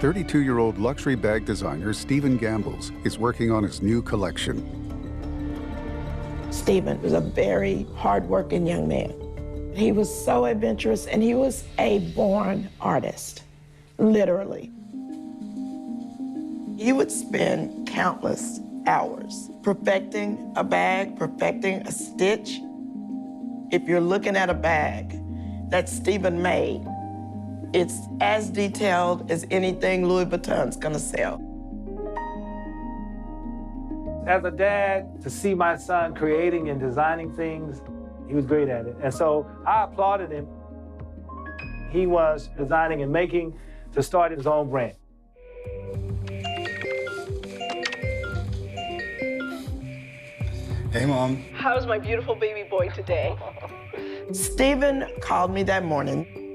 32-year-old luxury bag designer Stephen Gambles is working on his new collection. Stephen was a very hardworking young man. He was so adventurous, and he was a born artist, literally. He would spend countless hours perfecting a bag, perfecting a stitch. If you're looking at a bag that Stephen made, it's as detailed as anything Louis Vuitton's gonna sell. As a dad, to see my son creating and designing things, he was great at it. And so I applauded him. He was designing and making to start his own brand. Hey, Mom. How's my beautiful baby boy today? Stephen called me that morning.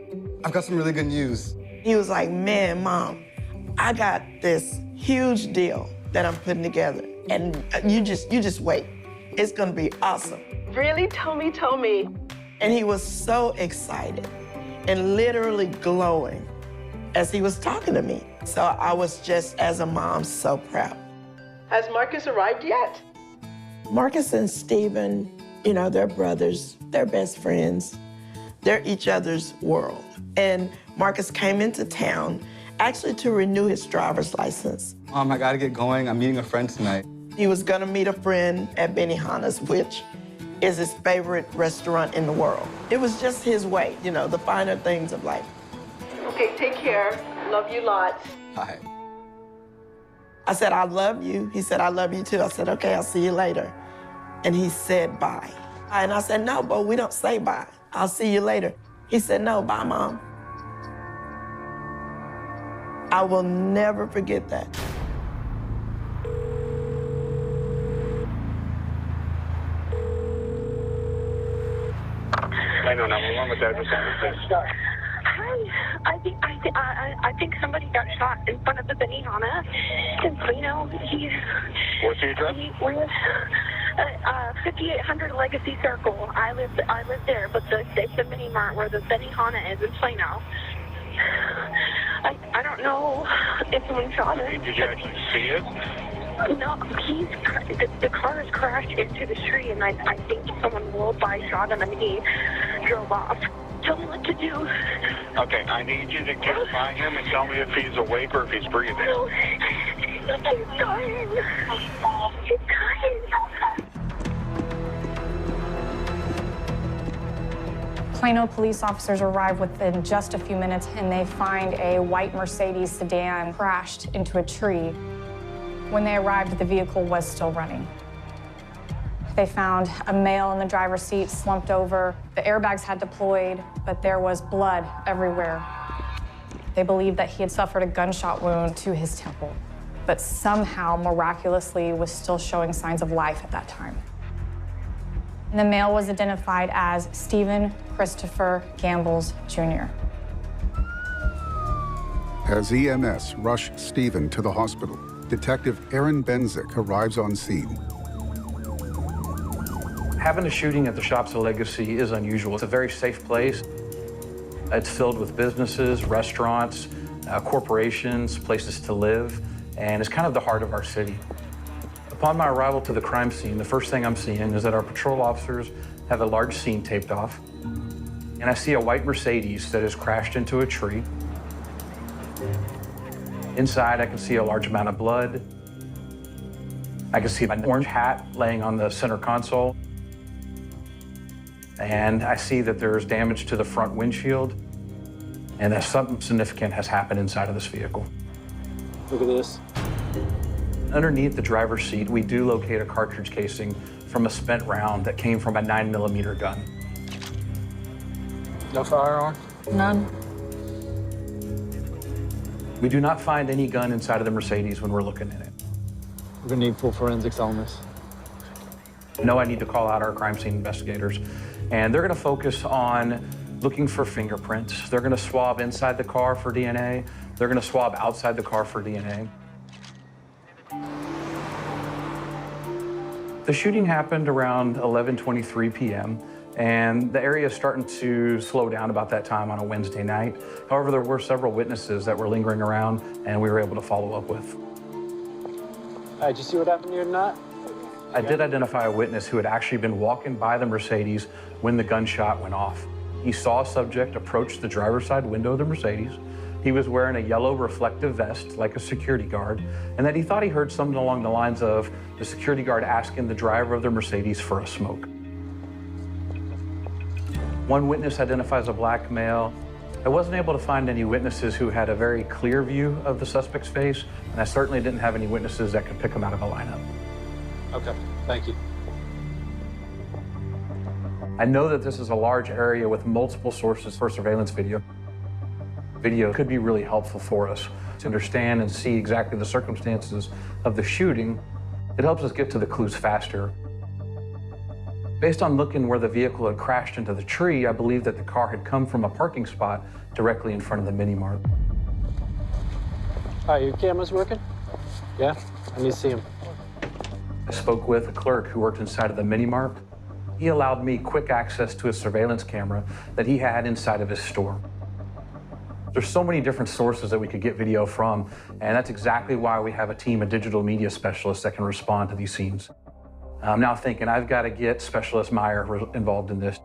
I've got some really good news. He was like, man, Mom, I got this huge deal that I'm putting together. And you just wait. It's gonna be awesome. Really? Tell me. And he was so excited and literally glowing as he was talking to me. So I was just, as a mom, so proud. Has Marcus arrived yet? Marcus and Stephen, you know, they're brothers, they're best friends. They're each other's world. And Marcus came into town actually to renew his driver's license. Mom, I gotta get going. I'm meeting a friend tonight. He was gonna meet a friend at Benihana's, which is his favorite restaurant in the world. It was just his way, you know, the finer things of life. Okay, take care. Love you lots. Hi. I said, I love you. He said, I love you too. I said, okay, I'll see you later. And he said, bye. And I said, no, Bo, we don't say bye. I'll see you later. He said, no, bye, Mom. I will never forget that. I know 911 with that. Hi, I think somebody got shot in front of the Benihana in Plano. What's the address? He lives 5800 Legacy Circle. I live there, but it's the mini mart where the Benihana is in Plano. I don't know if someone shot him. Did you actually see it? No, the car has crashed into the tree, and I think someone rolled by, shot him, and he drove off. Tell me what to do. Okay, I need you to get by him and tell me if he's awake or if he's breathing. No, he's dying. He's dying. Plano police officers arrive within just a few minutes, and they find a white Mercedes sedan crashed into a tree. When they arrived, the vehicle was still running. They found a male in the driver's seat, slumped over. The airbags had deployed, but there was blood everywhere. They believed that he had suffered a gunshot wound to his temple, but somehow, miraculously, was still showing signs of life at that time. And the male was identified as Stephen Christopher Gambles, Jr. As EMS rush Stephen to the hospital, Detective Aaron Benzik arrives on scene. Having a shooting at the Shops of Legacy is unusual. It's a very safe place. It's filled with businesses, restaurants, corporations, places to live, and it's kind of the heart of our city. Upon my arrival to the crime scene, the first thing I'm seeing is that our patrol officers have a large scene taped off, and I see a white Mercedes that has crashed into a tree. Inside, I can see a large amount of blood. I can see an orange hat laying on the center console. And I see that there's damage to the front windshield, and that something significant has happened inside of this vehicle. Look at this. Underneath the driver's seat, we do locate a cartridge casing from a spent round that came from a 9mm gun. No firearm? None. We do not find any gun inside of the Mercedes when we're looking at it. We're gonna need full forensics on this. No, I need to call out our crime scene investigators, and they're gonna focus on looking for fingerprints. They're gonna swab inside the car for DNA. They're gonna swab outside the car for DNA. The shooting happened around 11:23 p.m. And the area is starting to slow down about that time on a Wednesday night. However, there were several witnesses that were lingering around and we were able to follow up with. Did you see what happened here tonight? I did identify a witness who had actually been walking by the Mercedes when the gunshot went off. He saw a subject approach the driver's side window of the Mercedes. He was wearing a yellow reflective vest like a security guard, and that he thought he heard something along the lines of the security guard asking the driver of the Mercedes for a smoke. One witness identifies a black male. I wasn't able to find any witnesses who had a very clear view of the suspect's face, and I certainly didn't have any witnesses that could pick him out of a lineup. Okay, thank you. I know that this is a large area with multiple sources for surveillance video. Video could be really helpful for us to understand and see exactly the circumstances of the shooting. It helps us get to the clues faster. Based on looking where the vehicle had crashed into the tree, I believe that the car had come from a parking spot directly in front of the mini-mart. All right, your camera's working? Yeah? I need to see him. I spoke with a clerk who worked inside of the mini-mart. He allowed me quick access to a surveillance camera that he had inside of his store. There's so many different sources that we could get video from, and that's exactly why we have a team of digital media specialists that can respond to these scenes. I'm now thinking I've got to get Specialist Meyer involved in this.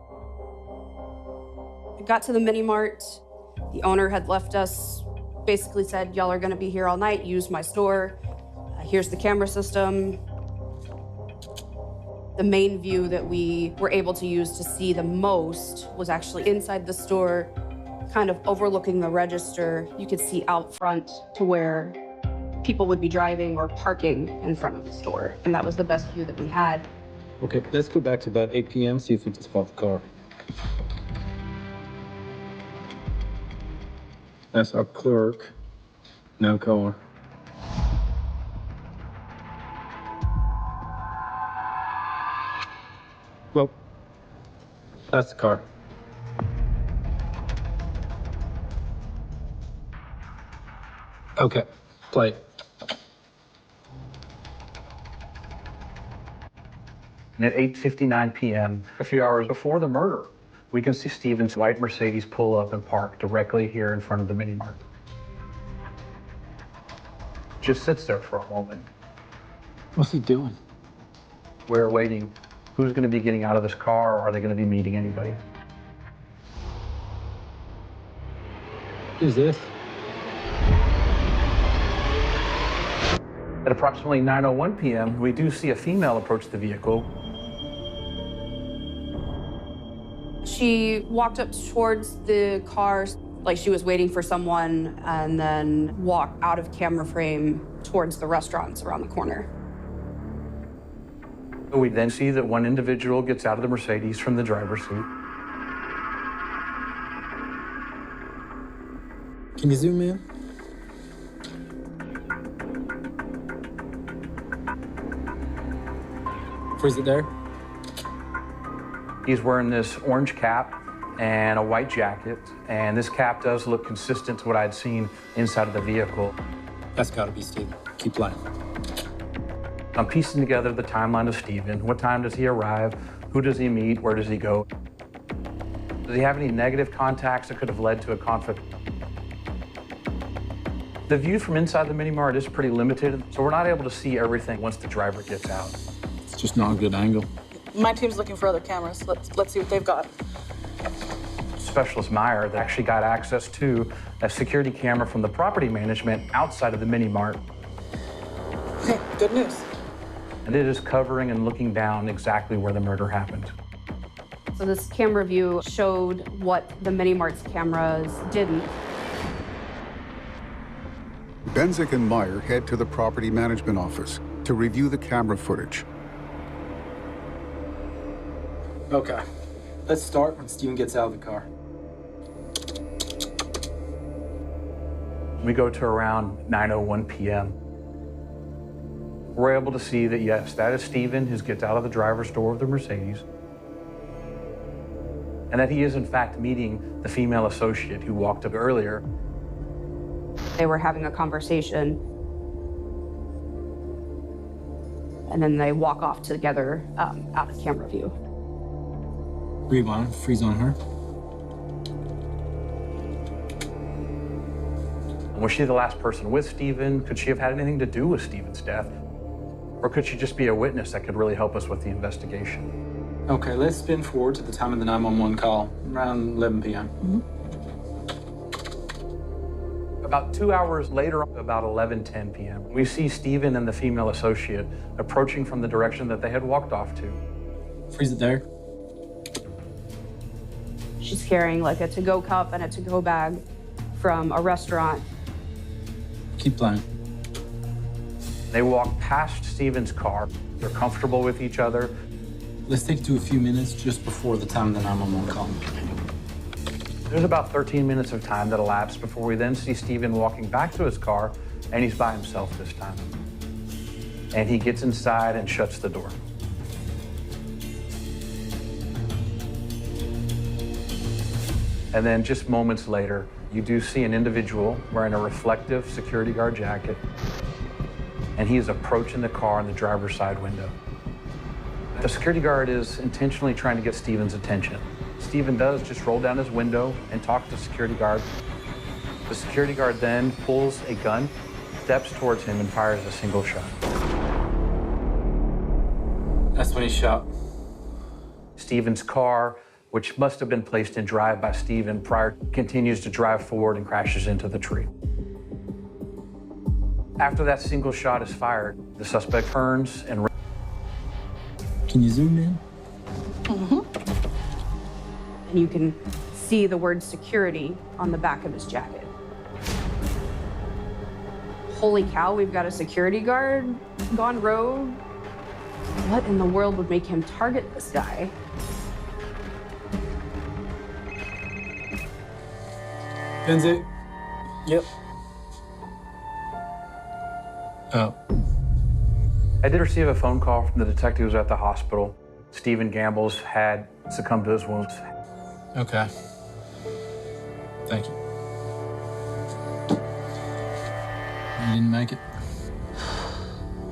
I got to the mini mart. The owner had left us, basically said, y'all are going to be here all night, use my store. Here's the camera system. The main view that we were able to use to see the most was actually inside the store, kind of overlooking the register. You could see out front to where people would be driving or parking in front of the store. And that was the best view that we had. Okay, let's go back to about 8 p.m., see if we can spot the car. That's our clerk. No car. Well, that's the car. Okay, play. And at 8:59 p.m., a few hours before the murder, we can see Stephen's white Mercedes pull up and park directly here in front of the mini-mart. Just sits there for a moment. What's he doing? We're waiting. Who's going to be getting out of this car, or are they going to be meeting anybody? Who's this? At approximately 9:01 p.m., we do see a female approach the vehicle. She walked up towards the car like she was waiting for someone, and then walked out of camera frame towards the restaurants around the corner. We then see that one individual gets out of the Mercedes from the driver's seat. Can you zoom in? Freeze it there. He's wearing this orange cap and a white jacket, and this cap does look consistent to what I'd seen inside of the vehicle. That's gotta be Steven. Keep playing. I'm piecing together the timeline of Stephen. What time does he arrive? Who does he meet? Where does he go? Does he have any negative contacts that could have led to a conflict? The view from inside the mini-mart is pretty limited, so we're not able to see everything once the driver gets out. It's just not a good angle. My team's looking for other cameras. Let's see what they've got. Specialist Meyer actually got access to a security camera from the property management outside of the mini-mart. Okay, good news. And it is covering and looking down exactly where the murder happened. So this camera view showed what the mini-mart's cameras didn't. Benzik and Meyer head to the property management office to review the camera footage. Okay. Let's start when Steven gets out of the car. We go to around 9:01 p.m. We're able to see that, yes, that is Stephen who gets out of the driver's door of the Mercedes, and that he is, in fact, meeting the female associate who walked up earlier. They were having a conversation, and then they walk off together out of camera view. Rewind, freeze on her. Was she the last person with Stephen? Could she have had anything to do with Stephen's death? Or could she just be a witness that could really help us with the investigation? Okay, let's spin forward to the time of the 911 call, around 11 p.m. About 2 hours later, about 11:10 p.m., we see Stephen and the female associate approaching from the direction that they had walked off to. Freeze it there. She's carrying like a to-go cup and a to-go bag from a restaurant. Keep playing. They walk past Stephen's car. They're comfortable with each other. Let's take it to a few minutes just before the time of the 911 call. There's about 13 minutes of time that elapsed before we then see Stephen walking back to his car, and he's by himself this time. And he gets inside and shuts the door. And then just moments later, you do see an individual wearing a reflective security guard jacket, and he is approaching the car in the driver's side window. The security guard is intentionally trying to get Stephen's attention. Stephen does just roll down his window and talk to the security guard. The security guard then pulls a gun, steps towards him, and fires a single shot. That's when he shot. Stephen's car, which must have been placed in drive by Stephen prior, continues to drive forward and crashes into the tree. After that single shot is fired, the suspect turns and... Can you zoom in? And you can see the word security on the back of his jacket. Holy cow, we've got a security guard gone rogue. What in the world would make him target this guy? Benzie. Yep. Oh. I did receive a phone call from the detectives at the hospital. Stephen Gambles had succumbed to his wounds. Okay. Thank you. You didn't make it?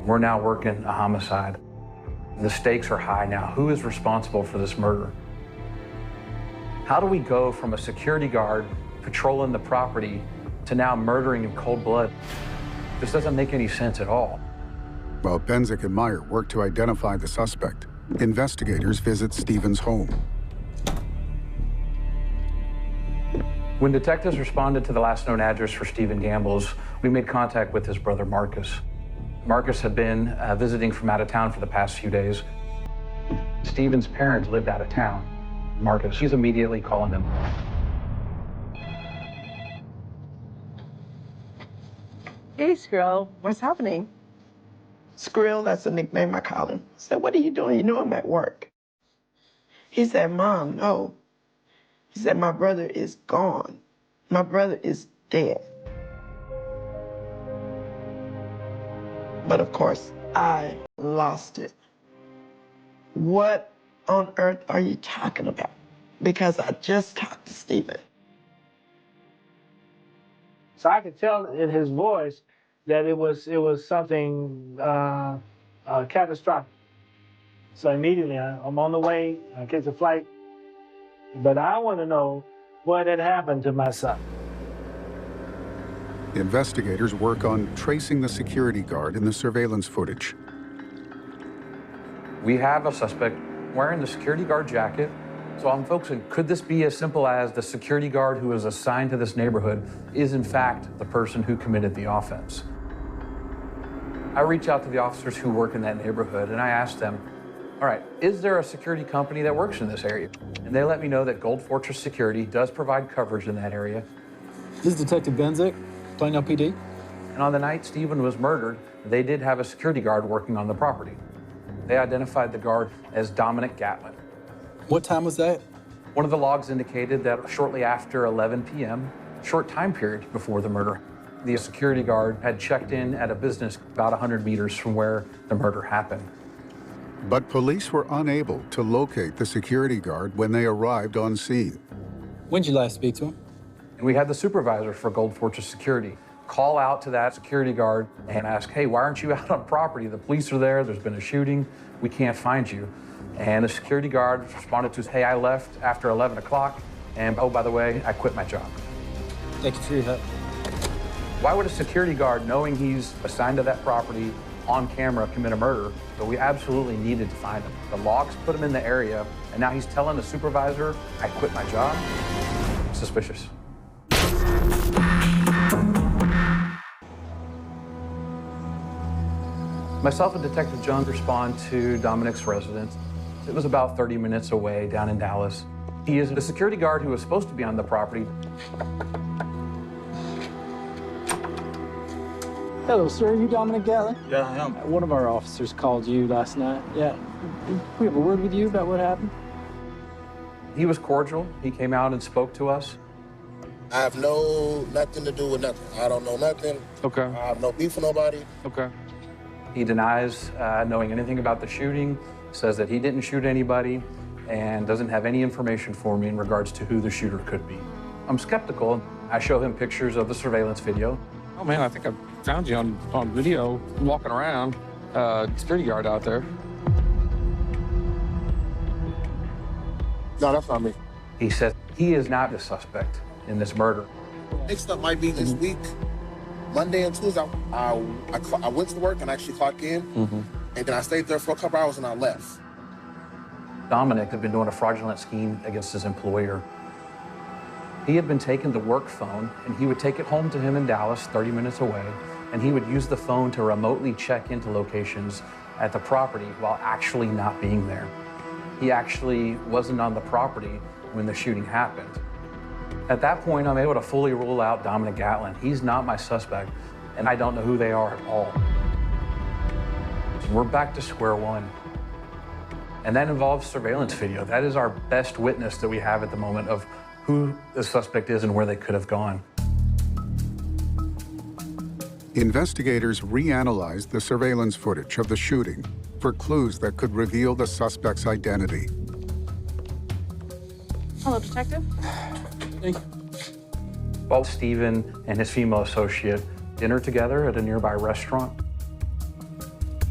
We're now working a homicide. The stakes are high now. Who is responsible for this murder? How do we go from a security guard patrolling the property to now murdering in cold blood? This doesn't make any sense at all. While Benzik and Meyer work to identify the suspect, investigators visit Stephen's home. When detectives responded to the last known address for Stephen Gambles, we made contact with his brother Marcus. Marcus had been visiting from out of town for the past few days. Stephen's parents lived out of town. Marcus, he's immediately calling them. Hey, Skrill, what's happening? Skrill, that's the nickname I call him. I said, what are you doing? You know I'm at work. He said, Mom, no. He said, my brother is gone. My brother is dead. But of course, I lost it. What on earth are you talking about? Because I just talked to Stephen. So I could tell in his voice that it was something catastrophic. So immediately I'm on the way, I catch a flight, but I want to know what had happened to my son. Investigators work on tracing the security guard in the surveillance footage. We have a suspect wearing the security guard jacket. So I'm focusing, could this be as simple as the security guard who is assigned to this neighborhood is in fact the person who committed the offense? I reach out to the officers who work in that neighborhood and I ask them, all right, is there a security company that works in this area? And they let me know that Gold Fortress Security does provide coverage in that area. This is Detective Benzik, Plano PD. And on the night Stephen was murdered, they did have a security guard working on the property. They identified the guard as Dominic Gatlin. What time was that? One of the logs indicated that shortly after 11 p.m., short time period before the murder, the security guard had checked in at a business about 100 meters from where the murder happened. But police were unable to locate the security guard when they arrived on scene. When did you last speak to him? And we had the supervisor for Gold Fortress Security call out to that security guard and ask, hey, why aren't you out on property? The police are there, there's been a shooting, we can't find you. And the security guard responded to, hey, I left after 11 o'clock, and oh, by the way, I quit my job. Thank you for your help. Why would a security guard, knowing he's assigned to that property on camera, commit a murder? But we absolutely needed to find him. The logs put him in the area, and now he's telling the supervisor, I quit my job? Suspicious. Myself and Detective John respond to Dominic's residence. It was about 30 minutes away down in Dallas. He is the security guard who was supposed to be on the property. Hello, sir. You Dominic Gatlin? Yeah, I am. One of our officers called you last night. Yeah. We have a word with you about what happened? He was cordial. He came out and spoke to us. I have nothing to do with nothing. I don't know nothing. Okay. I have no beef with nobody. Okay. He denies knowing anything about the shooting, says that he didn't shoot anybody, and doesn't have any information for me in regards to who the shooter could be. I'm skeptical. I show him pictures of the surveillance video. Oh man, I think I found you on video walking around, security guard out there. No, that's not me. He said he is not the suspect in this murder. Next up might be this week, Monday and Tuesday. I went to work and actually clocked in, and then I stayed there for a couple hours and I left. Dominic had been doing a fraudulent scheme against his employer. He had been taking the work phone, and he would take it home to him in Dallas, 30 minutes away, and he would use the phone to remotely check into locations at the property while actually not being there. He actually wasn't on the property when the shooting happened. At that point, I'm able to fully rule out Dominic Gatlin. He's not my suspect, and I don't know who they are at all. So we're back to square one. And that involves surveillance video. That is our best witness that we have at the moment of who the suspect is and where they could have gone. Investigators reanalyzed the surveillance footage of the shooting for clues that could reveal the suspect's identity. Hello, Detective. Thank you. While Stephen and his female associate dinner together at a nearby restaurant,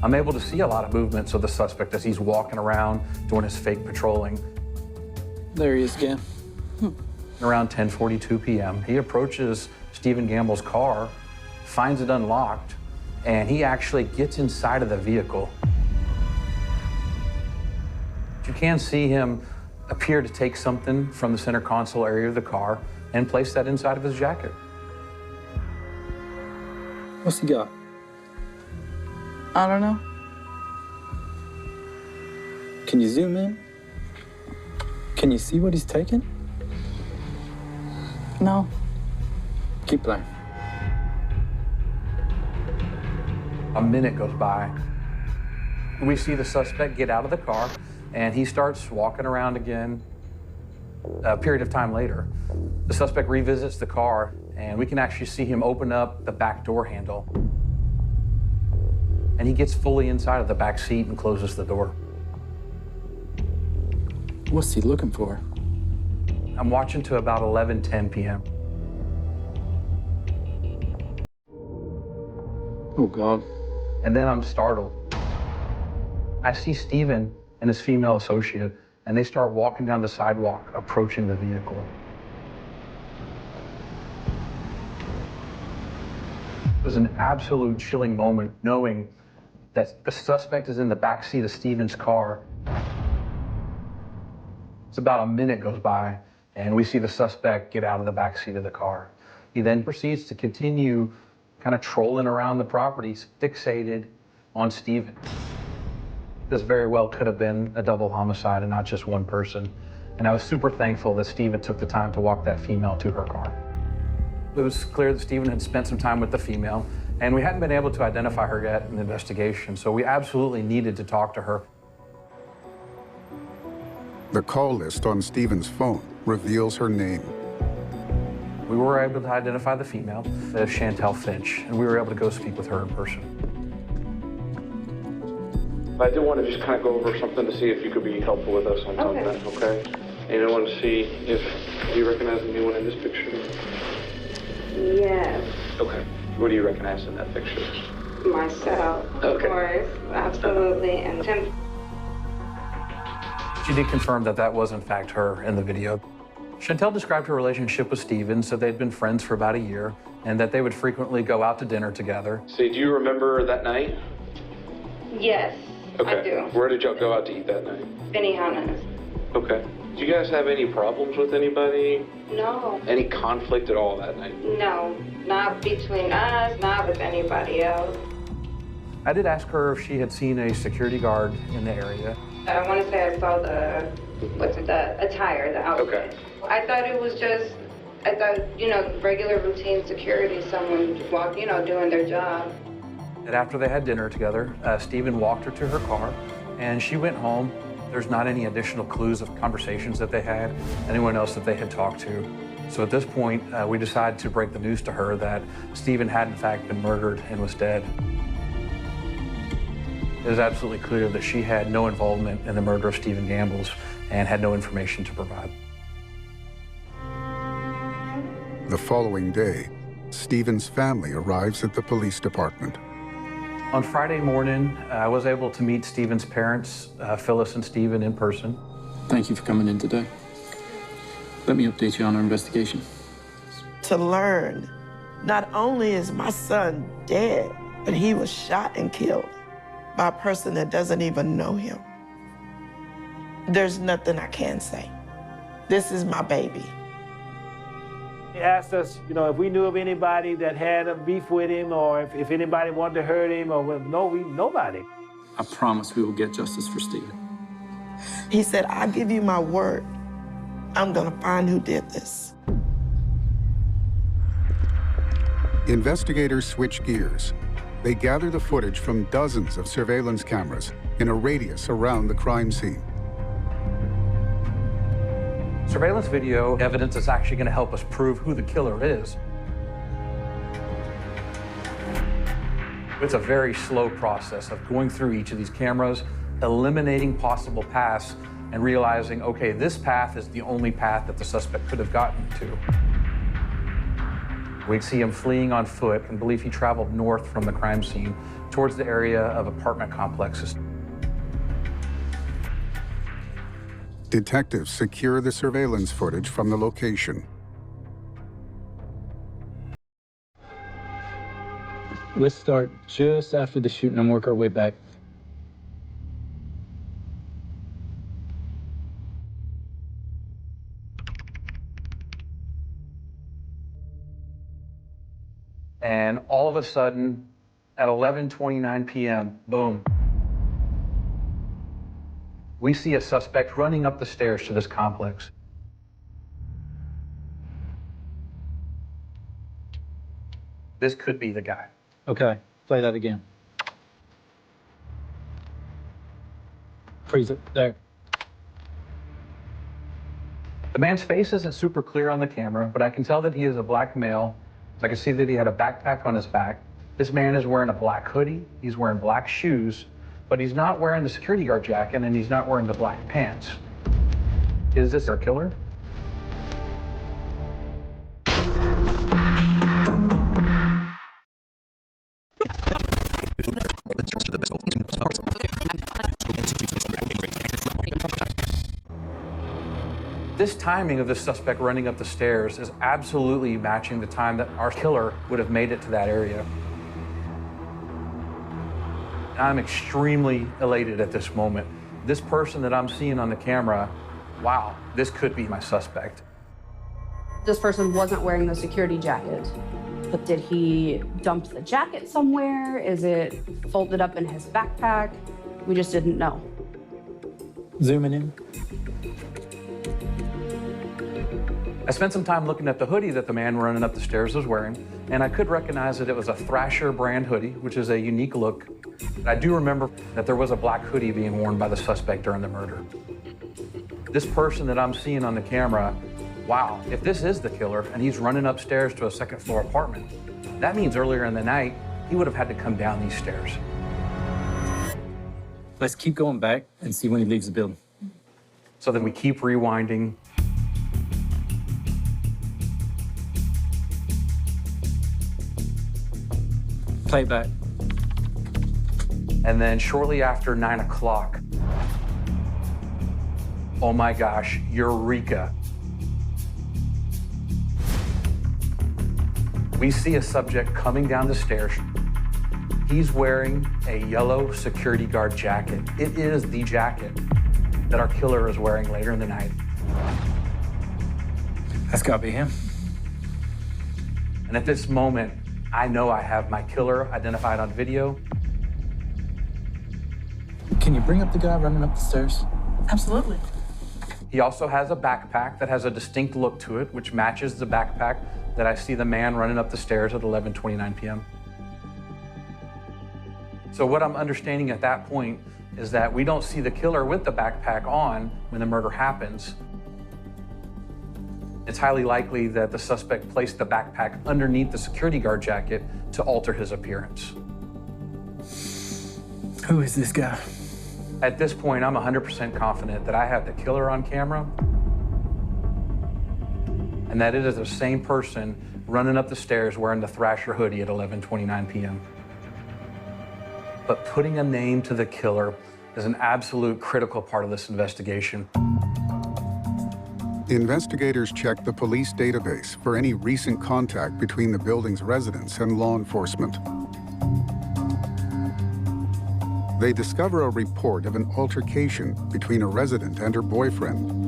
I'm able to see a lot of movements of the suspect as he's walking around doing his fake patrolling. There he is again. Around 10:42 p.m., he approaches Stephen Gamble's car, finds it unlocked, and he actually gets inside of the vehicle. You can see him appear to take something from the center console area of the car and place that inside of his jacket. What's he got? I don't know. Can you zoom in? Can you see what he's taking? No. Keep playing. A minute goes by. We see the suspect get out of the car, and he starts walking around again. A period of time later, the suspect revisits the car, and we can actually see him open up the back door handle. And he gets fully inside of the back seat and closes the door. What's he looking for? I'm watching to about 11:10 p.m. Oh, God. And then I'm startled. I see Stephen and his female associate, and they start walking down the sidewalk, approaching the vehicle. It was an absolute chilling moment, knowing that the suspect is in the back seat of Stephen's car. It's about a minute goes by, and we see the suspect get out of the back seat of the car. He then proceeds to continue kind of trolling around the properties, fixated on Stephen. This very well could have been a double homicide and not just one person. And I was super thankful that Stephen took the time to walk that female to her car. It was clear that Stephen had spent some time with the female, and we hadn't been able to identify her yet in the investigation, so we absolutely needed to talk to her. The call list on Stephen's phone reveals her name. We were able to identify the female as Chantel Finch, and we were able to go speak with her in person. I did want to just kind of go over something to see if you could be helpful with us on something, okay? And I wanted to see if you recognize anyone in this picture. Yes. Okay. What do you recognize in that picture? Myself, of course, absolutely, and Tim. She did confirm that that was in fact her in the video. Chantel described her relationship with Steven, said they'd been friends for about a year and that they would frequently go out to dinner together. So do you remember that night? Yes, Okay. I do. Where did y'all go out to eat that night? Benihana's. Okay. Do you guys have any problems with anybody? No, Any conflict at all that night? no, not between us, not with anybody else. I did ask her if she had seen a security guard in the area. I want to say I saw the attire, the outfit. Okay. I thought it was just, regular routine security, someone walk, doing their job. And after they had dinner together, Steven walked her to her car and she went home. There's not any additional clues of conversations that they had, anyone else that they had talked to. So at this point, we decided to break the news to her that Steven had in fact been murdered and was dead. It was absolutely clear that she had no involvement in the murder of Steven Gambles and had no information to provide. The following day, Steven's family arrives at the police department. On Friday morning, I was able to meet Steven's parents, Phyllis and Steven, in person. Thank you for coming in today. Let me update you on our investigation. To learn, not only is my son dead, but he was shot and killed by a person that doesn't even know him. There's nothing I can say. This is my baby. He asked us, if we knew of anybody that had a beef with him or if anybody wanted to hurt him or nobody. I promise we will get justice for Steven. He said, I give you my word. I'm gonna find who did this. Investigators switch gears. They gather the footage from dozens of surveillance cameras in a radius around the crime scene. Surveillance video evidence is actually going to help us prove who the killer is. It's a very slow process of going through each of these cameras, eliminating possible paths, and realizing, okay, this path is the only path that the suspect could have gotten to. We see him fleeing on foot and believe he traveled north from the crime scene towards the area of apartment complexes. Detectives secure the surveillance footage from the location. Let's start just after the shooting and work our way back. And all of a sudden, at 11:29 p.m., boom, we see a suspect running up the stairs to this complex. This could be the guy. Okay, play that again. Freeze it, there. The man's face isn't super clear on the camera, but I can tell that he is a black male. I can see that he had a backpack on his back. This man is wearing a black hoodie, he's wearing black shoes, but he's not wearing the security guard jacket and he's not wearing the black pants. Is this our killer? This timing of the suspect running up the stairs is absolutely matching the time that our killer would have made it to that area. I'm extremely elated at this moment. This person that I'm seeing on the camera, wow, this could be my suspect. This person wasn't wearing the security jacket, but did he dump the jacket somewhere? Is it folded up in his backpack? We just didn't know. Zooming in. I spent some time looking at the hoodie that the man running up the stairs was wearing, and I could recognize that it was a Thrasher brand hoodie, which is a unique look. I do remember that there was a black hoodie being worn by the suspect during the murder. This person that I'm seeing on the camera, wow, if this is the killer and he's running upstairs to a second floor apartment, that means earlier in the night, he would have had to come down these stairs. Let's keep going back and see when he leaves the building. So then we keep rewinding. Play back. And then shortly after 9 o'clock, Oh my gosh, Eureka. We see a subject coming down the stairs. He's wearing a yellow security guard jacket. It is the jacket that our killer is wearing later in the night. That's gotta be him. And at this moment, I know I have my killer identified on video. Can you bring up the guy running up the stairs? Absolutely. He also has a backpack that has a distinct look to it, which matches the backpack that I see the man running up the stairs at 11:29 p.m. So what I'm understanding at that point is that we don't see the killer with the backpack on when the murder happens. It's highly likely that the suspect placed the backpack underneath the security guard jacket to alter his appearance. Who is this guy? At this point, I'm 100% confident that I have the killer on camera and that it is the same person running up the stairs wearing the Thrasher hoodie at 11:29 p.m. But putting a name to the killer is an absolute critical part of this investigation. Investigators checked the police database for any recent contact between the building's residents and law enforcement. They discover a report of an altercation between a resident and her boyfriend.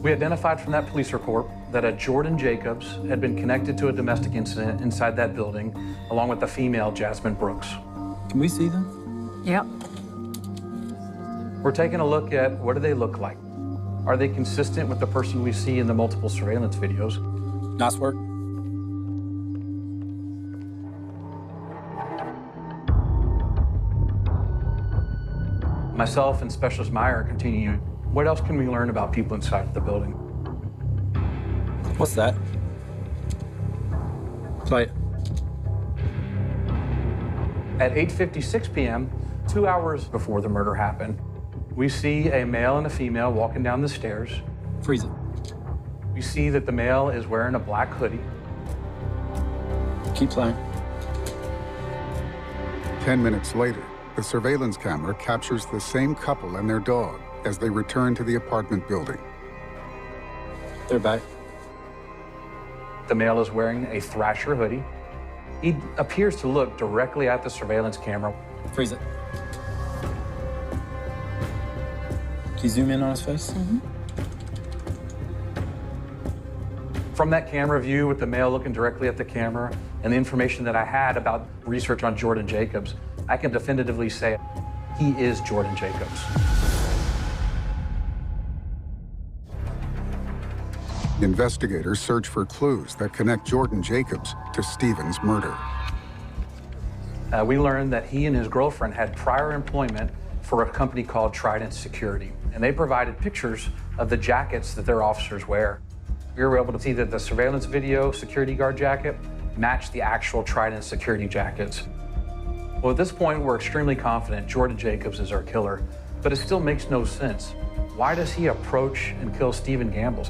We identified from that police report that a Jordan Jacobs had been connected to a domestic incident inside that building, along with the female Jasmine Brooks. Can we see them? Yep. We're taking a look at what do they look like. Are they consistent with the person we see in the multiple surveillance videos? Nice work. Myself and Specialist Meyer continue. What else can we learn about people inside the building? What's that? Play it. At 8:56 p.m., 2 hours before the murder happened, we see a male and a female walking down the stairs. Freeze it. We see that the male is wearing a black hoodie. Keep playing. 10 minutes later, the surveillance camera captures the same couple and their dog as they return to the apartment building. They're back. The male is wearing a Thrasher hoodie. He appears to look directly at the surveillance camera. Freeze it. Can you zoom in on his face? Mm-hmm. From that camera view with the male looking directly at the camera and the information that I had about research on Jordan Jacobs, I can definitively say he is Jordan Jacobs. Investigators search for clues that connect Jordan Jacobs to Stephen's murder. We learned that he and his girlfriend had prior employment for a company called Trident Security, and they provided pictures of the jackets that their officers wear. We were able to see that the surveillance video security guard jacket matched the actual Trident security jackets. Well, at this point, we're extremely confident Jordan Jacobs is our killer, but it still makes no sense. Why does he approach and kill Stephen Gambles?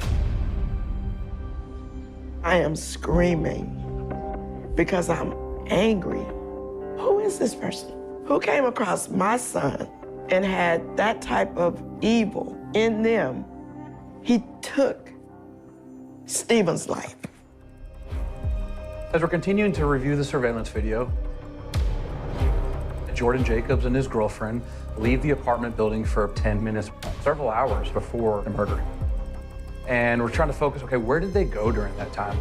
I am screaming because I'm angry. Who is this person? Who came across my son and had that type of evil in them? He took Stephen's life. As we're continuing to review the surveillance video, Jordan Jacobs and his girlfriend leave the apartment building for 10 minutes, several hours before the murder. And we're trying to focus, okay, where did they go during that time?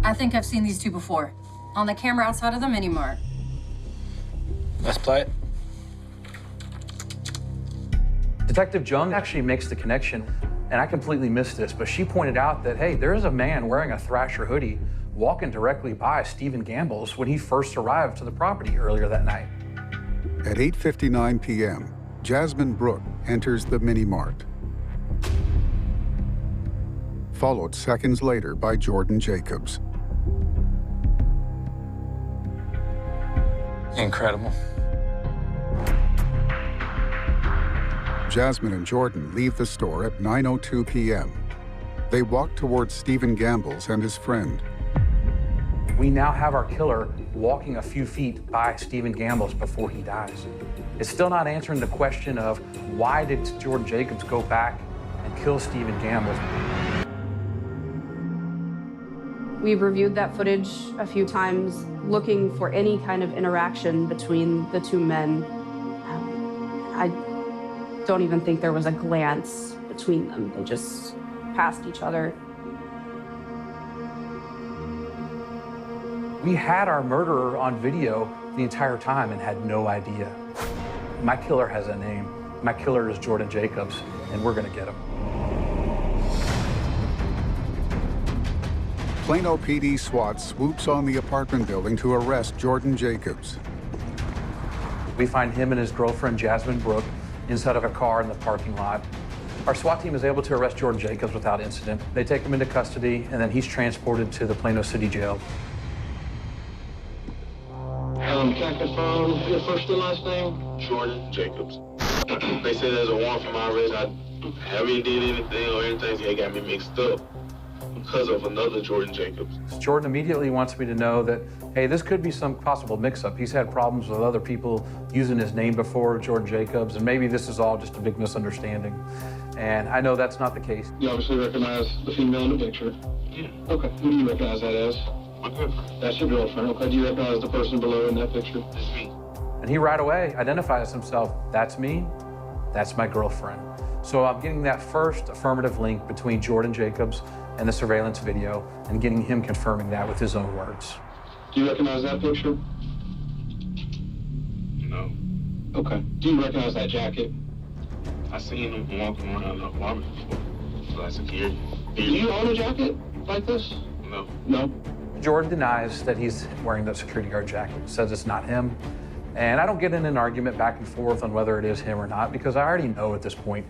I think I've seen these two before. On the camera outside of the mini mart. Let's play it. Detective Jung actually makes the connection, and I completely missed this, but she pointed out that, hey, there's a man wearing a Thrasher hoodie walking directly by Stephen Gambles when he first arrived to the property earlier that night. At 8:59 p.m., Jasmine Brooke enters the mini-mart, followed seconds later by Jordan Jacobs. Incredible. Jasmine and Jordan leave the store at 9:02 p.m. They walk towards Stephen Gambles and his friend. We now have our killer walking a few feet by Stephen Gambles before he dies. It's still not answering the question of why did Jordan Jacobs go back and kill Stephen Gambles? We've reviewed that footage a few times, looking for any kind of interaction between the two men. I don't even think there was a glance between them. They just passed each other. We had our murderer on video the entire time and had no idea. My killer has a name. My killer is Jordan Jacobs, and we're gonna get him. Plano PD SWAT swoops on the apartment building to arrest Jordan Jacobs. We find him and his girlfriend, Jasmine Brooke, inside of a car in the parking lot. Our SWAT team is able to arrest Jordan Jacobs without incident. They take him into custody, and then he's transported to the Plano City Jail. Can I confirm your first and last name? Jordan Jacobs. They say there's a warrant for my arrest. I haven't did anything or anything, so they got me mixed up because of another Jordan Jacobs. Jordan immediately wants me to know that, hey, this could be some possible mix-up. He's had problems with other people using his name before, Jordan Jacobs, and maybe this is all just a big misunderstanding. And I know that's not the case. You obviously recognize the female in the picture. Yeah. Okay, who do you recognize that as? My girlfriend. That's your girlfriend, okay. Do you recognize the person below in that picture? That's me. And he right away identifies himself, that's me, that's my girlfriend. So I'm getting that first affirmative link between Jordan Jacobs and the surveillance video and getting him confirming that with his own words. Do you recognize that picture? No. Okay. Do you recognize that jacket? I seen him walking around the apartment before. Like security. Do you own a jacket like this? No. No? Jordan denies that he's wearing the security guard jacket, says it's not him. And I don't get in an argument back and forth on whether it is him or not, because I already know at this point.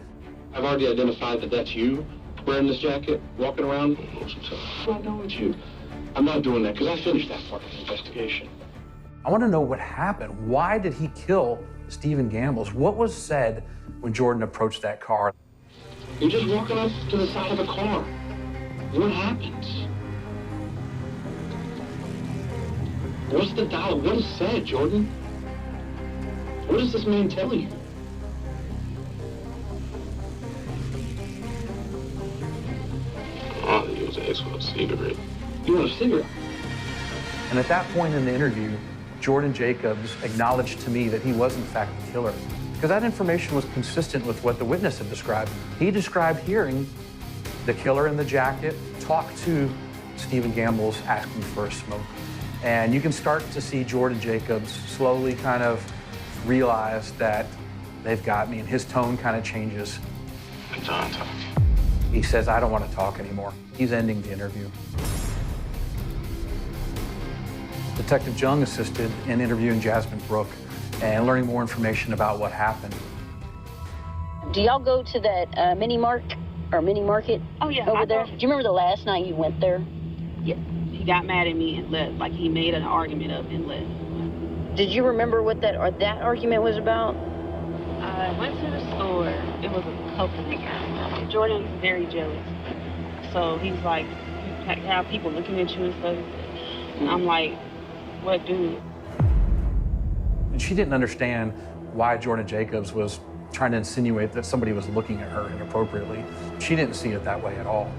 I've already identified that that's you wearing this jacket, walking around. What's going with you? I'm not doing that because I finished that part of the investigation. I want to know what happened. Why did he kill Stephen Gambles? What was said when Jordan approached that car? You're just walking up to the side of a car. What happens? What's the dialogue? What is said, Jordan? What does this man tell you? Oh, he was asking for a cigarette. You want a cigarette? And at that point in the interview, Jordan Jacobs acknowledged to me that he was in fact the killer, because that information was consistent with what the witness had described. He described hearing the killer in the jacket talk to Stephen Gambles asking for a smoke. And you can start to see Jordan Jacobs slowly kind of realize that they've got me, and his tone kind of changes. I'm done talking. He says, I don't want to talk anymore. He's ending the interview. Detective Jung assisted in interviewing Jasmine Brooke and learning more information about what happened. Do y'all go to that mini market Oh, yeah, over there? Do you remember the last night you went there? Yeah. He got mad at me and left. Like, he made an argument up and left. Did you remember what that argument was about? I went to the store. It was a couple weeks. Jordan's very jealous. So he's like, you have people looking at you and stuff. And I'm like, what, dude? And she didn't understand why Jordan Jacobs was trying to insinuate that somebody was looking at her inappropriately. She didn't see it that way at all.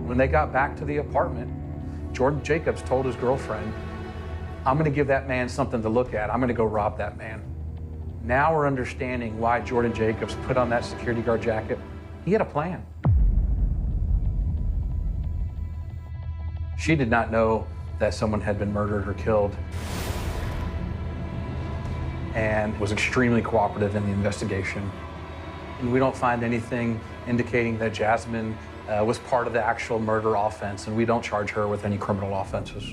When they got back to the apartment, Jordan Jacobs told his girlfriend, I'm gonna give that man something to look at. I'm gonna go rob that man. Now we're understanding why Jordan Jacobs put on that security guard jacket. He had a plan. She did not know that someone had been murdered or killed, and was extremely cooperative in the investigation. And we don't find anything indicating that Jasmine was part of the actual murder offense, and we don't charge her with any criminal offenses.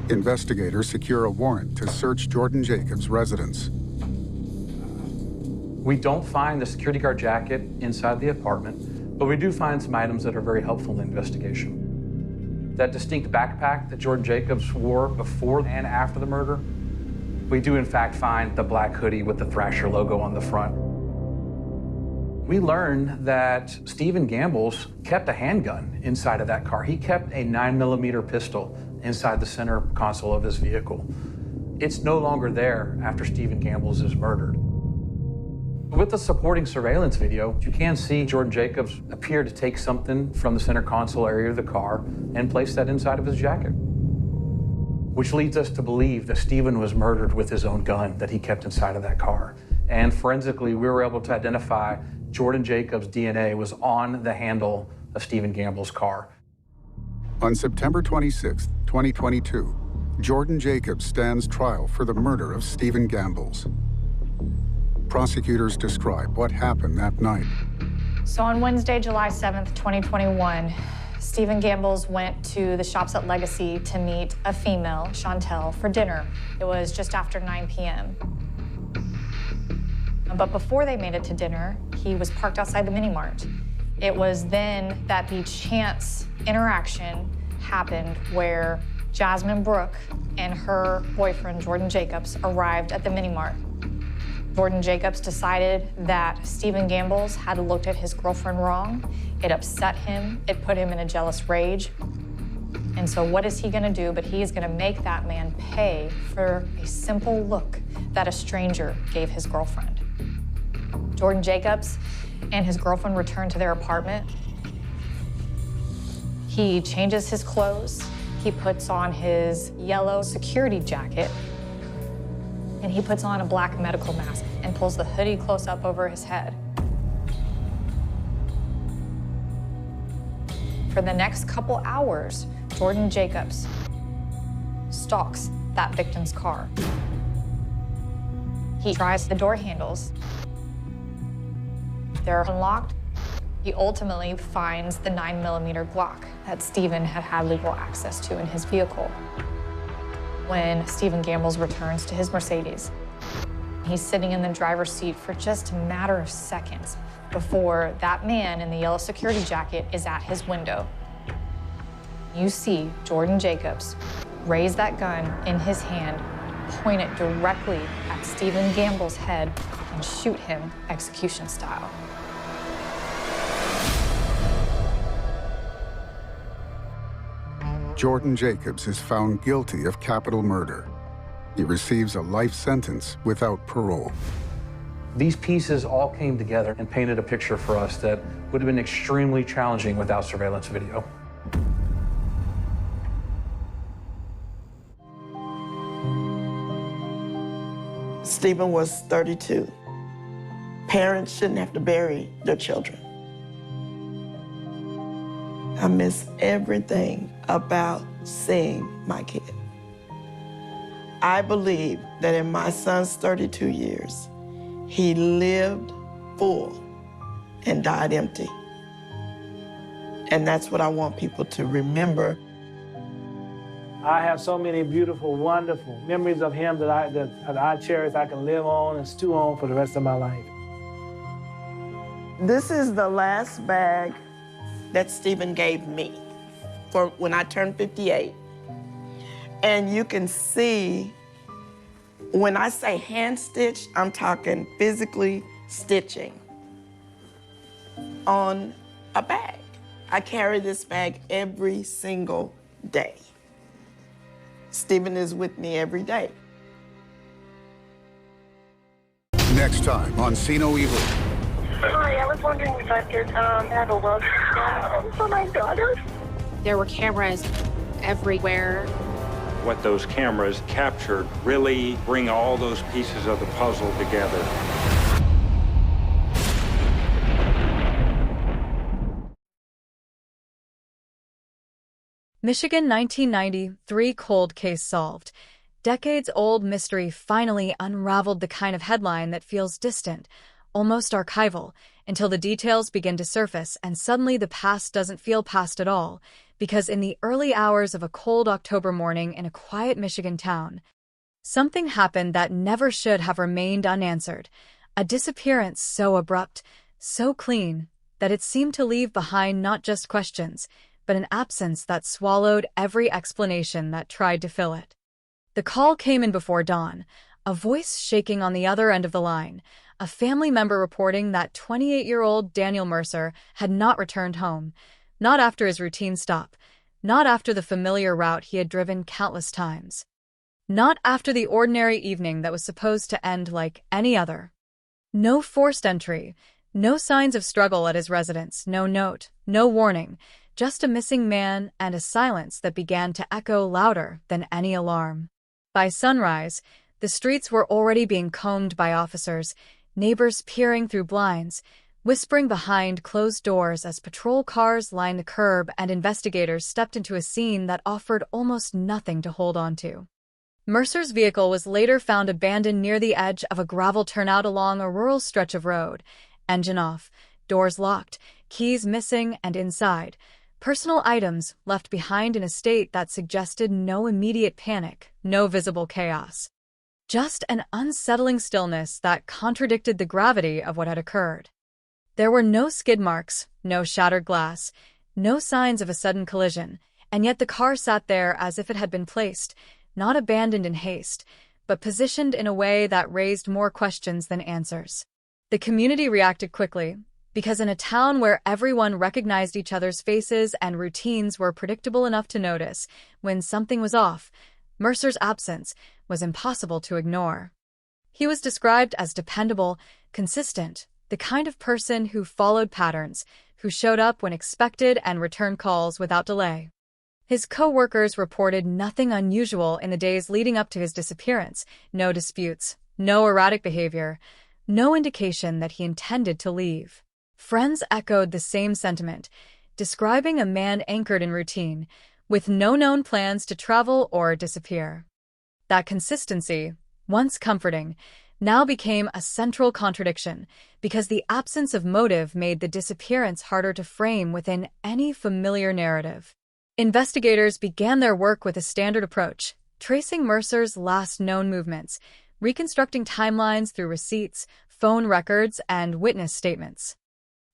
Investigators secure a warrant to search Jordan Jacobs' residence. We don't find the security guard jacket inside the apartment, but we do find some items that are very helpful in the investigation. That distinct backpack that Jordan Jacobs wore before and after the murder, we do in fact find the black hoodie with the Thrasher logo on the front. We learned that Stephen Gambles kept a handgun inside of that car. He kept a 9mm pistol inside the center console of his vehicle. It's no longer there after Stephen Gambles is murdered. With the supporting surveillance video, you can see Jordan Jacobs appear to take something from the center console area of the car and place that inside of his jacket, which leads us to believe that Stephen was murdered with his own gun that he kept inside of that car. And forensically, we were able to identify Jordan Jacobs' DNA was on the handle of Stephen Gambles' car. On September 26, 2022, Jordan Jacobs stands trial for the murder of Stephen Gambles. Prosecutors describe what happened that night. So on Wednesday, July 7th, 2021, Stephen Gambles went to the Shops at Legacy to meet a female, Chantel, for dinner. It was just after 9 p.m. But before they made it to dinner, he was parked outside the mini mart. It was then that the chance interaction happened where Jasmine Brooke and her boyfriend, Jordan Jacobs, arrived at the mini mart. Jordan Jacobs decided that Stephen Gambles had looked at his girlfriend wrong. It upset him. It put him in a jealous rage. And so what is he gonna do? But he is gonna make that man pay for a simple look that a stranger gave his girlfriend. Jordan Jacobs and his girlfriend return to their apartment. He changes his clothes. He puts on his yellow security jacket, and he puts on a black medical mask and pulls the hoodie close up over his head. For the next couple hours, Jordan Jacobs stalks that victim's car. He tries the door handles. They're unlocked. He ultimately finds the 9mm Glock that Stephen had had legal access to in his vehicle. When Stephen Gambles returns to his Mercedes, he's sitting in the driver's seat for just a matter of seconds before that man in the yellow security jacket is at his window. You see Jordan Jacobs raise that gun in his hand, point it directly at Stephen Gambles' head, and shoot him execution style. Jordan Jacobs is found guilty of capital murder. He receives a life sentence without parole. These pieces all came together and painted a picture for us that would have been extremely challenging without surveillance video. Stephen was 32. Parents shouldn't have to bury their children. I miss everything about seeing my kid. I believe that in my son's 32 years, he lived full and died empty. And that's what I want people to remember. I have so many beautiful, wonderful memories of him that I cherish, I can live on and stew on for the rest of my life. This is the last bag that Stephen gave me for when I turned 58. And you can see, when I say hand stitch, I'm talking physically stitching on a bag. I carry this bag every single day. Stephen is with me every day. Next time on See No Evil. Hi, I was wondering if I could have a look for my daughter. There were cameras everywhere. What those cameras captured really bring all those pieces of the puzzle together. Michigan 1990, 3 cold case solved. Decades-old mystery finally unraveled the kind of headline that feels distant, almost archival, until the details begin to surface and suddenly the past doesn't feel past at all, because in the early hours of a cold October morning in a quiet Michigan town, something happened that never should have remained unanswered. A disappearance so abrupt, so clean, that it seemed to leave behind not just questions, but an absence that swallowed every explanation that tried to fill it. The call came in before dawn, A voice shaking on the other end of the line, a family member reporting that 28-year-old Daniel Mercer had not returned home, not after his routine stop, not after the familiar route he had driven countless times, not after the ordinary evening that was supposed to end like any other. No forced entry, no signs of struggle at his residence, no note, no warning, just a missing man and a silence that began to echo louder than any alarm. By sunrise, the streets were already being combed by officers, neighbors peering through blinds, whispering behind closed doors as patrol cars lined the curb and investigators stepped into a scene that offered almost nothing to hold on to. Mercer's vehicle was later found abandoned near the edge of a gravel turnout along a rural stretch of road. Engine off, doors locked, keys missing, and inside, personal items left behind in a state that suggested no immediate panic, no visible chaos. Just an unsettling stillness that contradicted the gravity of what had occurred. There were no skid marks, no shattered glass, no signs of a sudden collision, and yet the car sat there as if it had been placed, not abandoned in haste, but positioned in a way that raised more questions than answers. The community reacted quickly, because in a town where everyone recognized each other's faces and routines were predictable enough to notice when something was off, Mercer's absence was impossible to ignore. He was described as dependable, consistent, the kind of person who followed patterns, who showed up when expected and returned calls without delay. His co-workers reported nothing unusual in the days leading up to his disappearance, no disputes, no erratic behavior, no indication that he intended to leave. Friends echoed the same sentiment, describing a man anchored in routine, with no known plans to travel or disappear. That consistency, once comforting, now became a central contradiction, because the absence of motive made the disappearance harder to frame within any familiar narrative. Investigators began their work with a standard approach, tracing Mercer's last known movements, reconstructing timelines through receipts, phone records, and witness statements.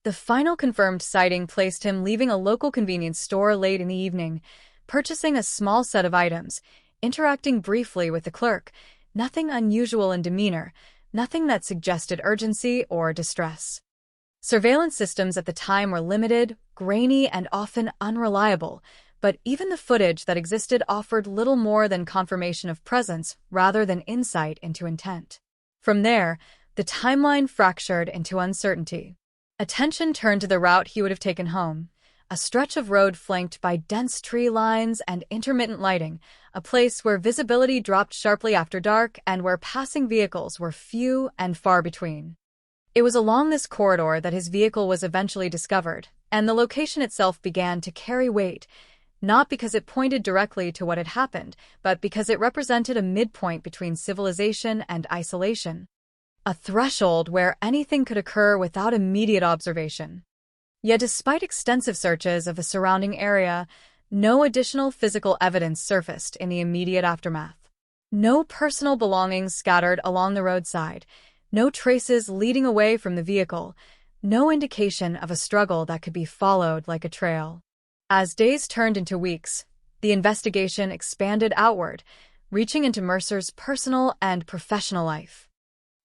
The final confirmed sighting placed him leaving a local convenience store late in the evening, purchasing a small set of items, interacting briefly with the clerk, nothing unusual in demeanor, nothing that suggested urgency or distress. Surveillance systems at the time were limited, grainy, and often unreliable, but even the footage that existed offered little more than confirmation of presence rather than insight into intent. From there, the timeline fractured into uncertainty. Attention turned to the route he would have taken home, a stretch of road flanked by dense tree lines and intermittent lighting, a place where visibility dropped sharply after dark and where passing vehicles were few and far between. It was along this corridor that his vehicle was eventually discovered, and the location itself began to carry weight, not because it pointed directly to what had happened, but because it represented a midpoint between civilization and isolation, a threshold where anything could occur without immediate observation. Yet despite extensive searches of the surrounding area, no additional physical evidence surfaced in the immediate aftermath. No personal belongings scattered along the roadside, no traces leading away from the vehicle, no indication of a struggle that could be followed like a trail. As days turned into weeks, the investigation expanded outward, reaching into Mercer's personal and professional life.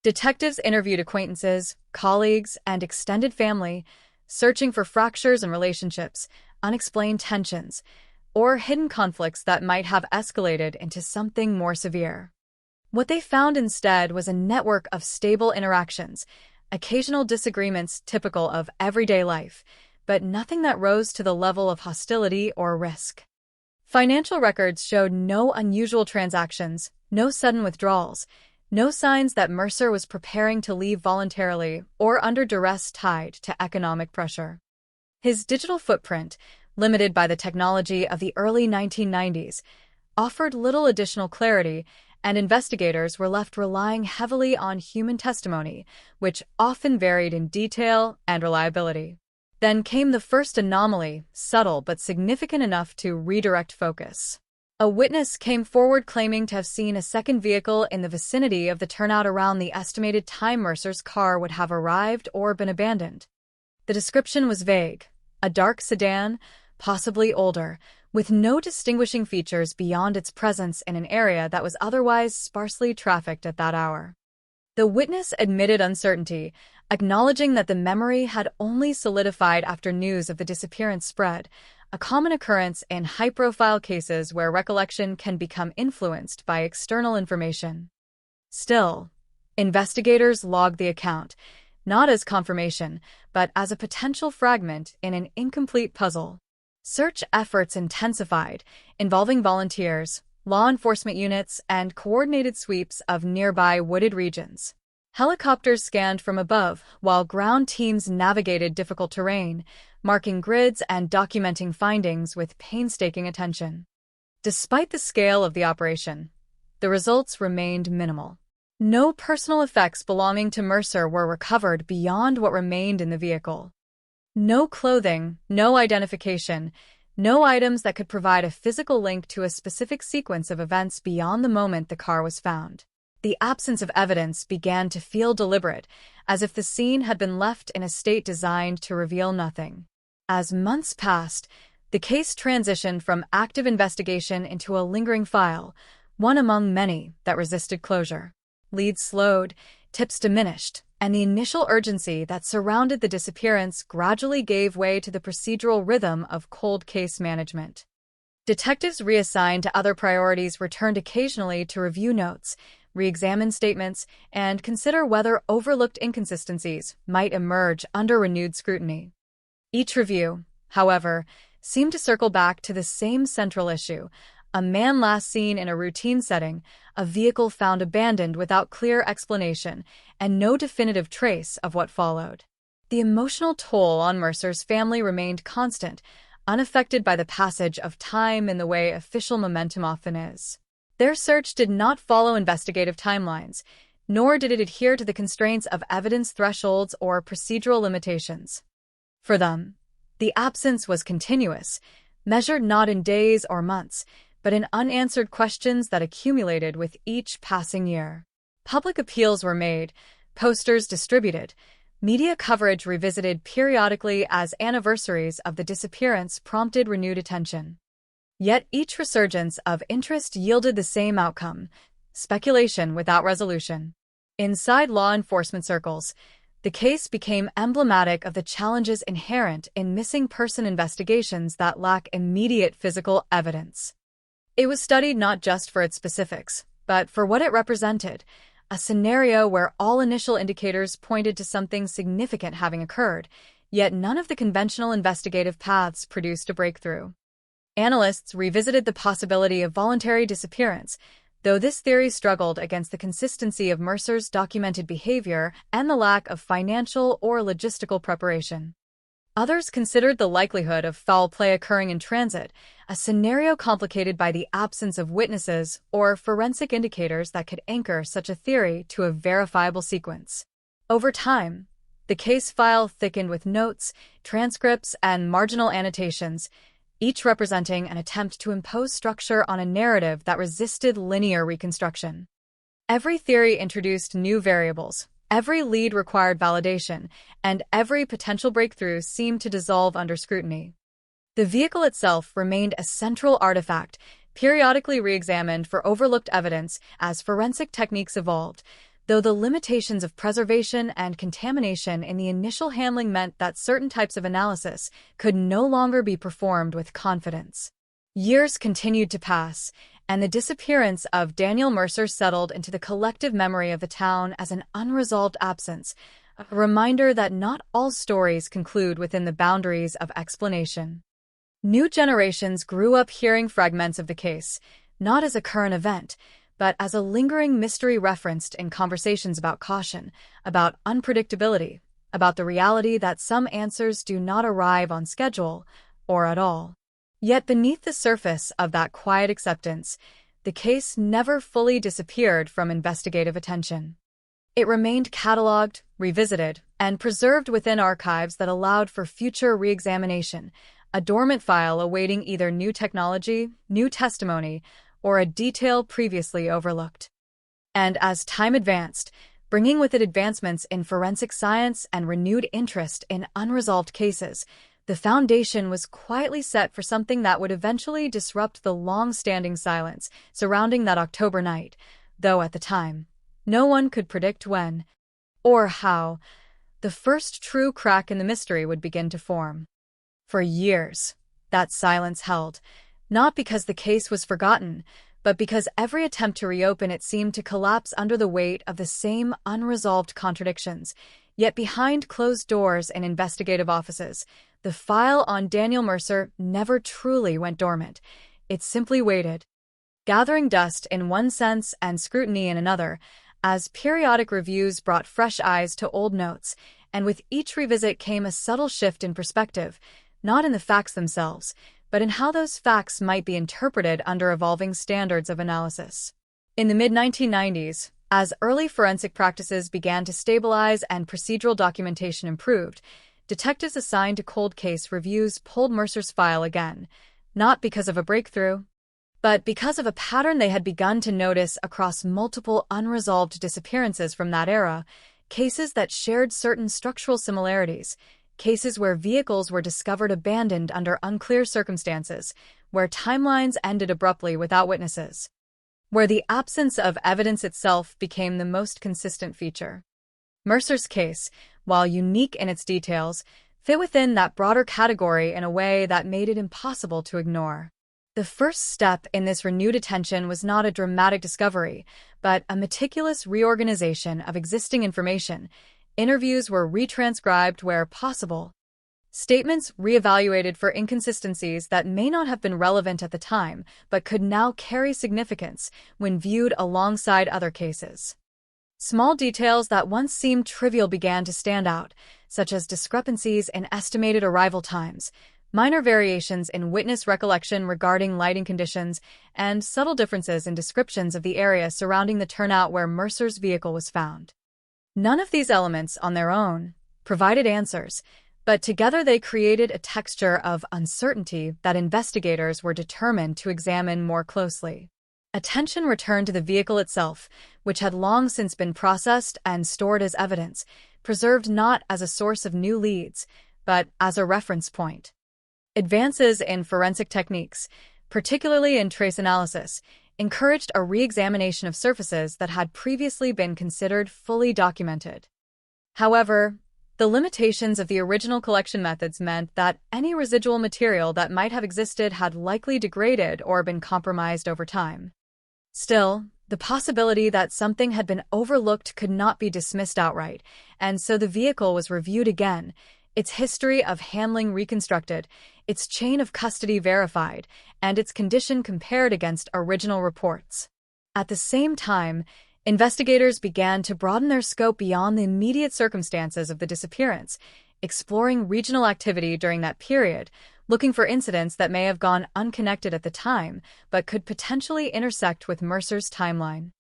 Detectives interviewed acquaintances, colleagues, and extended family, searching for fractures in relationships, unexplained tensions, or hidden conflicts that might have escalated into something more severe. What they found instead was a network of stable interactions, occasional disagreements typical of everyday life, but nothing that rose to the level of hostility or risk. Financial records showed no unusual transactions, no sudden withdrawals, no signs that Mercer was preparing to leave voluntarily or under duress tied to economic pressure. His digital footprint, limited by the technology of the early 1990s, offered little additional clarity, and investigators were left relying heavily on human testimony, which often varied in detail and reliability. Then came the first anomaly, subtle but significant enough to redirect focus. A witness came forward claiming to have seen a second vehicle in the vicinity of the turnout around the estimated time Mercer's car would have arrived or been abandoned. The description was vague: a dark sedan, possibly older, with no distinguishing features beyond its presence in an area that was otherwise sparsely trafficked at that hour. The witness admitted uncertainty, acknowledging that the memory had only solidified after news of the disappearance spread, a common occurrence in high-profile cases where recollection can become influenced by external information. Still, investigators logged the account, not as confirmation, but as a potential fragment in an incomplete puzzle. Search efforts intensified, involving volunteers, law enforcement units, and coordinated sweeps of nearby wooded regions. Helicopters scanned from above, while ground teams navigated difficult terrain, marking grids and documenting findings with painstaking attention. Despite the scale of the operation, the results remained minimal. No personal effects belonging to Mercer were recovered beyond what remained in the vehicle. No clothing, no identification, no items that could provide a physical link to a specific sequence of events beyond the moment the car was found. The absence of evidence began to feel deliberate, as if the scene had been left in a state designed to reveal nothing. As months passed, the case transitioned from active investigation into a lingering file, one among many that resisted closure. Leads slowed, tips diminished, and the initial urgency that surrounded the disappearance gradually gave way to the procedural rhythm of cold case management. Detectives reassigned to other priorities returned occasionally to review notes, re-examine statements, and consider whether overlooked inconsistencies might emerge under renewed scrutiny. Each review, however, seemed to circle back to the same central issue: a man last seen in a routine setting, a vehicle found abandoned without clear explanation, and no definitive trace of what followed. The emotional toll on Mercer's family remained constant, unaffected by the passage of time in the way official momentum often is. Their search did not follow investigative timelines, nor did it adhere to the constraints of evidence thresholds or procedural limitations. For them, the absence was continuous, measured not in days or months, but in unanswered questions that accumulated with each passing year. Public appeals were made, posters distributed, media coverage revisited periodically as anniversaries of the disappearance prompted renewed attention. Yet each resurgence of interest yielded the same outcome: speculation without resolution. Inside law enforcement circles, the case became emblematic of the challenges inherent in missing person investigations that lack immediate physical evidence. It was studied not just for its specifics, but for what it represented: a scenario where all initial indicators pointed to something significant having occurred, yet none of the conventional investigative paths produced a breakthrough. Analysts revisited the possibility of voluntary disappearance, though this theory struggled against the consistency of Mercer's documented behavior and the lack of financial or logistical preparation. Others considered the likelihood of foul play occurring in transit, a scenario complicated by the absence of witnesses or forensic indicators that could anchor such a theory to a verifiable sequence. Over time, the case file thickened with notes, transcripts, and marginal annotations, each representing an attempt to impose structure on a narrative that resisted linear reconstruction. Every theory introduced new variables, every lead required validation, and every potential breakthrough seemed to dissolve under scrutiny. The vehicle itself remained a central artifact, periodically re-examined for overlooked evidence as forensic techniques evolved, though the limitations of preservation and contamination in the initial handling meant that certain types of analysis could no longer be performed with confidence. Years continued to pass, and the disappearance of Daniel Mercer settled into the collective memory of the town as an unresolved absence, a reminder that not all stories conclude within the boundaries of explanation. New generations grew up hearing fragments of the case, not as a current event, but as a lingering mystery referenced in conversations about caution, about unpredictability, about the reality that some answers do not arrive on schedule or at all. Yet beneath the surface of that quiet acceptance, the case never fully disappeared from investigative attention. It remained cataloged, revisited, and preserved within archives that allowed for future re-examination, a dormant file awaiting either new technology, new testimony, or a detail previously overlooked. And as time advanced, bringing with it advancements in forensic science and renewed interest in unresolved cases, The foundation was quietly set for something that would eventually disrupt the long-standing silence surrounding that October night, though at the time, no one could predict when or how the first true crack in the mystery would begin to form. For years, that silence held, not because the case was forgotten, but because every attempt to reopen it seemed to collapse under the weight of the same unresolved contradictions. Yet behind closed doors in investigative offices, the file on Daniel Mercer never truly went dormant. It simply waited, gathering dust in one sense and scrutiny in another, as periodic reviews brought fresh eyes to old notes, and with each revisit came a subtle shift in perspective, not in the facts themselves, but in how those facts might be interpreted under evolving standards of analysis. In the mid-1990s, as early forensic practices began to stabilize and procedural documentation improved, detectives assigned to cold case reviews pulled Mercer's file again, not because of a breakthrough, but because of a pattern they had begun to notice across multiple unresolved disappearances from that era, cases that shared certain structural similarities, cases where vehicles were discovered abandoned under unclear circumstances, where timelines ended abruptly without witnesses, where the absence of evidence itself became the most consistent feature. Mercer's case, while unique in its details, fit within that broader category in a way that made it impossible to ignore. The first step in this renewed attention was not a dramatic discovery, but a meticulous reorganization of existing information. Interviews were retranscribed where possible, statements reevaluated for inconsistencies that may not have been relevant at the time, but could now carry significance when viewed alongside other cases. Small details that once seemed trivial began to stand out, such as discrepancies in estimated arrival times, minor variations in witness recollection regarding lighting conditions, and subtle differences in descriptions of the area surrounding the turnout where Mercer's vehicle was found. None of these elements on their own provided answers, but together they created a texture of uncertainty that investigators were determined to examine more closely. Attention returned to the vehicle itself, which had long since been processed and stored as evidence, preserved not as a source of new leads, but as a reference point. Advances in forensic techniques, particularly in trace analysis, encouraged a re-examination of surfaces that had previously been considered fully documented. However, the limitations of the original collection methods meant that any residual material that might have existed had likely degraded or been compromised over time. Still, the possibility that something had been overlooked could not be dismissed outright, and so the vehicle was reviewed again, its history of handling reconstructed, its chain of custody verified, and its condition compared against original reports. At the same time, investigators began to broaden their scope beyond the immediate circumstances of the disappearance, exploring regional activity during that period, looking for incidents that may have gone unconnected at the time, but could potentially intersect with Mercer's timeline.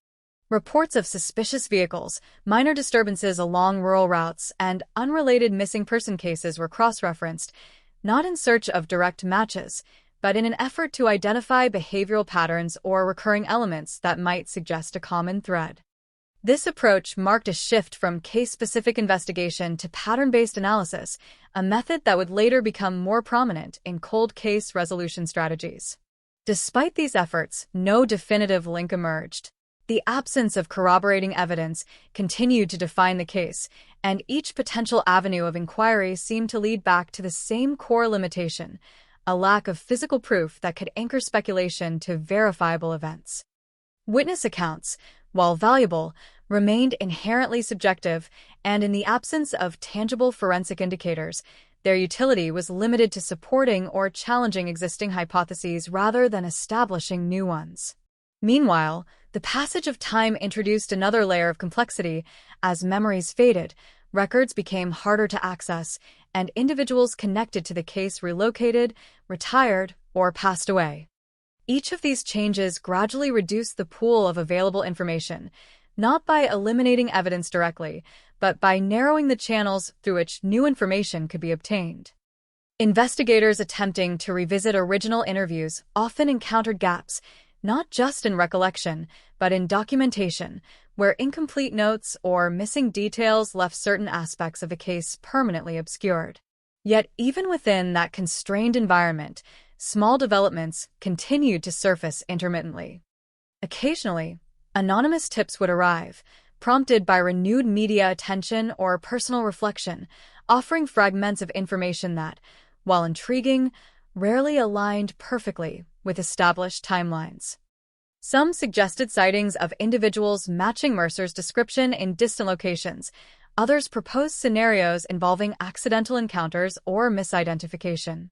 Reports of suspicious vehicles, minor disturbances along rural routes, and unrelated missing person cases were cross-referenced, not in search of direct matches, but in an effort to identify behavioral patterns or recurring elements that might suggest a common thread. This approach marked a shift from case-specific investigation to pattern-based analysis, a method that would later become more prominent in cold case resolution strategies. Despite these efforts, no definitive link emerged. The absence of corroborating evidence continued to define the case, and each potential avenue of inquiry seemed to lead back to the same core limitation: a lack of physical proof that could anchor speculation to verifiable events. Witness accounts, while valuable, remained inherently subjective, and in the absence of tangible forensic indicators, their utility was limited to supporting or challenging existing hypotheses rather than establishing new ones. Meanwhile, the passage of time introduced another layer of complexity. As memories faded, records became harder to access, and individuals connected to the case relocated, retired, or passed away. Each of these changes gradually reduced the pool of available information, not by eliminating evidence directly, but by narrowing the channels through which new information could be obtained. Investigators attempting to revisit original interviews often encountered gaps, not just in recollection, but in documentation, where incomplete notes or missing details left certain aspects of the case permanently obscured. Yet even within that constrained environment, small developments continued to surface intermittently. Occasionally, anonymous tips would arrive, prompted by renewed media attention or personal reflection, offering fragments of information that, while intriguing, rarely aligned perfectly with established timelines. Some suggested sightings of individuals matching Mercer's description in distant locations. Others proposed scenarios involving accidental encounters or misidentification.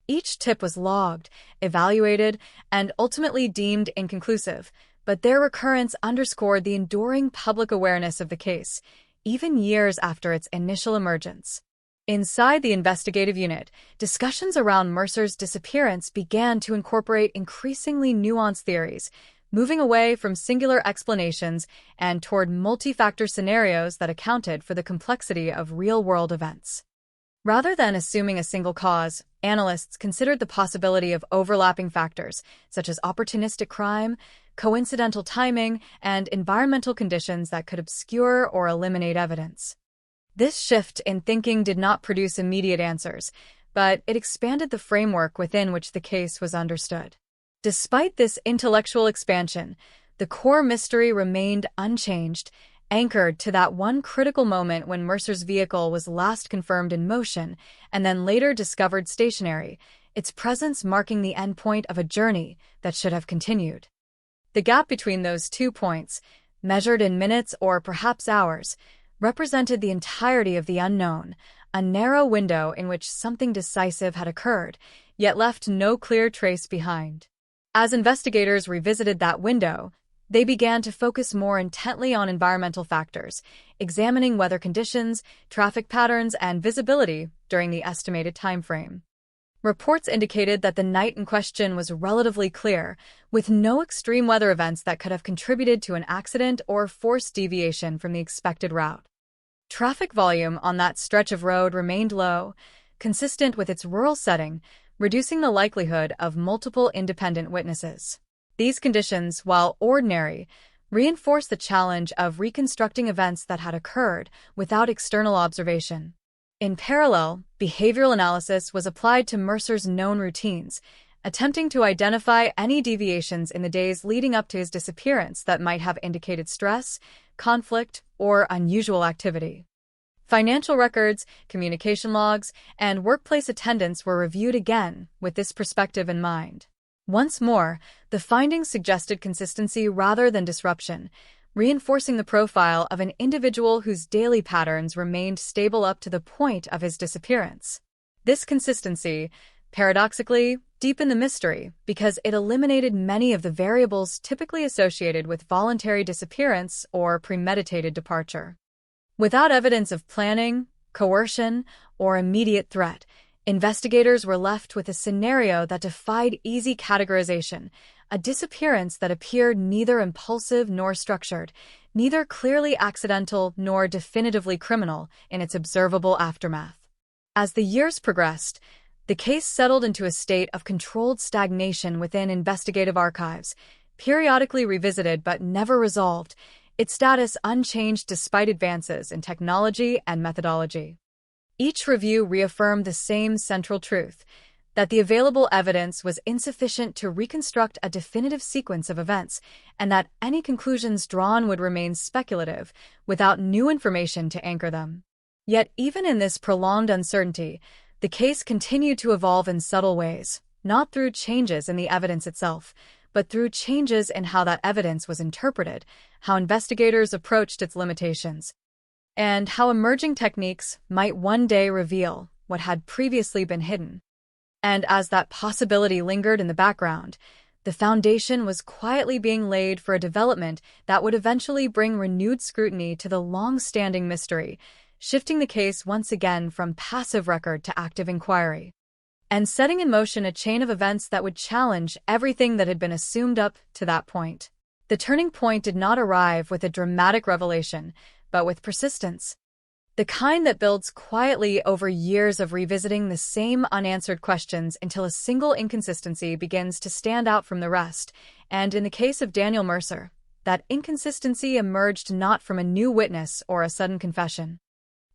Each tip was logged, evaluated, and ultimately deemed inconclusive, but their recurrence underscored the enduring public awareness of the case, even years after its initial emergence. Inside the investigative unit, discussions around Mercer's disappearance began to incorporate increasingly nuanced theories, moving away from singular explanations and toward multi-factor scenarios that accounted for the complexity of real-world events. Rather than assuming a single cause, analysts considered the possibility of overlapping factors, such as opportunistic crime, coincidental timing, and environmental conditions that could obscure or eliminate evidence. This shift in thinking did not produce immediate answers, but it expanded the framework within which the case was understood. Despite this intellectual expansion, the core mystery remained unchanged, anchored to that one critical moment when Mercer's vehicle was last confirmed in motion and then later discovered stationary, its presence marking the endpoint of a journey that should have continued. The gap between those 2 points, measured in minutes or perhaps hours, represented the entirety of the unknown, a narrow window in which something decisive had occurred, yet left no clear trace behind. As investigators revisited that window, they began to focus more intently on environmental factors, examining weather conditions, traffic patterns, and visibility during the estimated time frame. Reports indicated that the night in question was relatively clear, with no extreme weather events that could have contributed to an accident or forced deviation from the expected route. Traffic volume on that stretch of road remained low, consistent with its rural setting, reducing the likelihood of multiple independent witnesses. These conditions, while ordinary, reinforced the challenge of reconstructing events that had occurred without external observation. In parallel, behavioral analysis was applied to Mercer's known routines, attempting to identify any deviations in the days leading up to his disappearance that might have indicated stress, conflict, or unusual activity. Financial records, communication logs, and workplace attendance were reviewed again with this perspective in mind. Once more, the findings suggested consistency rather than disruption, reinforcing the profile of an individual whose daily patterns remained stable up to the point of his disappearance. This consistency, paradoxically, deepened the mystery because it eliminated many of the variables typically associated with voluntary disappearance or premeditated departure. Without evidence of planning, coercion, or immediate threat, investigators were left with a scenario that defied easy categorization, a disappearance that appeared neither impulsive nor structured, neither clearly accidental nor definitively criminal in its observable aftermath. As the years progressed, the case settled into a state of controlled stagnation within investigative archives, periodically revisited but never resolved, its status unchanged despite advances in technology and methodology. Each review reaffirmed the same central truth, that the available evidence was insufficient to reconstruct a definitive sequence of events, and that any conclusions drawn would remain speculative, without new information to anchor them. Yet even in this prolonged uncertainty, the case continued to evolve in subtle ways, not through changes in the evidence itself, but through changes in how that evidence was interpreted, how investigators approached its limitations, and how emerging techniques might one day reveal what had previously been hidden. And as that possibility lingered in the background, the foundation was quietly being laid for a development that would eventually bring renewed scrutiny to the long-standing mystery, shifting the case once again from passive record to active inquiry, and setting in motion a chain of events that would challenge everything that had been assumed up to that point. The turning point did not arrive with a dramatic revelation, but with persistence. The kind that builds quietly over years of revisiting the same unanswered questions until a single inconsistency begins to stand out from the rest. And in the case of Daniel Mercer, that inconsistency emerged not from a new witness or a sudden confession.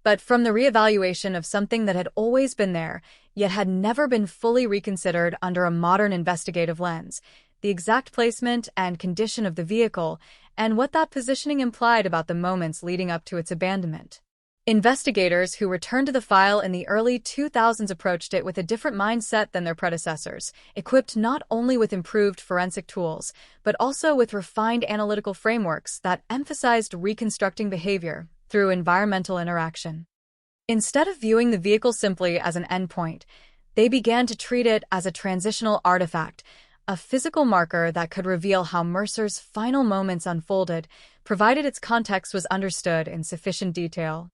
but from the reevaluation of something that had always been there, yet had never been fully reconsidered under a modern investigative lens, the exact placement and condition of the vehicle, and what that positioning implied about the moments leading up to its abandonment. Investigators who returned to the file in the early 2000s approached it with a different mindset than their predecessors, equipped not only with improved forensic tools, but also with refined analytical frameworks that emphasized reconstructing behavior through environmental interaction. Instead of viewing the vehicle simply as an endpoint, they began to treat it as a transitional artifact, a physical marker that could reveal how Mercer's final moments unfolded, provided its context was understood in sufficient detail.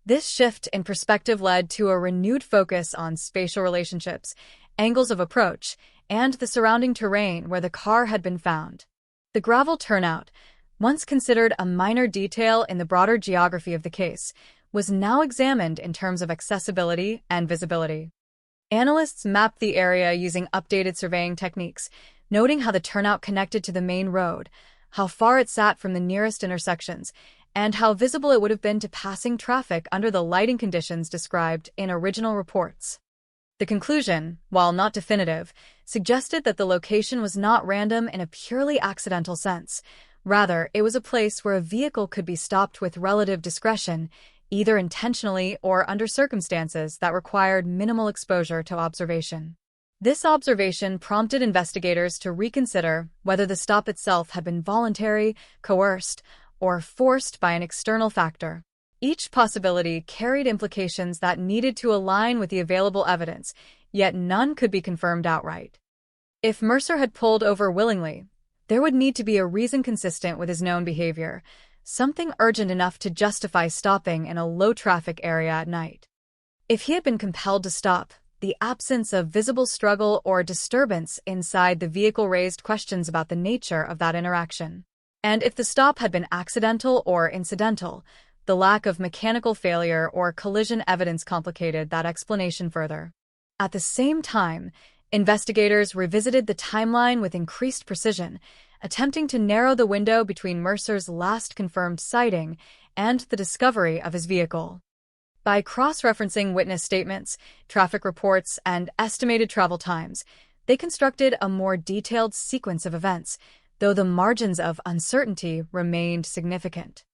This shift in perspective led to a renewed focus on spatial relationships, angles of approach, and the surrounding terrain where the car had been found. The gravel turnout, once considered a minor detail in the broader geography of the case, was now examined in terms of accessibility and visibility. Analysts mapped the area using updated surveying techniques, noting how the turnout connected to the main road, how far it sat from the nearest intersections, and how visible it would have been to passing traffic under the lighting conditions described in original reports. The conclusion, while not definitive, suggested that the location was not random in a purely accidental sense. Rather, it was a place where a vehicle could be stopped with relative discretion, either intentionally or under circumstances that required minimal exposure to observation. This observation prompted investigators to reconsider whether the stop itself had been voluntary, coerced, or forced by an external factor. Each possibility carried implications that needed to align with the available evidence, yet none could be confirmed outright. If Mercer had pulled over willingly, there would need to be a reason consistent with his known behavior, something urgent enough to justify stopping in a low-traffic area at night. If he had been compelled to stop, the absence of visible struggle or disturbance inside the vehicle raised questions about the nature of that interaction. And if the stop had been accidental or incidental, the lack of mechanical failure or collision evidence complicated that explanation further. At the same time, investigators revisited the timeline with increased precision, attempting to narrow the window between Mercer's last confirmed sighting and the discovery of his vehicle. By cross-referencing witness statements, traffic reports, and estimated travel times, they constructed a more detailed sequence of events, though the margins of uncertainty remained significant.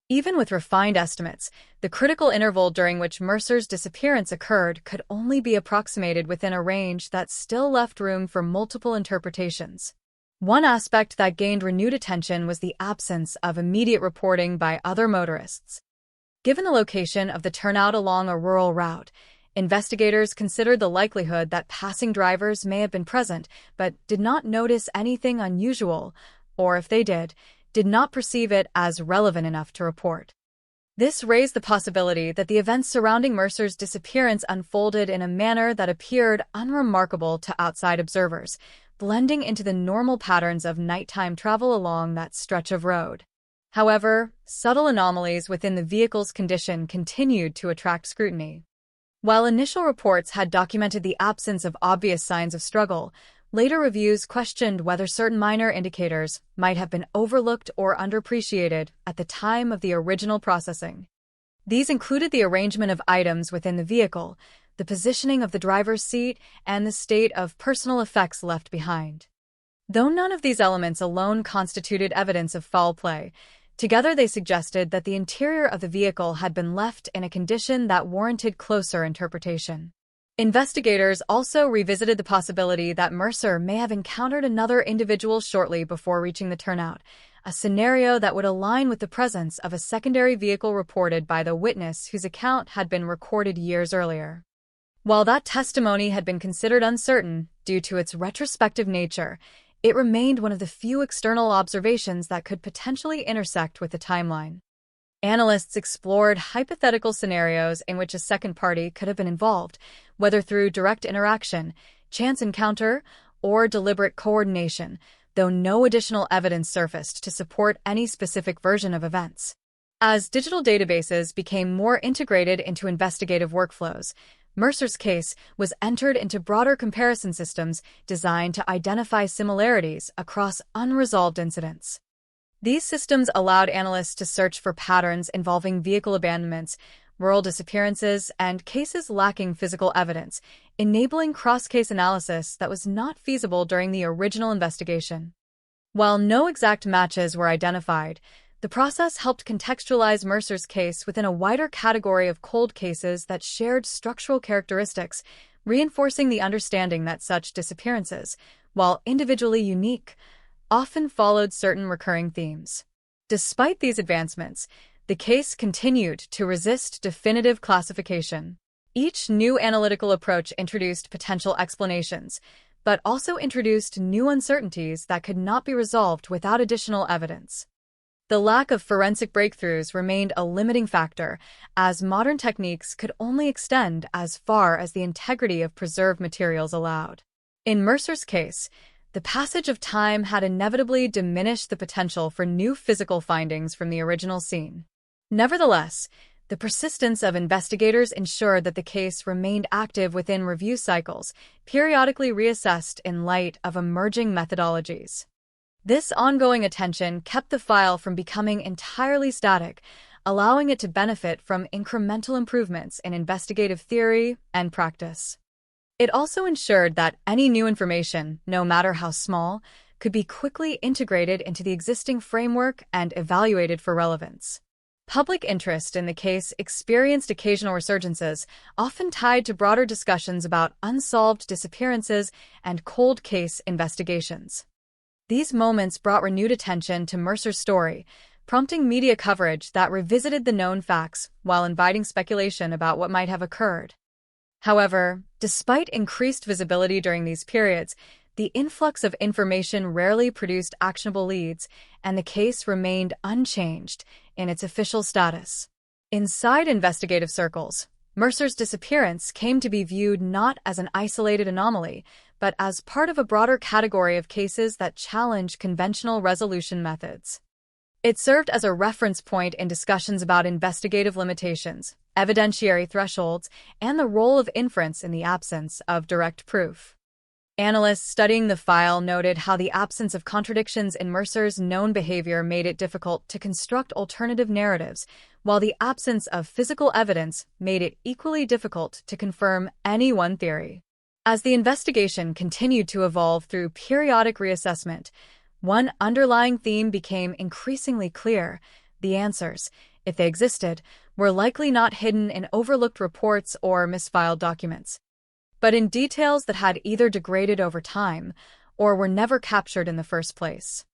Even with refined estimates, the critical interval during which Mercer's disappearance occurred could only be approximated within a range that still left room for multiple interpretations. One aspect that gained renewed attention was the absence of immediate reporting by other motorists. Given the location of the turnout along a rural route, investigators considered the likelihood that passing drivers may have been present but did not notice anything unusual, or if they did not perceive it as relevant enough to report. This raised the possibility that the events surrounding Mercer's disappearance unfolded in a manner that appeared unremarkable to outside observers, blending into the normal patterns of nighttime travel along that stretch of road. However, subtle anomalies within the vehicle's condition continued to attract scrutiny. While initial reports had documented the absence of obvious signs of struggle, later reviews questioned whether certain minor indicators might have been overlooked or underappreciated at the time of the original processing. These included the arrangement of items within the vehicle, the positioning of the driver's seat, and the state of personal effects left behind. Though none of these elements alone constituted evidence of foul play, together they suggested that the interior of the vehicle had been left in a condition that warranted closer interpretation. Investigators also revisited the possibility that Mercer may have encountered another individual shortly before reaching the turnout, a scenario that would align with the presence of a secondary vehicle reported by the witness whose account had been recorded years earlier. While that testimony had been considered uncertain due to its retrospective nature, it remained one of the few external observations that could potentially intersect with the timeline. Analysts explored hypothetical scenarios in which a second party could have been involved, whether through direct interaction, chance encounter, or deliberate coordination, though no additional evidence surfaced to support any specific version of events. As digital databases became more integrated into investigative workflows, Mercer's case was entered into broader comparison systems designed to identify similarities across unresolved incidents. These systems allowed analysts to search for patterns involving vehicle abandonments, rural disappearances, and cases lacking physical evidence, enabling cross-case analysis that was not feasible during the original investigation. While no exact matches were identified, the process helped contextualize Mercer's case within a wider category of cold cases that shared structural characteristics, reinforcing the understanding that such disappearances, while individually unique, often followed certain recurring themes. Despite these advancements, the case continued to resist definitive classification. Each new analytical approach introduced potential explanations, but also introduced new uncertainties that could not be resolved without additional evidence. The lack of forensic breakthroughs remained a limiting factor, as modern techniques could only extend as far as the integrity of preserved materials allowed. In Mercer's case, the passage of time had inevitably diminished the potential for new physical findings from the original scene. Nevertheless, the persistence of investigators ensured that the case remained active within review cycles, periodically reassessed in light of emerging methodologies. This ongoing attention kept the file from becoming entirely static, allowing it to benefit from incremental improvements in investigative theory and practice. It also ensured that any new information, no matter how small, could be quickly integrated into the existing framework and evaluated for relevance. Public interest in the case experienced occasional resurgences, often tied to broader discussions about unsolved disappearances and cold case investigations. These moments brought renewed attention to Mercer's story, prompting media coverage that revisited the known facts while inviting speculation about what might have occurred. However, despite increased visibility during these periods, the influx of information rarely produced actionable leads, and the case remained unchanged in its official status. Inside investigative circles, Mercer's disappearance came to be viewed not as an isolated anomaly, but as part of a broader category of cases that challenge conventional resolution methods. It served as a reference point in discussions about investigative limitations, evidentiary thresholds, and the role of inference in the absence of direct proof. Analysts studying the file noted how the absence of contradictions in Mercer's known behavior made it difficult to construct alternative narratives, while the absence of physical evidence made it equally difficult to confirm any one theory. As the investigation continued to evolve through periodic reassessment, one underlying theme became increasingly clear: the answers, if they existed, were likely not hidden in overlooked reports or misfiled documents, but in details that had either degraded over time or were never captured in the first place.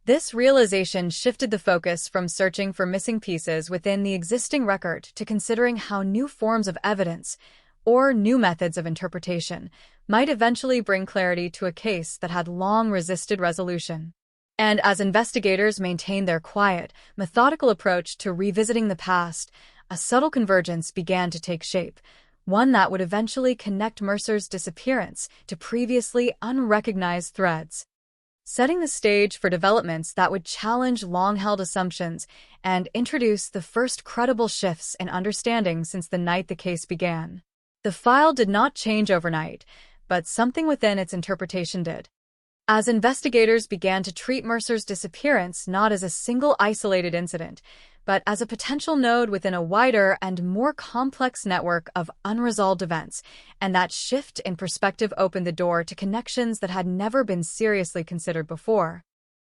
This realization shifted the focus from searching for missing pieces within the existing record to considering how new forms of evidence, or new methods of interpretation, might eventually bring clarity to a case that had long resisted resolution. And as investigators maintained their quiet, methodical approach to revisiting the past, a subtle convergence began to take shape, one that would eventually connect Mercer's disappearance to previously unrecognized threads, setting the stage for developments that would challenge long-held assumptions and introduce the first credible shifts in understanding since the night the case began. The file did not change overnight, but something within its interpretation did. As investigators began to treat Mercer's disappearance not as a single isolated incident, but as a potential node within a wider and more complex network of unresolved events, and that shift in perspective opened the door to connections that had never been seriously considered before.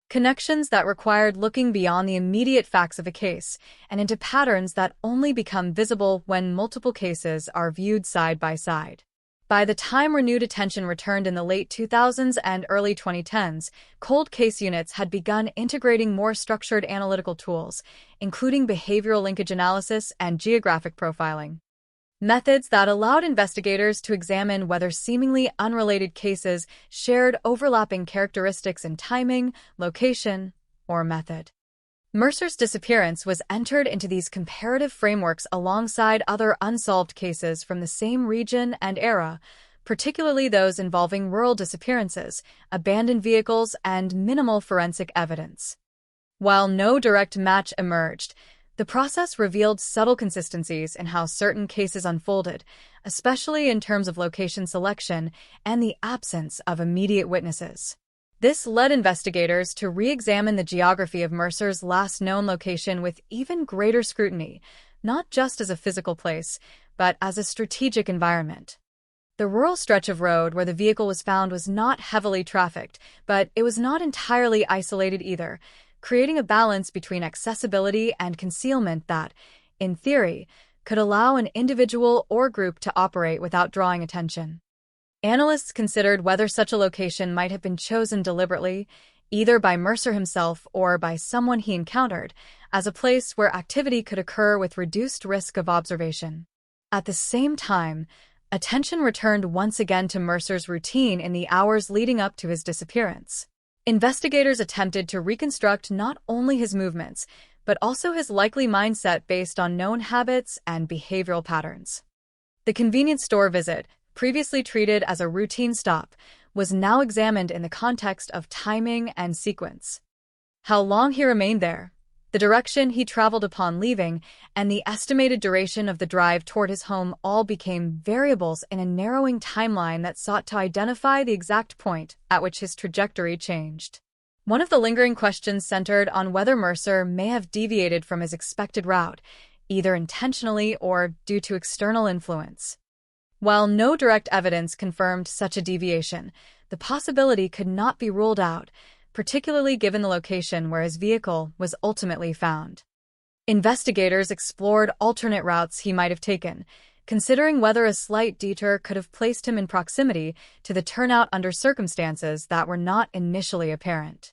Connections that required looking beyond the immediate facts of a case and into patterns that only become visible when multiple cases are viewed side by side. By the time renewed attention returned in the late 2000s and early 2010s, cold case units had begun integrating more structured analytical tools, including behavioral linkage analysis and geographic profiling. Methods that allowed investigators to examine whether seemingly unrelated cases shared overlapping characteristics in timing, location, or method. Mercer's disappearance was entered into these comparative frameworks alongside other unsolved cases from the same region and era, particularly those involving rural disappearances, abandoned vehicles, and minimal forensic evidence. While no direct match emerged, the process revealed subtle consistencies in how certain cases unfolded, especially in terms of location selection and the absence of immediate witnesses. This led investigators to re-examine the geography of Mercer's last known location with even greater scrutiny, not just as a physical place, but as a strategic environment. The rural stretch of road where the vehicle was found was not heavily trafficked, but it was not entirely isolated either, creating a balance between accessibility and concealment that, in theory, could allow an individual or group to operate without drawing attention. Analysts considered whether such a location might have been chosen deliberately, either by Mercer himself or by someone he encountered, as a place where activity could occur with reduced risk of observation. At the same time, attention returned once again to Mercer's routine in the hours leading up to his disappearance. Investigators attempted to reconstruct not only his movements, but also his likely mindset based on known habits and behavioral patterns. The convenience store visit, previously treated as a routine stop, was now examined in the context of timing and sequence. How long he remained there, the direction he traveled upon leaving, and the estimated duration of the drive toward his home all became variables in a narrowing timeline that sought to identify the exact point at which his trajectory changed. One of the lingering questions centered on whether Mercer may have deviated from his expected route, either intentionally or due to external influence. While no direct evidence confirmed such a deviation, the possibility could not be ruled out, particularly given the location where his vehicle was ultimately found. Investigators explored alternate routes he might have taken, considering whether a slight detour could have placed him in proximity to the turnout under circumstances that were not initially apparent.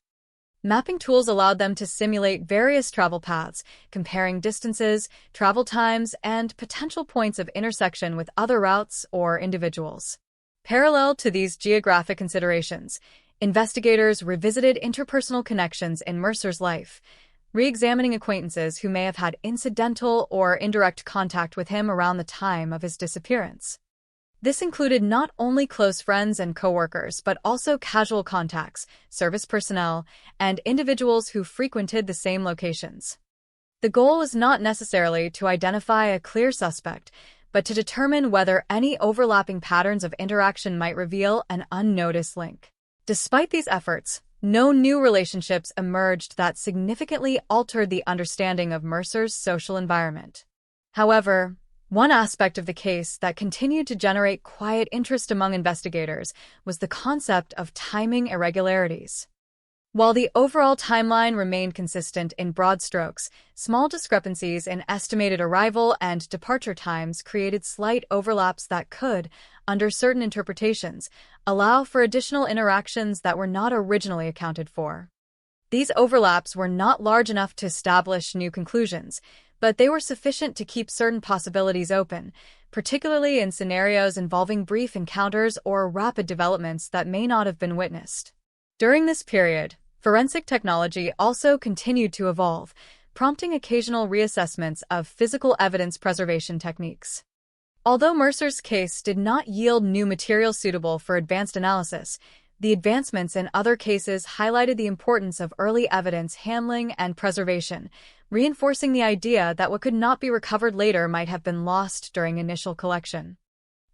Mapping tools allowed them to simulate various travel paths, comparing distances, travel times, and potential points of intersection with other routes or individuals. Parallel to these geographic considerations, investigators revisited interpersonal connections in Mercer's life, re-examining acquaintances who may have had incidental or indirect contact with him around the time of his disappearance. This included not only close friends and coworkers, but also casual contacts, service personnel, and individuals who frequented the same locations. The goal was not necessarily to identify a clear suspect, but to determine whether any overlapping patterns of interaction might reveal an unnoticed link. Despite these efforts, no new relationships emerged that significantly altered the understanding of Mercer's social environment. However, one aspect of the case that continued to generate quiet interest among investigators was the concept of timing irregularities. While the overall timeline remained consistent in broad strokes, small discrepancies in estimated arrival and departure times created slight overlaps that could, under certain interpretations, allow for additional interactions that were not originally accounted for. These overlaps were not large enough to establish new conclusions, but they were sufficient to keep certain possibilities open, particularly in scenarios involving brief encounters or rapid developments that may not have been witnessed. During this period, forensic technology also continued to evolve, prompting occasional reassessments of physical evidence preservation techniques. Although Mercer's case did not yield new material suitable for advanced analysis, the advancements in other cases highlighted the importance of early evidence handling and preservation, reinforcing the idea that what could not be recovered later might have been lost during initial collection.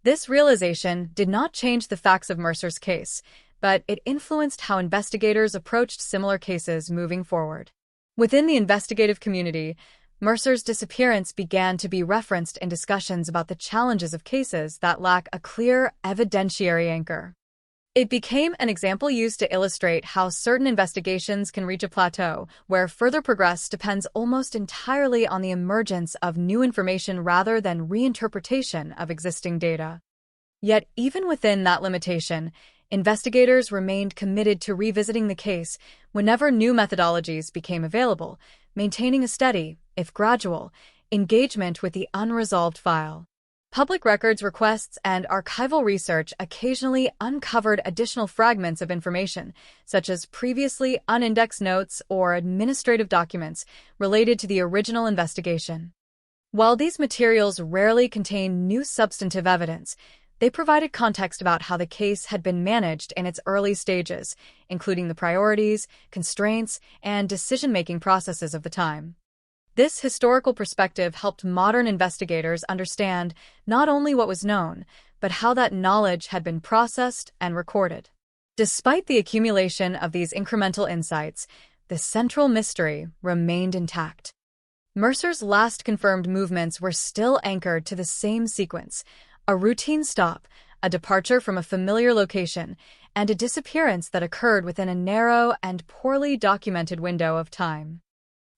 This realization did not change the facts of Mercer's case, but it influenced how investigators approached similar cases moving forward. Within the investigative community, Mercer's disappearance began to be referenced in discussions about the challenges of cases that lack a clear evidentiary anchor. It became an example used to illustrate how certain investigations can reach a plateau, where further progress depends almost entirely on the emergence of new information rather than reinterpretation of existing data. Yet, even within that limitation, investigators remained committed to revisiting the case whenever new methodologies became available, maintaining a steady, if gradual, engagement with the unresolved file. Public records requests and archival research occasionally uncovered additional fragments of information, such as previously unindexed notes or administrative documents related to the original investigation. While these materials rarely contain new substantive evidence, they provided context about how the case had been managed in its early stages, including the priorities, constraints, and decision-making processes of the time. This historical perspective helped modern investigators understand not only what was known, but how that knowledge had been processed and recorded. Despite the accumulation of these incremental insights, the central mystery remained intact. Mercer's last confirmed movements were still anchored to the same sequence: a routine stop, a departure from a familiar location, and a disappearance that occurred within a narrow and poorly documented window of time.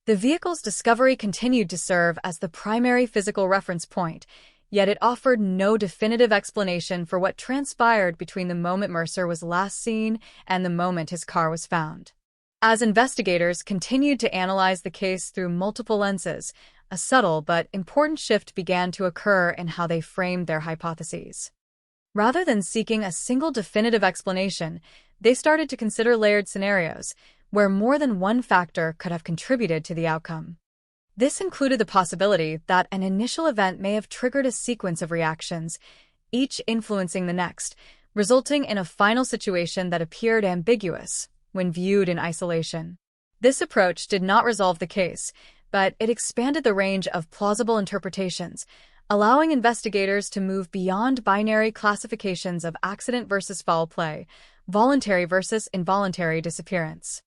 The vehicle's discovery continued to serve as the primary physical reference point, yet it offered no definitive explanation for what transpired between the moment Mercer was last seen and the moment his car was found. As investigators continued to analyze the case through multiple lenses, a subtle but important shift began to occur in how they framed their hypotheses. Rather than seeking a single definitive explanation, they started to consider layered scenarios, where more than one factor could have contributed to the outcome. This included the possibility that an initial event may have triggered a sequence of reactions, each influencing the next, resulting in a final situation that appeared ambiguous when viewed in isolation. This approach did not resolve the case, but it expanded the range of plausible interpretations, allowing investigators to move beyond binary classifications of accident versus foul play, voluntary versus involuntary disappearance.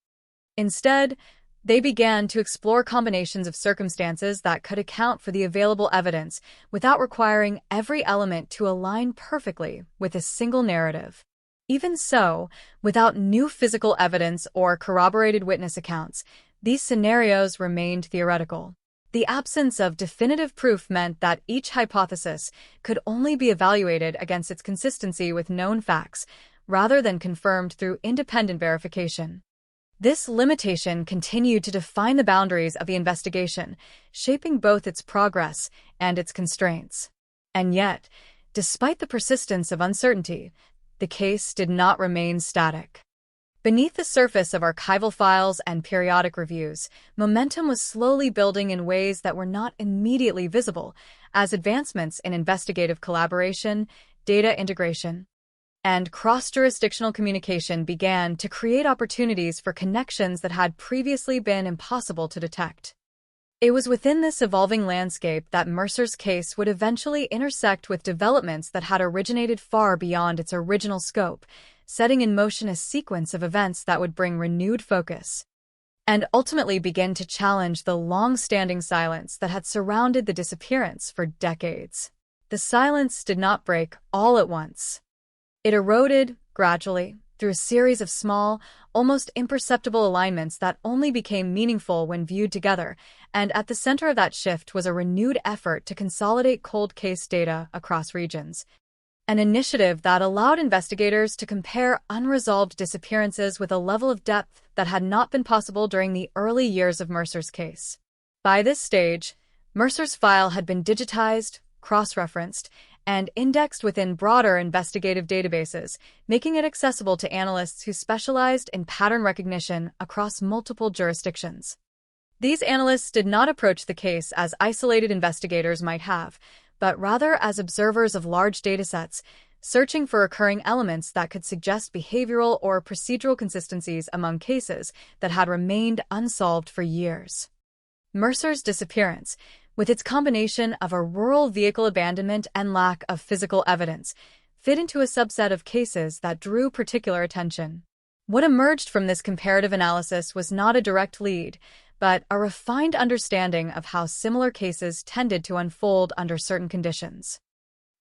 Instead, they began to explore combinations of circumstances that could account for the available evidence without requiring every element to align perfectly with a single narrative. Even so, without new physical evidence or corroborated witness accounts, these scenarios remained theoretical. The absence of definitive proof meant that each hypothesis could only be evaluated against its consistency with known facts, rather than confirmed through independent verification. This limitation continued to define the boundaries of the investigation, shaping both its progress and its constraints. And yet, despite the persistence of uncertainty, the case did not remain static. Beneath the surface of archival files and periodic reviews, momentum was slowly building in ways that were not immediately visible, as advancements in investigative collaboration, data integration, and cross-jurisdictional communication began to create opportunities for connections that had previously been impossible to detect. It was within this evolving landscape that Mercer's case would eventually intersect with developments that had originated far beyond its original scope, setting in motion a sequence of events that would bring renewed focus and ultimately begin to challenge the long-standing silence that had surrounded the disappearance for decades. The silence did not break all at once. It eroded gradually through a series of small, almost imperceptible alignments that only became meaningful when viewed together, and at the center of that shift was a renewed effort to consolidate cold case data across regions. An initiative that allowed investigators to compare unresolved disappearances with a level of depth that had not been possible during the early years of Mercer's case. By this stage, Mercer's file had been digitized, cross-referenced, and indexed within broader investigative databases, making it accessible to analysts who specialized in pattern recognition across multiple jurisdictions. These analysts did not approach the case as isolated investigators might have, but rather as observers of large datasets, searching for recurring elements that could suggest behavioral or procedural consistencies among cases that had remained unsolved for years. Mercer's disappearance, with its combination of a rural vehicle abandonment and lack of physical evidence, fit into a subset of cases that drew particular attention. What emerged from this comparative analysis was not a direct lead, but a refined understanding of how similar cases tended to unfold under certain conditions.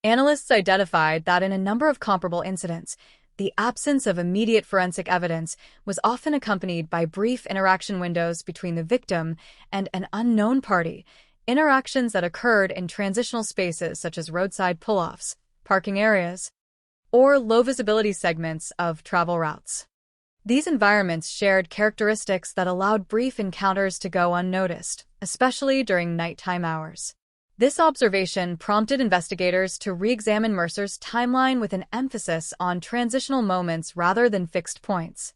Analysts identified that in a number of comparable incidents, the absence of immediate forensic evidence was often accompanied by brief interaction windows between the victim and an unknown party, interactions that occurred in transitional spaces such as roadside pull-offs, parking areas, or low-visibility segments of travel routes. These environments shared characteristics that allowed brief encounters to go unnoticed, especially during nighttime hours. This observation prompted investigators to re-examine Mercer's timeline with an emphasis on transitional moments rather than fixed points.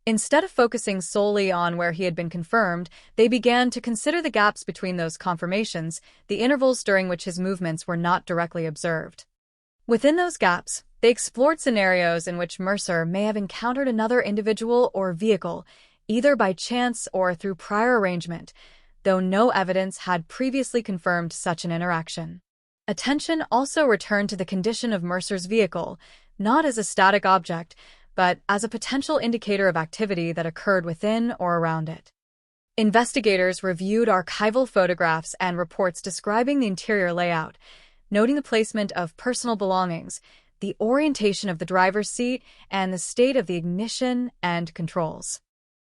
Instead of focusing solely on where he had been confirmed, they began to consider the gaps between those confirmations, the intervals during which his movements were not directly observed. Within those gaps, they explored scenarios in which Mercer may have encountered another individual or vehicle, either by chance or through prior arrangement, though no evidence had previously confirmed such an interaction. Attention also returned to the condition of Mercer's vehicle, not as a static object, but as a potential indicator of activity that occurred within or around it. Investigators reviewed archival photographs and reports describing the interior layout, noting the placement of personal belongings, the orientation of the driver's seat, and the state of the ignition and controls.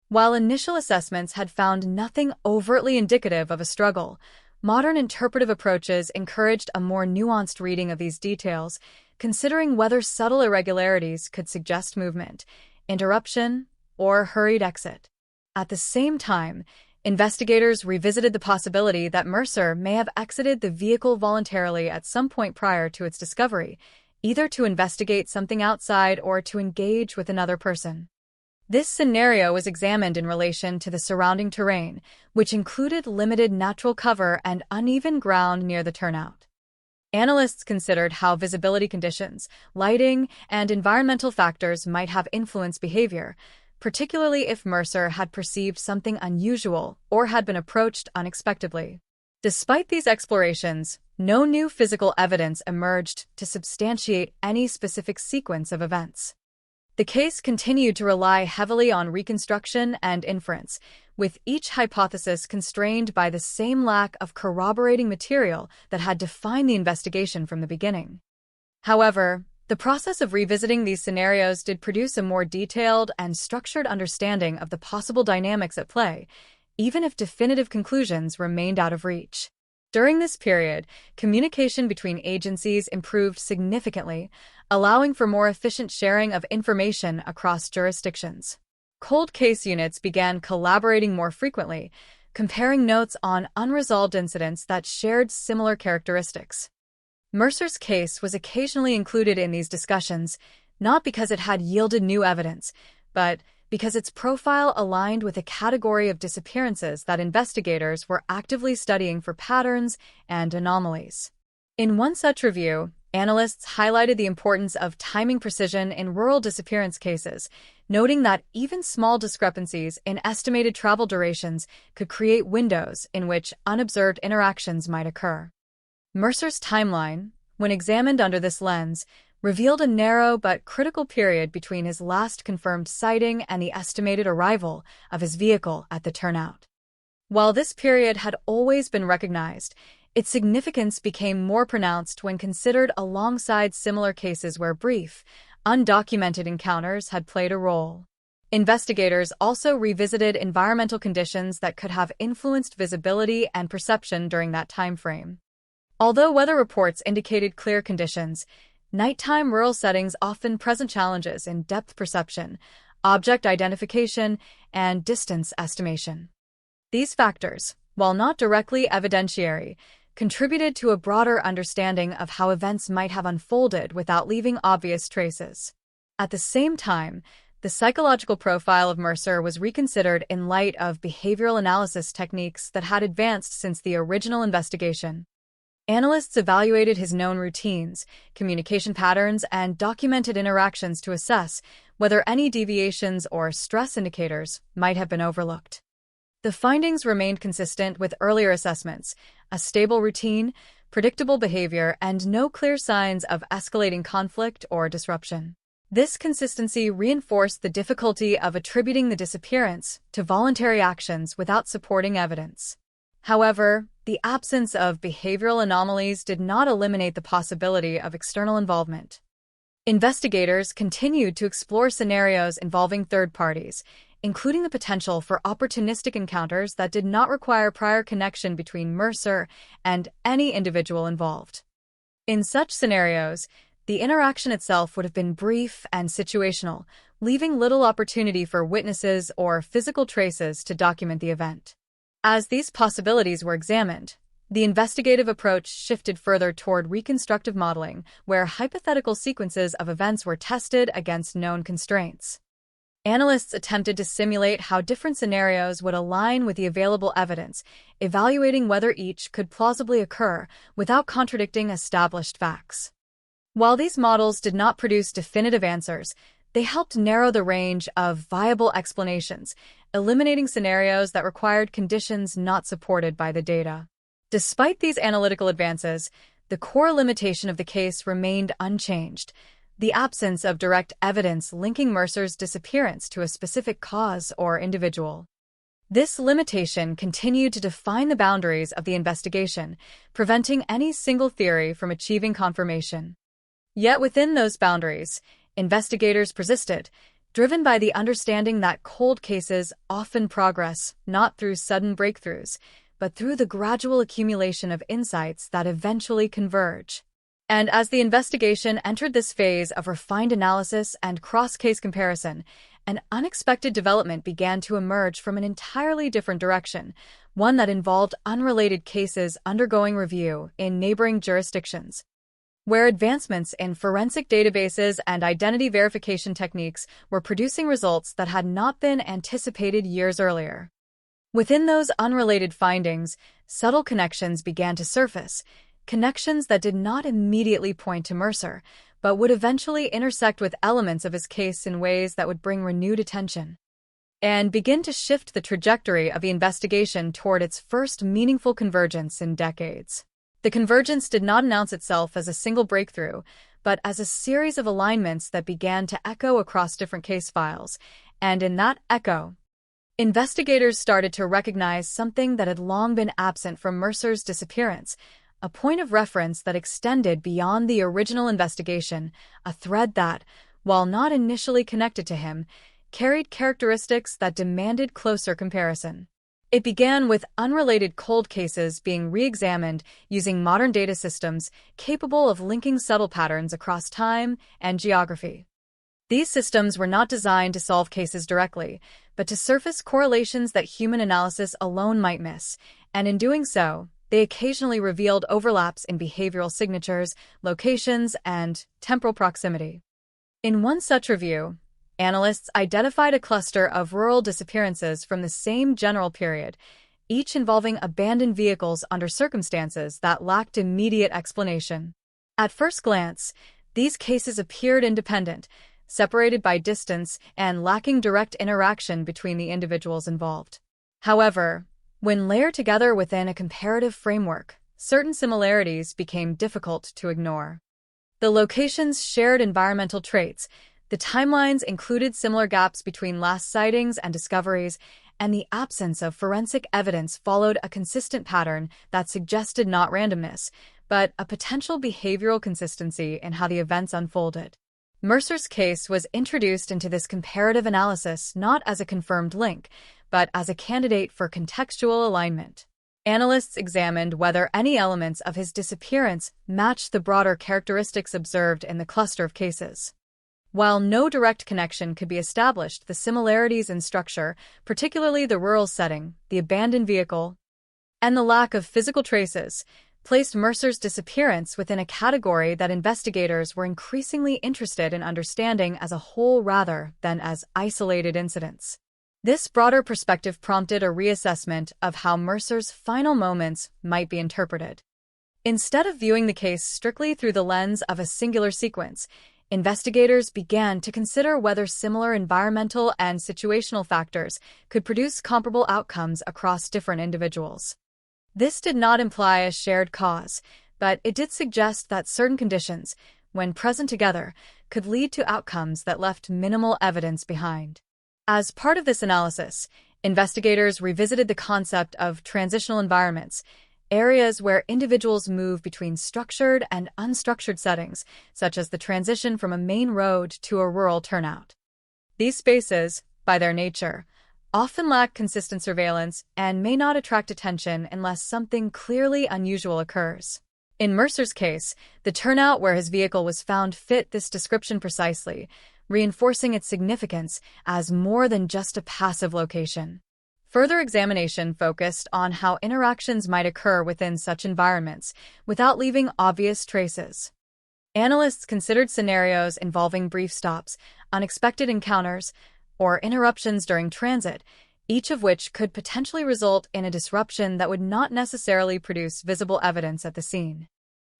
While initial assessments had found nothing overtly indicative of a struggle, modern interpretive approaches encouraged a more nuanced reading of these details, considering whether subtle irregularities could suggest movement, interruption, or hurried exit. At the same time, investigators revisited the possibility that Mercer may have exited the vehicle voluntarily at some point prior to its discovery, either to investigate something outside or to engage with another person. This scenario was examined in relation to the surrounding terrain, which included limited natural cover and uneven ground near the turnout. Analysts considered how visibility conditions, lighting, and environmental factors might have influenced behavior, particularly if Mercer had perceived something unusual or had been approached unexpectedly. Despite these explorations, no new physical evidence emerged to substantiate any specific sequence of events. The case continued to rely heavily on reconstruction and inference, with each hypothesis constrained by the same lack of corroborating material that had defined the investigation from the beginning. However, the process of revisiting these scenarios did produce a more detailed and structured understanding of the possible dynamics at play, even if definitive conclusions remained out of reach. During this period, communication between agencies improved significantly, allowing for more efficient sharing of information across jurisdictions. Cold case units began collaborating more frequently, comparing notes on unresolved incidents that shared similar characteristics. Mercer's case was occasionally included in these discussions, not because it had yielded new evidence, but because its profile aligned with a category of disappearances that investigators were actively studying for patterns and anomalies. In one such review, analysts highlighted the importance of timing precision in rural disappearance cases, noting that even small discrepancies in estimated travel durations could create windows in which unobserved interactions might occur. Mercer's timeline, when examined under this lens, revealed a narrow but critical period between his last confirmed sighting and the estimated arrival of his vehicle at the turnout. While this period had always been recognized, its significance became more pronounced when considered alongside similar cases where brief, undocumented encounters had played a role. Investigators also revisited environmental conditions that could have influenced visibility and perception during that time frame. Although weather reports indicated clear conditions, nighttime rural settings often present challenges in depth perception, object identification, and distance estimation. These factors, while not directly evidentiary, contributed to a broader understanding of how events might have unfolded without leaving obvious traces. At the same time, the psychological profile of Mercer was reconsidered in light of behavioral analysis techniques that had advanced since the original investigation. Analysts evaluated his known routines, communication patterns, and documented interactions to assess whether any deviations or stress indicators might have been overlooked. The findings remained consistent with earlier assessments: a stable routine, predictable behavior, and no clear signs of escalating conflict or disruption. This consistency reinforced the difficulty of attributing the disappearance to voluntary actions without supporting evidence. However, the absence of behavioral anomalies did not eliminate the possibility of external involvement. Investigators continued to explore scenarios involving third parties, including the potential for opportunistic encounters that did not require prior connection between Mercer and any individual involved. In such scenarios, the interaction itself would have been brief and situational, leaving little opportunity for witnesses or physical traces to document the event. As these possibilities were examined, the investigative approach shifted further toward reconstructive modeling, where hypothetical sequences of events were tested against known constraints. Analysts attempted to simulate how different scenarios would align with the available evidence, evaluating whether each could plausibly occur without contradicting established facts. While these models did not produce definitive answers, they helped narrow the range of viable explanations, eliminating scenarios that required conditions not supported by the data. Despite these analytical advances, the core limitation of the case remained unchanged: the absence of direct evidence linking Mercer's disappearance to a specific cause or individual. This limitation continued to define the boundaries of the investigation, preventing any single theory from achieving confirmation. Yet within those boundaries, investigators persisted, driven by the understanding that cold cases often progress not through sudden breakthroughs, but through the gradual accumulation of insights that eventually converge. And as the investigation entered this phase of refined analysis and cross-case comparison, an unexpected development began to emerge from an entirely different direction, one that involved unrelated cases undergoing review in neighboring jurisdictions, where advancements in forensic databases and identity verification techniques were producing results that had not been anticipated years earlier. Within those unrelated findings, subtle connections began to surface, connections that did not immediately point to Mercer, but would eventually intersect with elements of his case in ways that would bring renewed attention and begin to shift the trajectory of the investigation toward its first meaningful convergence in decades. The convergence did not announce itself as a single breakthrough, but as a series of alignments that began to echo across different case files, and in that echo, investigators started to recognize something that had long been absent from Mercer's disappearance, a point of reference that extended beyond the original investigation, a thread that, while not initially connected to him, carried characteristics that demanded closer comparison. It began with unrelated cold cases being re-examined using modern data systems capable of linking subtle patterns across time and geography. These systems were not designed to solve cases directly, but to surface correlations that human analysis alone might miss, and in doing so, they occasionally revealed overlaps in behavioral signatures, locations, and temporal proximity. In one such review, analysts identified a cluster of rural disappearances from the same general period, each involving abandoned vehicles under circumstances that lacked immediate explanation. At first glance, these cases appeared independent, separated by distance and lacking direct interaction between the individuals involved. However, when layered together within a comparative framework, certain similarities became difficult to ignore. The locations shared environmental traits, the timelines included similar gaps between last sightings and discoveries, and the absence of forensic evidence followed a consistent pattern that suggested not randomness, but a potential behavioral consistency in how the events unfolded. Mercer's case was introduced into this comparative analysis not as a confirmed link, but as a candidate for contextual alignment. Analysts examined whether any elements of his disappearance matched the broader characteristics observed in the cluster of cases. While no direct connection could be established, the similarities in structure, particularly the rural setting, the abandoned vehicle, and the lack of physical traces, placed Mercer's disappearance within a category that investigators were increasingly interested in understanding as a whole rather than as isolated incidents. This broader perspective prompted a reassessment of how Mercer's final moments might be interpreted. Instead of viewing the case strictly through the lens of a singular sequence, investigators began to consider whether similar environmental and situational factors could produce comparable outcomes across different individuals. This did not imply a shared cause, but it did suggest that certain conditions, when present together, could lead to outcomes that left minimal evidence behind. As part of this analysis, investigators revisited the concept of transitional environments, areas where individuals move between structured and unstructured settings, such as the transition from a main road to a rural turnout. These spaces, by their nature, often lack consistent surveillance and may not attract attention unless something clearly unusual occurs. In Mercer's case, the turnout where his vehicle was found fit this description precisely, reinforcing its significance as more than just a passive location. Further examination focused on how interactions might occur within such environments without leaving obvious traces. Analysts considered scenarios involving brief stops, unexpected encounters, or interruptions during transit, each of which could potentially result in a disruption that would not necessarily produce visible evidence at the scene.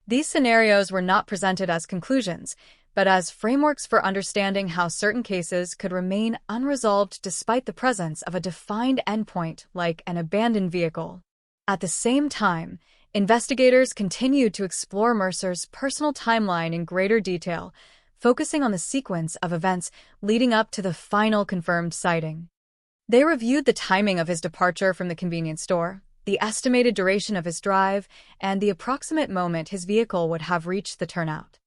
These scenarios were not presented as conclusions, but as frameworks for understanding how certain cases could remain unresolved despite the presence of a defined endpoint like an abandoned vehicle. At the same time, investigators continued to explore Mercer's personal timeline in greater detail, focusing on the sequence of events leading up to the final confirmed sighting. They reviewed the timing of his departure from the convenience store, the estimated duration of his drive, and the approximate moment his vehicle would have reached the turnout.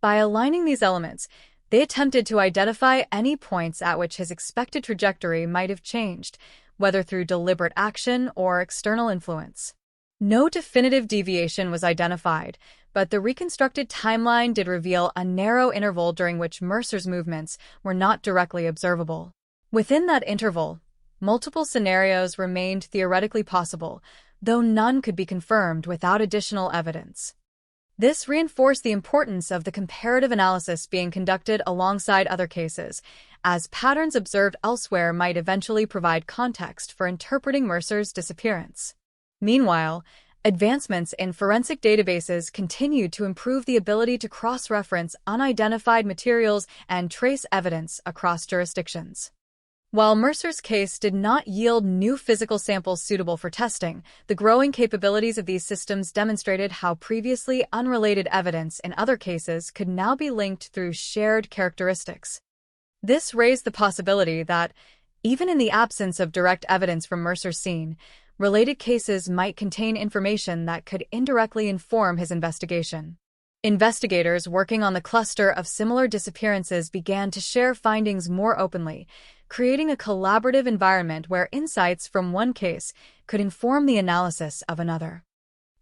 By aligning these elements, they attempted to identify any points at which his expected trajectory might have changed, whether through deliberate action or external influence. No definitive deviation was identified, but the reconstructed timeline did reveal a narrow interval during which Mercer's movements were not directly observable. Within that interval, multiple scenarios remained theoretically possible, though none could be confirmed without additional evidence. This reinforced the importance of the comparative analysis being conducted alongside other cases, as patterns observed elsewhere might eventually provide context for interpreting Mercer's disappearance. Meanwhile, advancements in forensic databases continued to improve the ability to cross-reference unidentified materials and trace evidence across jurisdictions. While Mercer's case did not yield new physical samples suitable for testing, the growing capabilities of these systems demonstrated how previously unrelated evidence in other cases could now be linked through shared characteristics. This raised the possibility that, even in the absence of direct evidence from Mercer's scene, related cases might contain information that could indirectly inform his investigation. Investigators working on the cluster of similar disappearances began to share findings more openly, creating a collaborative environment where insights from one case could inform the analysis of another.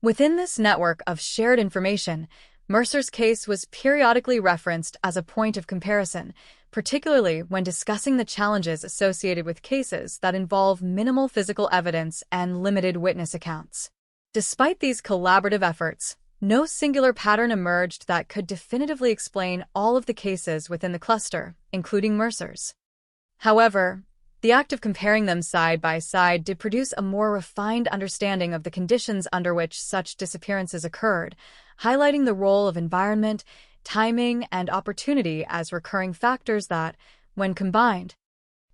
Within this network of shared information, Mercer's case was periodically referenced as a point of comparison, particularly when discussing the challenges associated with cases that involve minimal physical evidence and limited witness accounts. Despite these collaborative efforts, no singular pattern emerged that could definitively explain all of the cases within the cluster, including Mercer's. However, the act of comparing them side by side did produce a more refined understanding of the conditions under which such disappearances occurred, highlighting the role of environment, timing, and opportunity as recurring factors that, when combined,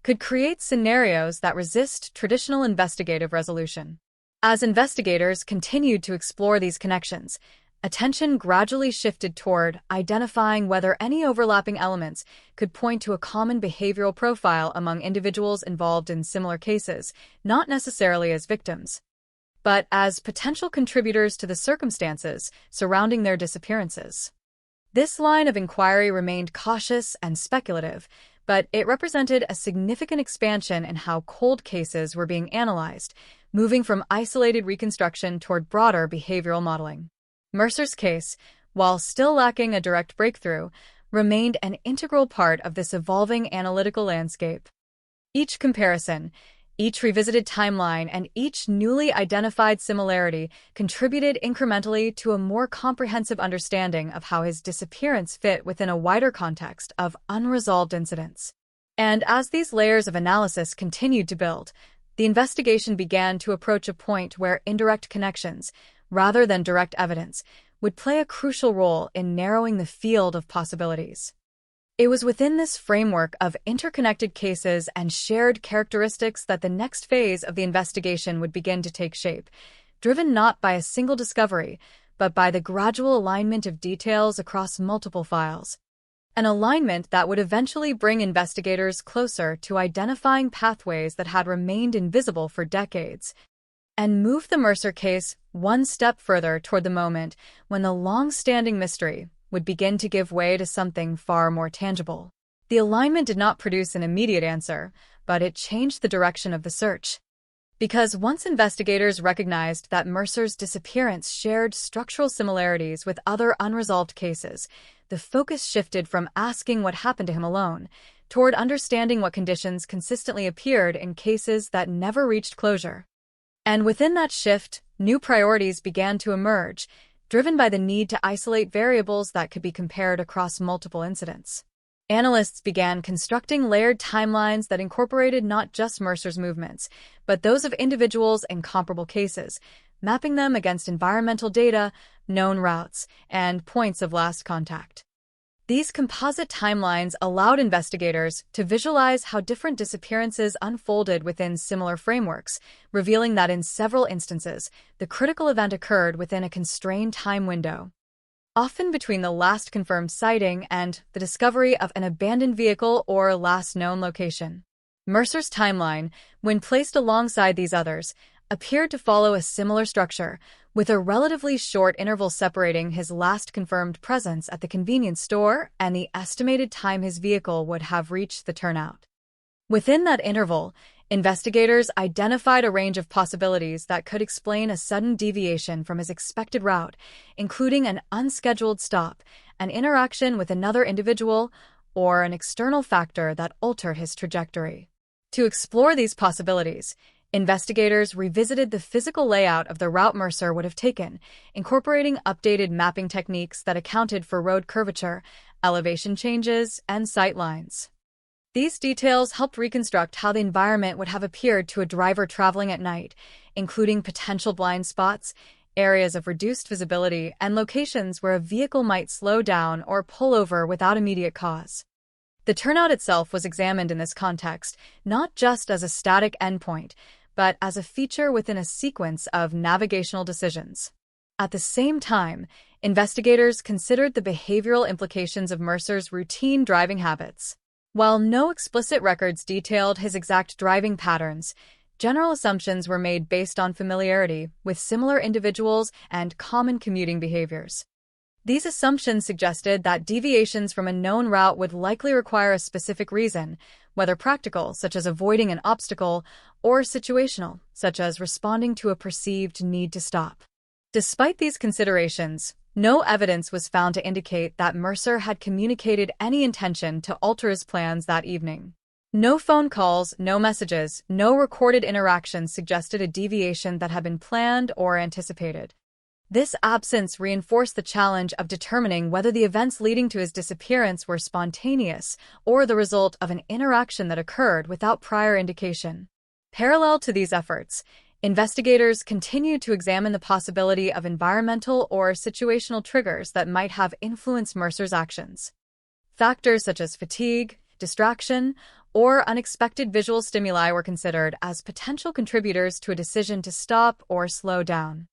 could create scenarios that resist traditional investigative resolution. As investigators continued to explore these connections, attention gradually shifted toward identifying whether any overlapping elements could point to a common behavioral profile among individuals involved in similar cases, not necessarily as victims, but as potential contributors to the circumstances surrounding their disappearances. This line of inquiry remained cautious and speculative, but it represented a significant expansion in how cold cases were being analyzed, moving from isolated reconstruction toward broader behavioral modeling. Mercer's case, while still lacking a direct breakthrough, remained an integral part of this evolving analytical landscape. Each comparison, each revisited timeline, and each newly identified similarity contributed incrementally to a more comprehensive understanding of how his disappearance fit within a wider context of unresolved incidents. And as these layers of analysis continued to build, the investigation began to approach a point where indirect connections, rather than direct evidence, would play a crucial role in narrowing the field of possibilities. It was within this framework of interconnected cases and shared characteristics that the next phase of the investigation would begin to take shape, driven not by a single discovery, but by the gradual alignment of details across multiple files. An alignment that would eventually bring investigators closer to identifying pathways that had remained invisible for decades, and move the Mercer case one step further toward the moment when the long-standing mystery would begin to give way to something far more tangible. The alignment did not produce an immediate answer, but it changed the direction of the search. Because once investigators recognized that Mercer's disappearance shared structural similarities with other unresolved cases, the focus shifted from asking what happened to him alone toward understanding what conditions consistently appeared in cases that never reached closure. And within that shift, new priorities began to emerge, driven by the need to isolate variables that could be compared across multiple incidents. Analysts began constructing layered timelines that incorporated not just Mercer's movements, but those of individuals in comparable cases, mapping them against environmental data, known routes, and points of last contact. These composite timelines allowed investigators to visualize how different disappearances unfolded within similar frameworks, revealing that in several instances, the critical event occurred within a constrained time window, often between the last confirmed sighting and the discovery of an abandoned vehicle or last known location. Mercer's timeline, when placed alongside these others, appeared to follow a similar structure, with a relatively short interval separating his last confirmed presence at the convenience store and the estimated time his vehicle would have reached the turnout. Within that interval, investigators identified a range of possibilities that could explain a sudden deviation from his expected route, including an unscheduled stop, an interaction with another individual, or an external factor that altered his trajectory. To explore these possibilities, investigators revisited the physical layout of the route Mercer would have taken, incorporating updated mapping techniques that accounted for road curvature, elevation changes, and sight lines. These details helped reconstruct how the environment would have appeared to a driver traveling at night, including potential blind spots, areas of reduced visibility, and locations where a vehicle might slow down or pull over without immediate cause. The turnout itself was examined in this context, not just as a static endpoint, but as a feature within a sequence of navigational decisions. At the same time, investigators considered the behavioral implications of Mercer's routine driving habits. While no explicit records detailed his exact driving patterns, general assumptions were made based on familiarity with similar individuals and common commuting behaviors. These assumptions suggested that deviations from a known route would likely require a specific reason, whether practical, such as avoiding an obstacle, or situational, such as responding to a perceived need to stop. Despite these considerations, no evidence was found to indicate that Mercer had communicated any intention to alter his plans that evening. No phone calls, no messages, no recorded interactions suggested a deviation that had been planned or anticipated. This absence reinforced the challenge of determining whether the events leading to his disappearance were spontaneous or the result of an interaction that occurred without prior indication. Parallel to these efforts, investigators continued to examine the possibility of environmental or situational triggers that might have influenced Mercer's actions. Factors such as fatigue, distraction, or unexpected visual stimuli were considered as potential contributors to a decision to stop or slow down.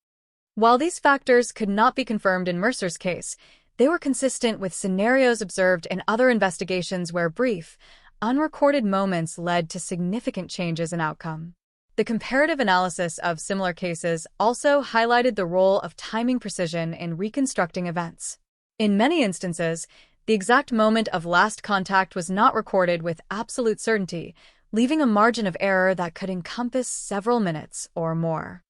While these factors could not be confirmed in Mercer's case, they were consistent with scenarios observed in other investigations where brief, unrecorded moments led to significant changes in outcome. The comparative analysis of similar cases also highlighted the role of timing precision in reconstructing events. In many instances, the exact moment of last contact was not recorded with absolute certainty, leaving a margin of error that could encompass several minutes or more.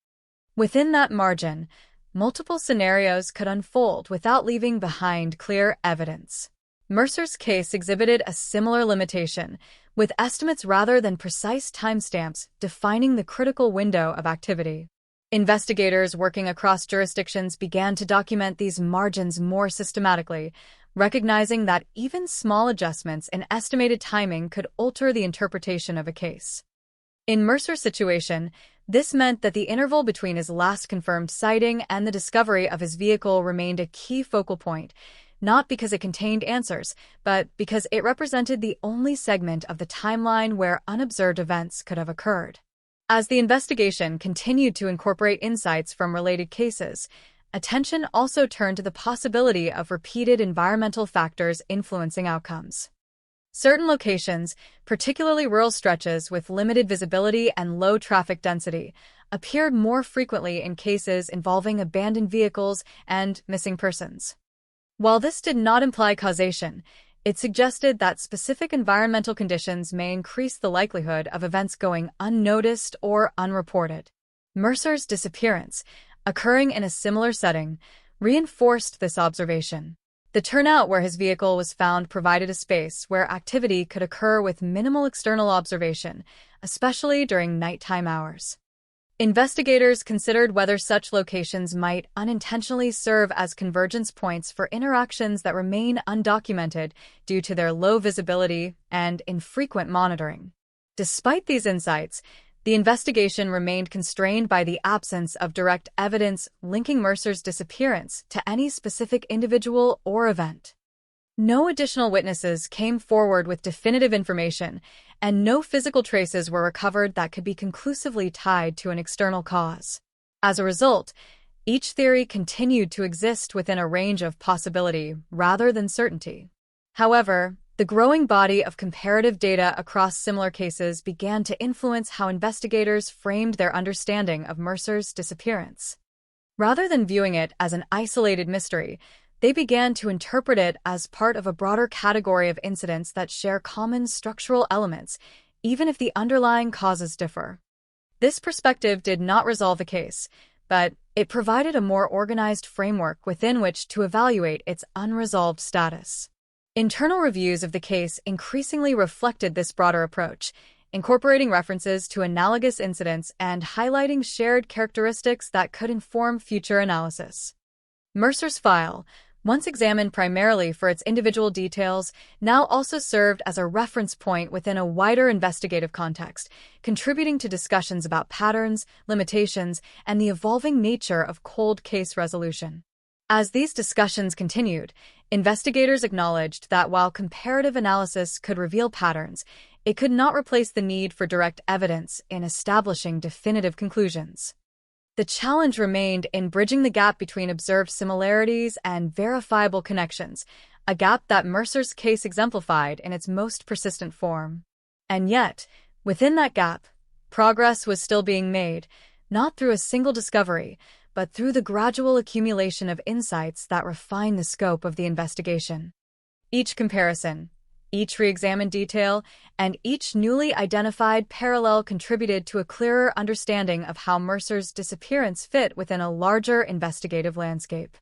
Within that margin, multiple scenarios could unfold without leaving behind clear evidence. Mercer's case exhibited a similar limitation, with estimates rather than precise timestamps defining the critical window of activity. Investigators working across jurisdictions began to document these margins more systematically, recognizing that even small adjustments in estimated timing could alter the interpretation of a case. In Mercer's situation, this meant that the interval between his last confirmed sighting and the discovery of his vehicle remained a key focal point, not because it contained answers, but because it represented the only segment of the timeline where unobserved events could have occurred. As the investigation continued to incorporate insights from related cases, attention also turned to the possibility of repeated environmental factors influencing outcomes. Certain locations, particularly rural stretches with limited visibility and low traffic density, appeared more frequently in cases involving abandoned vehicles and missing persons. While this did not imply causation, it suggested that specific environmental conditions may increase the likelihood of events going unnoticed or unreported. Mercer's disappearance, occurring in a similar setting, reinforced this observation. The turnout where his vehicle was found provided a space where activity could occur with minimal external observation, especially during nighttime hours. Investigators considered whether such locations might unintentionally serve as convergence points for interactions that remain undocumented due to their low visibility and infrequent monitoring. Despite these insights, the investigation remained constrained by the absence of direct evidence linking Mercer's disappearance to any specific individual or event. No additional witnesses came forward with definitive information, and no physical traces were recovered that could be conclusively tied to an external cause. As a result, each theory continued to exist within a range of possibility rather than certainty. However, the The growing body of comparative data across similar cases began to influence how investigators framed their understanding of Mercer's disappearance. Rather than viewing it as an isolated mystery, they began to interpret it as part of a broader category of incidents that share common structural elements, even if the underlying causes differ. This perspective did not resolve the case, but it provided a more organized framework within which to evaluate its unresolved status. Internal reviews of the case increasingly reflected this broader approach, incorporating references to analogous incidents and highlighting shared characteristics that could inform future analysis. Mercer's file, once examined primarily for its individual details, now also served as a reference point within a wider investigative context, contributing to discussions about patterns, limitations, and the evolving nature of cold case resolution. As these discussions continued, investigators acknowledged that while comparative analysis could reveal patterns, it could not replace the need for direct evidence in establishing definitive conclusions. The challenge remained in bridging the gap between observed similarities and verifiable connections, a gap that Mercer's case exemplified in its most persistent form. And yet, within that gap, progress was still being made, not through a single discovery, but through the gradual accumulation of insights that refine the scope of the investigation. Each comparison, each re-examined detail, and each newly identified parallel contributed to a clearer understanding of how Mercer's disappearance fit within a larger investigative landscape.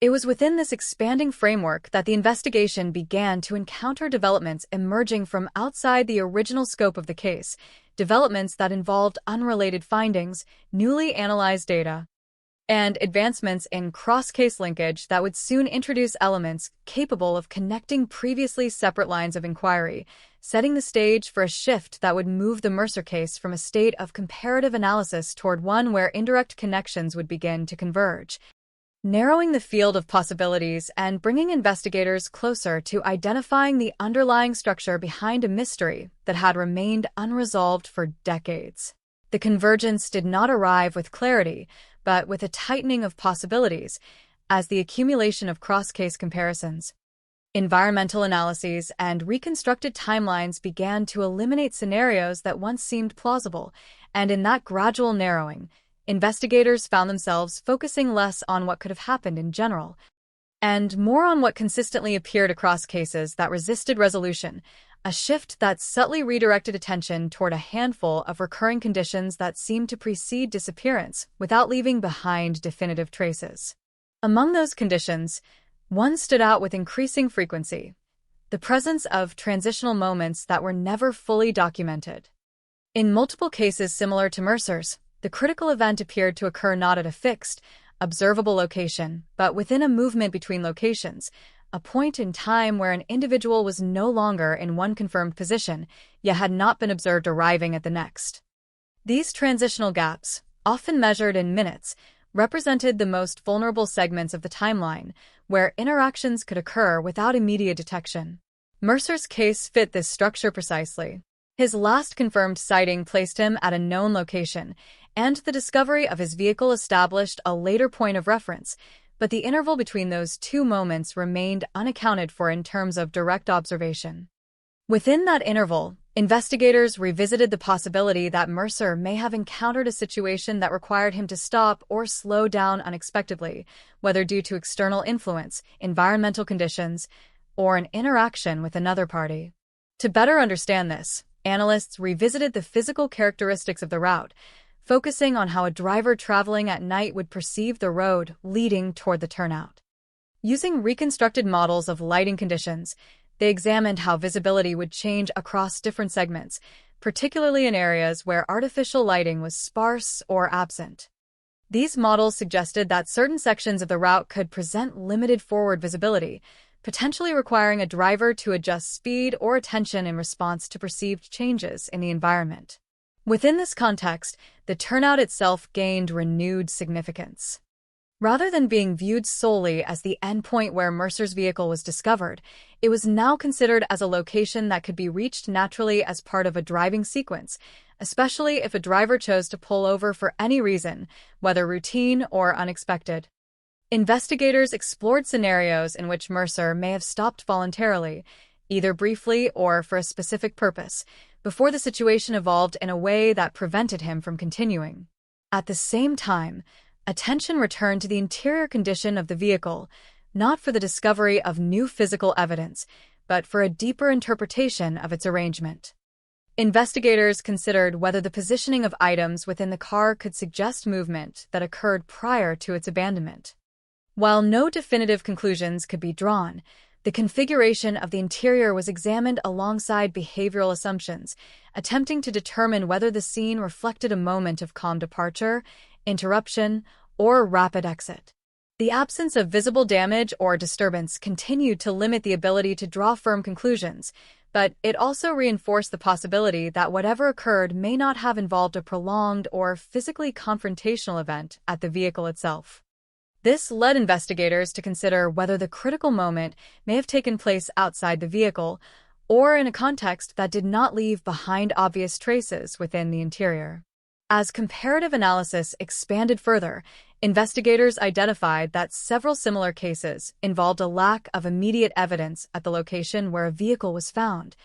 It was within this expanding framework that the investigation began to encounter developments emerging from outside the original scope of the case, developments that involved unrelated findings, newly analyzed data, and advancements in cross-case linkage that would soon introduce elements capable of connecting previously separate lines of inquiry, setting the stage for a shift that would move the Mercer case from a state of comparative analysis toward one where indirect connections would begin to converge, narrowing the field of possibilities and bringing investigators closer to identifying the underlying structure behind a mystery that had remained unresolved for decades. The convergence did not arrive with clarity, but with a tightening of possibilities, as the accumulation of cross-case comparisons, environmental analyses, and reconstructed timelines began to eliminate scenarios that once seemed plausible, and in that gradual narrowing, investigators found themselves focusing less on what could have happened in general, and more on what consistently appeared across cases that resisted resolution, a shift that subtly redirected attention toward a handful of recurring conditions that seemed to precede disappearance without leaving behind definitive traces. Among those conditions, one stood out with increasing frequency: the presence of transitional moments that were never fully documented. In multiple cases similar to Mercer's, the critical event appeared to occur not at a fixed, observable location, but within a movement between locations, a point in time where an individual was no longer in one confirmed position, yet had not been observed arriving at the next. These transitional gaps, often measured in minutes, represented the most vulnerable segments of the timeline, where interactions could occur without immediate detection. Mercer's case fit this structure precisely. His last confirmed sighting placed him at a known location, and the discovery of his vehicle established a later point of reference, but the interval between those two moments remained unaccounted for in terms of direct observation. Within that interval, investigators revisited the possibility that Mercer may have encountered a situation that required him to stop or slow down unexpectedly, whether due to external influence, environmental conditions, or an interaction with another party. To better understand this, analysts revisited the physical characteristics of the route, focusing on how a driver traveling at night would perceive the road leading toward the turnout. Using reconstructed models of lighting conditions, they examined how visibility would change across different segments, particularly in areas where artificial lighting was sparse or absent. These models suggested that certain sections of the route could present limited forward visibility, potentially requiring a driver to adjust speed or attention in response to perceived changes in the environment. Within this context, the turnout itself gained renewed significance. Rather than being viewed solely as the endpoint where Mercer's vehicle was discovered, it was now considered as a location that could be reached naturally as part of a driving sequence, especially if a driver chose to pull over for any reason, whether routine or unexpected. Investigators explored scenarios in which Mercer may have stopped voluntarily, either briefly or for a specific purpose, before the situation evolved in a way that prevented him from continuing. At the same time, attention returned to the interior condition of the vehicle, not for the discovery of new physical evidence, but for a deeper interpretation of its arrangement. Investigators considered whether the positioning of items within the car could suggest movement that occurred prior to its abandonment. While no definitive conclusions could be drawn, the configuration of the interior was examined alongside behavioral assumptions, attempting to determine whether the scene reflected a moment of calm departure, interruption, or rapid exit. The absence of visible damage or disturbance continued to limit the ability to draw firm conclusions, but it also reinforced the possibility that whatever occurred may not have involved a prolonged or physically confrontational event at the vehicle itself. This led investigators to consider whether the critical moment may have taken place outside the vehicle or in a context that did not leave behind obvious traces within the interior. As comparative analysis expanded further, investigators identified that several similar cases involved a lack of immediate evidence at the location where a vehicle was found,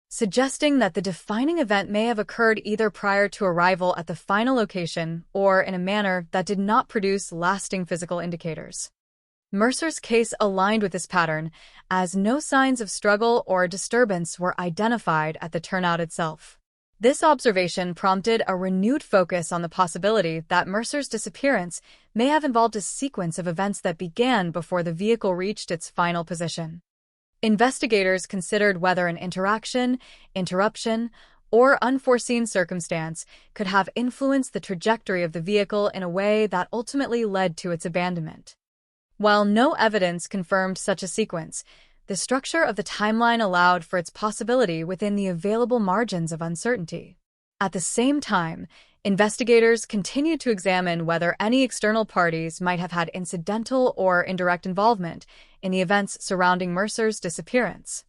suggesting that the defining event may have occurred either prior to arrival at the final location or in a manner that did not produce lasting physical indicators. Mercer's case aligned with this pattern, as no signs of struggle or disturbance were identified at the turnout itself. This observation prompted a renewed focus on the possibility that Mercer's disappearance may have involved a sequence of events that began before the vehicle reached its final position. Investigators considered whether an interaction, interruption, or unforeseen circumstance could have influenced the trajectory of the vehicle in a way that ultimately led to its abandonment. While no evidence confirmed such a sequence, the structure of the timeline allowed for its possibility within the available margins of uncertainty. At the same time, investigators continued to examine whether any external parties might have had incidental or indirect involvement in the events surrounding Mercer's disappearance.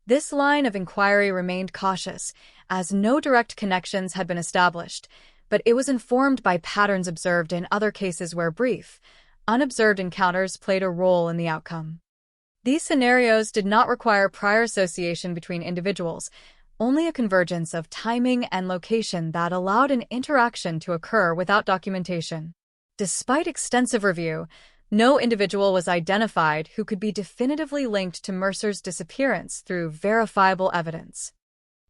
This line of inquiry remained cautious, as no direct connections had been established, but it was informed by patterns observed in other cases where brief, unobserved encounters played a role in the outcome. These scenarios did not require prior association between individuals, only a convergence of timing and location that allowed an interaction to occur without documentation. Despite extensive review, no individual was identified who could be definitively linked to Mercer's disappearance through verifiable evidence.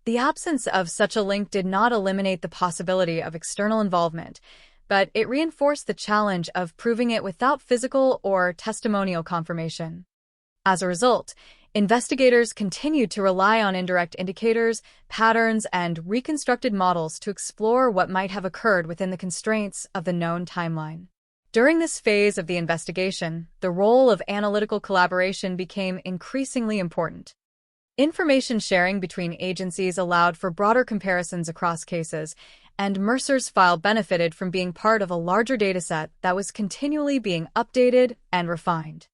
The absence of such a link did not eliminate the possibility of external involvement, but it reinforced the challenge of proving it without physical or testimonial confirmation. As a result, investigators continued to rely on indirect indicators, patterns, and reconstructed models to explore what might have occurred within the constraints of the known timeline. During this phase of the investigation, the role of analytical collaboration became increasingly important. Information sharing between agencies allowed for broader comparisons across cases, and Mercer's file benefited from being part of a larger dataset that was continually being updated and refined.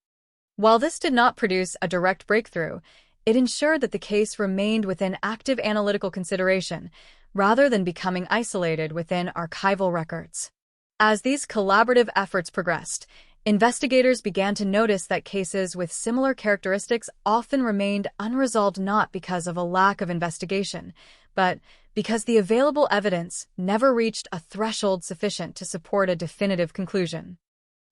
While this did not produce a direct breakthrough, it ensured that the case remained within active analytical consideration, rather than becoming isolated within archival records. As these collaborative efforts progressed, investigators began to notice that cases with similar characteristics often remained unresolved not because of a lack of investigation, but because the available evidence never reached a threshold sufficient to support a definitive conclusion.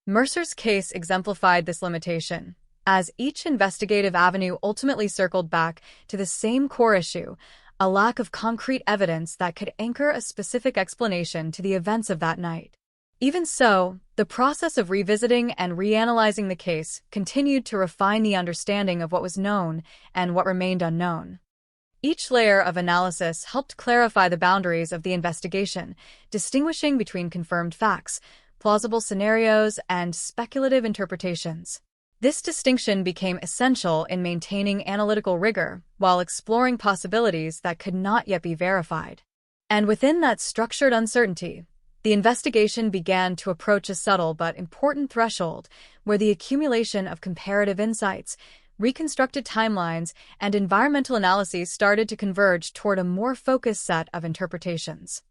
Mercer's case exemplified this limitation, as each investigative avenue ultimately circled back to the same core issue, a lack of concrete evidence that could anchor a specific explanation to the events of that night. Even so, the process of revisiting and reanalyzing the case continued to refine the understanding of what was known and what remained unknown. Each layer of analysis helped clarify the boundaries of the investigation, distinguishing between confirmed facts, plausible scenarios, and speculative interpretations. This distinction became essential in maintaining analytical rigor while exploring possibilities that could not yet be verified. And within that structured uncertainty, the investigation began to approach a subtle but important threshold where the accumulation of comparative insights, reconstructed timelines, and environmental analyses started to converge toward a more focused set of interpretations.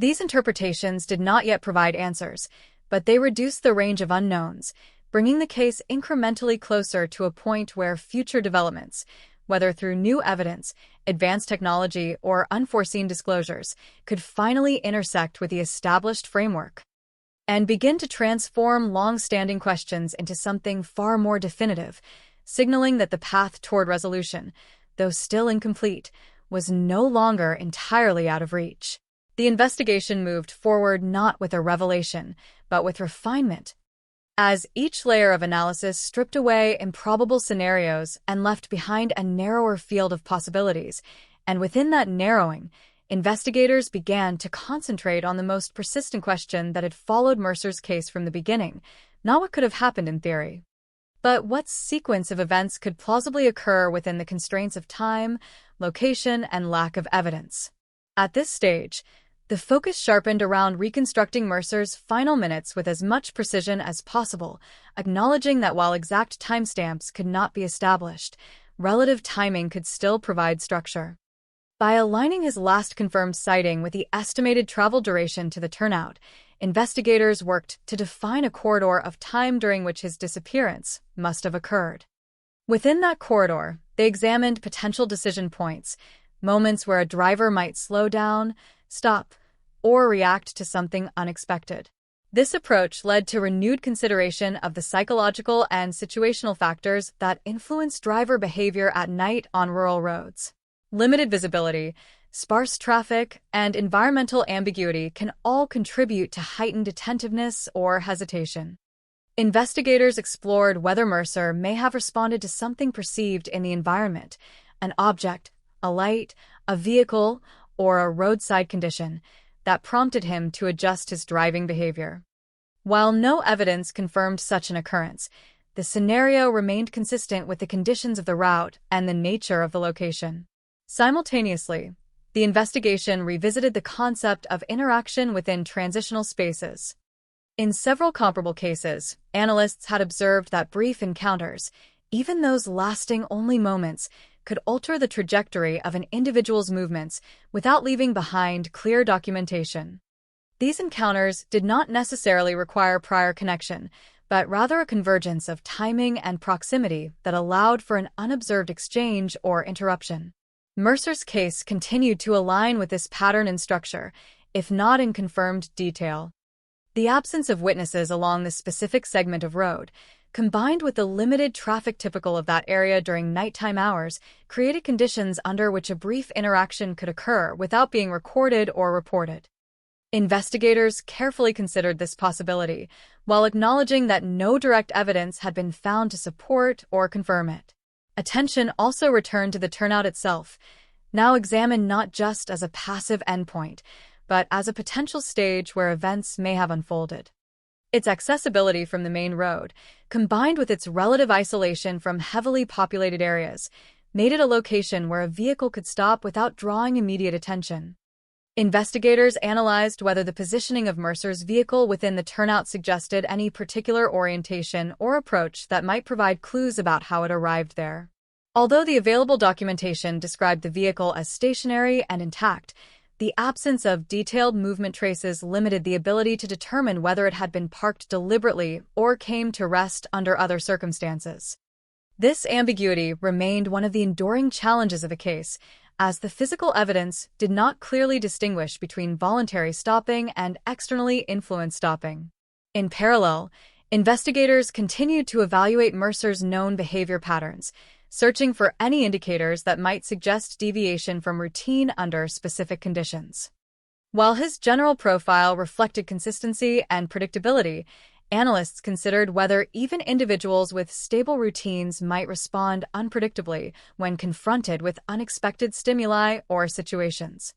These interpretations did not yet provide answers, but they reduced the range of unknowns, bringing the case incrementally closer to a point where future developments, whether through new evidence, advanced technology, or unforeseen disclosures, could finally intersect with the established framework and begin to transform long-standing questions into something far more definitive, signaling that the path toward resolution, though still incomplete, was no longer entirely out of reach. The investigation moved forward not with a revelation, but with refinement. As each layer of analysis stripped away improbable scenarios and left behind a narrower field of possibilities, and within that narrowing, investigators began to concentrate on the most persistent question that had followed Mercer's case from the beginning, not what could have happened in theory, but what sequence of events could plausibly occur within the constraints of time, location, and lack of evidence. At this stage, the focus sharpened around reconstructing Mercer's final minutes with as much precision as possible, acknowledging that while exact timestamps could not be established, relative timing could still provide structure. By aligning his last confirmed sighting with the estimated travel duration to the turnout, investigators worked to define a corridor of time during which his disappearance must have occurred. Within that corridor, they examined potential decision points, moments where a driver might slow down, stop, or react to something unexpected. This approach led to renewed consideration of the psychological and situational factors that influence driver behavior at night on rural roads. Limited visibility, sparse traffic, and environmental ambiguity can all contribute to heightened attentiveness or hesitation. Investigators explored whether Mercer may have responded to something perceived in the environment, an object, a light, a vehicle, or a roadside condition that prompted him to adjust his driving behavior. While no evidence confirmed such an occurrence, the scenario remained consistent with the conditions of the route and the nature of the location. Simultaneously, the investigation revisited the concept of interaction within transitional spaces. In several comparable cases, analysts had observed that brief encounters, even those lasting only moments, could alter the trajectory of an individual's movements without leaving behind clear documentation. These encounters did not necessarily require prior connection, but rather a convergence of timing and proximity that allowed for an unobserved exchange or interruption. Mercer's case continued to align with this pattern in structure, if not in confirmed detail. The absence of witnesses along this specific segment of road, combined with the limited traffic typical of that area during nighttime hours, created conditions under which a brief interaction could occur without being recorded or reported. Investigators carefully considered this possibility, while acknowledging that no direct evidence had been found to support or confirm it. Attention also returned to the turnout itself, now examined not just as a passive endpoint, but as a potential stage where events may have unfolded. Its accessibility from the main road, combined with its relative isolation from heavily populated areas, made it a location where a vehicle could stop without drawing immediate attention. Investigators analyzed whether the positioning of Mercer's vehicle within the turnout suggested any particular orientation or approach that might provide clues about how it arrived there. Although the available documentation described the vehicle as stationary and intact, the absence of detailed movement traces limited the ability to determine whether it had been parked deliberately or came to rest under other circumstances. This ambiguity remained one of the enduring challenges of the case, as the physical evidence did not clearly distinguish between voluntary stopping and externally influenced stopping. In parallel, investigators continued to evaluate Mercer's known behavior patterns, searching for any indicators that might suggest deviation from routine under specific conditions. While his general profile reflected consistency and predictability, analysts considered whether even individuals with stable routines might respond unpredictably when confronted with unexpected stimuli or situations.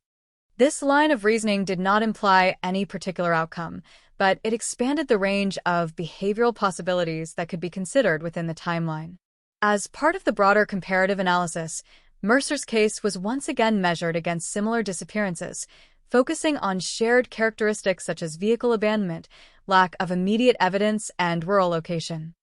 This line of reasoning did not imply any particular outcome, but it expanded the range of behavioral possibilities that could be considered within the timeline. As part of the broader comparative analysis, Mercer's case was once again measured against similar disappearances, focusing on shared characteristics such as vehicle abandonment, lack of immediate evidence, and rural location.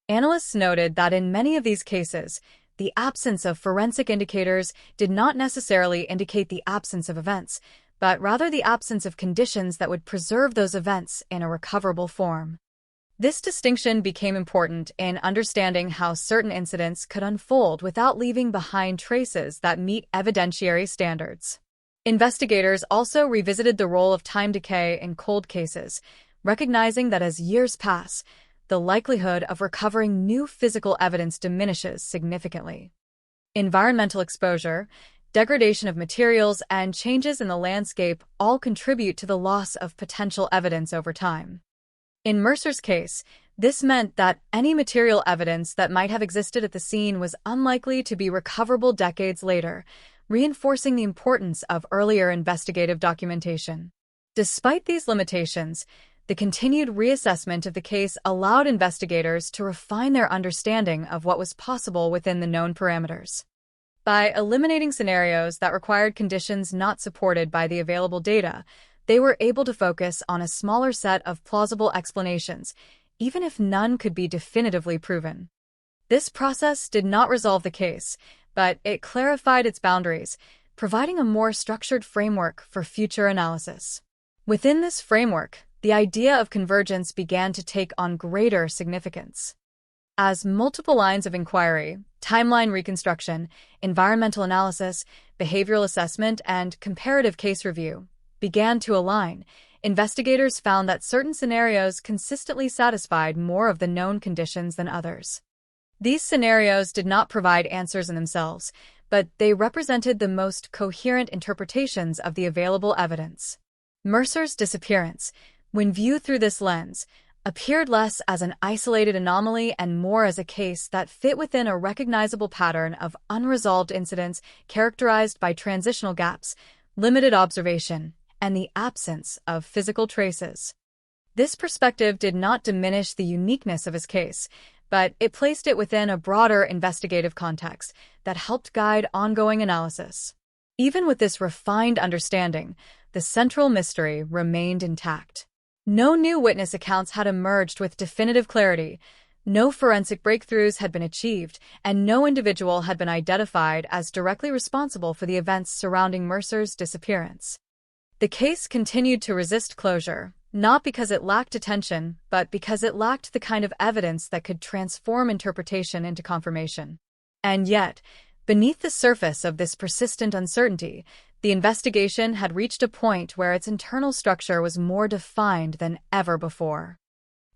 Analysts noted that in many of these cases, the absence of forensic indicators did not necessarily indicate the absence of events, but rather the absence of conditions that would preserve those events in a recoverable form. This distinction became important in understanding how certain incidents could unfold without leaving behind traces that meet evidentiary standards. Investigators also revisited the role of time decay in cold cases, recognizing that as years pass, the likelihood of recovering new physical evidence diminishes significantly. Environmental exposure, degradation of materials, and changes in the landscape all contribute to the loss of potential evidence over time. In Mercer's case, this meant that any material evidence that might have existed at the scene was unlikely to be recoverable decades later, reinforcing the importance of earlier investigative documentation. Despite these limitations, the continued reassessment of the case allowed investigators to refine their understanding of what was possible within the known parameters. By eliminating scenarios that required conditions not supported by the available data, they were able to focus on a smaller set of plausible explanations, even if none could be definitively proven. This process did not resolve the case, but it clarified its boundaries, providing a more structured framework for future analysis. Within this framework, the idea of convergence began to take on greater significance. As multiple lines of inquiry, timeline reconstruction, environmental analysis, behavioral assessment, and comparative case review began to align, investigators found that certain scenarios consistently satisfied more of the known conditions than others. These scenarios did not provide answers in themselves, but they represented the most coherent interpretations of the available evidence. Mercer's disappearance, when viewed through this lens, appeared less as an isolated anomaly and more as a case that fit within a recognizable pattern of unresolved incidents characterized by transitional gaps, limited observation, and the absence of physical traces. This perspective did not diminish the uniqueness of his case, but it placed it within a broader investigative context that helped guide ongoing analysis. Even with this refined understanding, the central mystery remained intact. No new witness accounts had emerged with definitive clarity, no forensic breakthroughs had been achieved, and no individual had been identified as directly responsible for the events surrounding Mercer's disappearance. The case continued to resist closure, not because it lacked attention, but because it lacked the kind of evidence that could transform interpretation into confirmation. And yet, beneath the surface of this persistent uncertainty, the investigation had reached a point where its internal structure was more defined than ever before.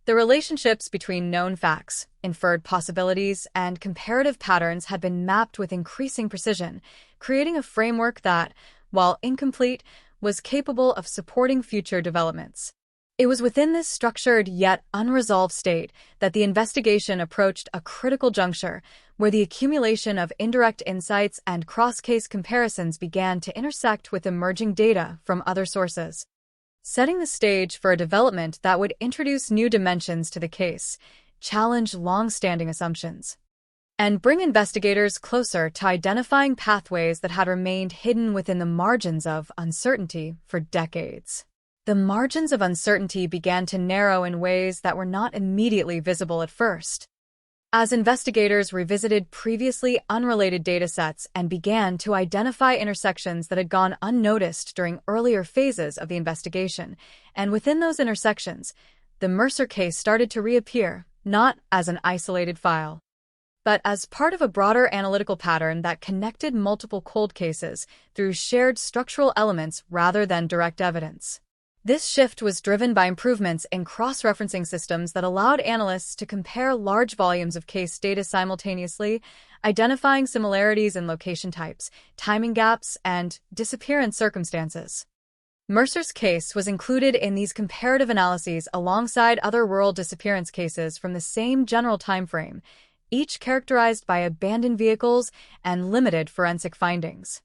The relationships between known facts, inferred possibilities, and comparative patterns had been mapped with increasing precision, creating a framework that, while incomplete, was capable of supporting future developments. It was within this structured yet unresolved state that the investigation approached a critical juncture where the accumulation of indirect insights and cross-case comparisons began to intersect with emerging data from other sources, setting the stage for a development that would introduce new dimensions to the case, challenge long-standing assumptions, and bring investigators closer to identifying pathways that had remained hidden within the margins of uncertainty for decades. The margins of uncertainty began to narrow in ways that were not immediately visible at first. As investigators revisited previously unrelated datasets and began to identify intersections that had gone unnoticed during earlier phases of the investigation, and within those intersections, the Mercer case started to reappear, not as an isolated file, but as part of a broader analytical pattern that connected multiple cold cases through shared structural elements rather than direct evidence. This shift was driven by improvements in cross-referencing systems that allowed analysts to compare large volumes of case data simultaneously, identifying similarities in location types, timing gaps, and disappearance circumstances. Mercer's case was included in these comparative analyses alongside other rural disappearance cases from the same general timeframe, each characterized by abandoned vehicles and limited forensic findings.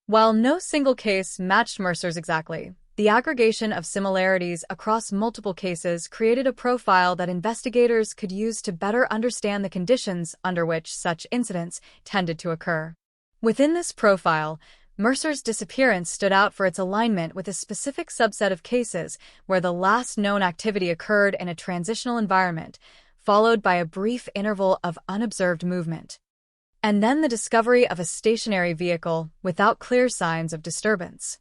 While no single case matched Mercer's exactly, the aggregation of similarities across multiple cases created a profile that investigators could use to better understand the conditions under which such incidents tended to occur. Within this profile, Mercer's disappearance stood out for its alignment with a specific subset of cases where the last known activity occurred in a transitional environment, followed by a brief interval of unobserved movement, and then the discovery of a stationary vehicle without clear signs of disturbance.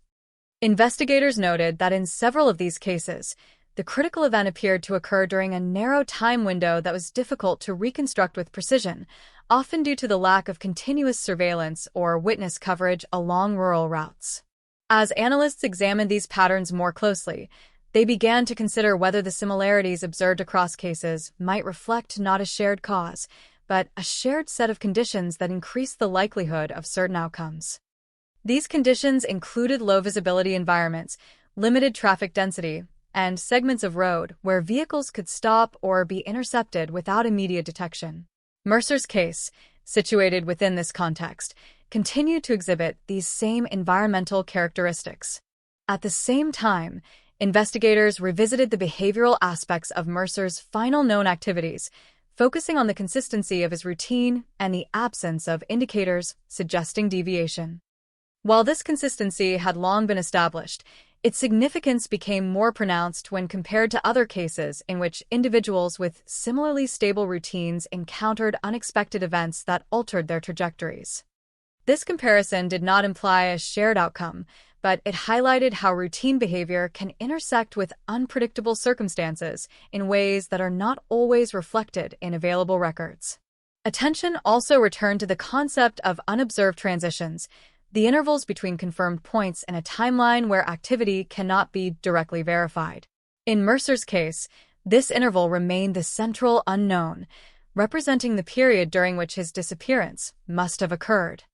Investigators noted that in several of these cases, the critical event appeared to occur during a narrow time window that was difficult to reconstruct with precision, often due to the lack of continuous surveillance or witness coverage along rural routes. As analysts examined these patterns more closely, they began to consider whether the similarities observed across cases might reflect not a shared cause, but a shared set of conditions that increased the likelihood of certain outcomes. These conditions included low visibility environments, limited traffic density, and segments of road where vehicles could stop or be intercepted without immediate detection. Mercer's case, situated within this context, continued to exhibit these same environmental characteristics. At the same time, investigators revisited the behavioral aspects of Mercer's final known activities, focusing on the consistency of his routine and the absence of indicators suggesting deviation. While this consistency had long been established, its significance became more pronounced when compared to other cases in which individuals with similarly stable routines encountered unexpected events that altered their trajectories. This comparison did not imply a shared outcome, but it highlighted how routine behavior can intersect with unpredictable circumstances in ways that are not always reflected in available records. Attention also returned to the concept of unobserved transitions, the intervals between confirmed points in a timeline where activity cannot be directly verified. In Mercer's case, this interval remained the central unknown, representing the period during which his disappearance must have occurred.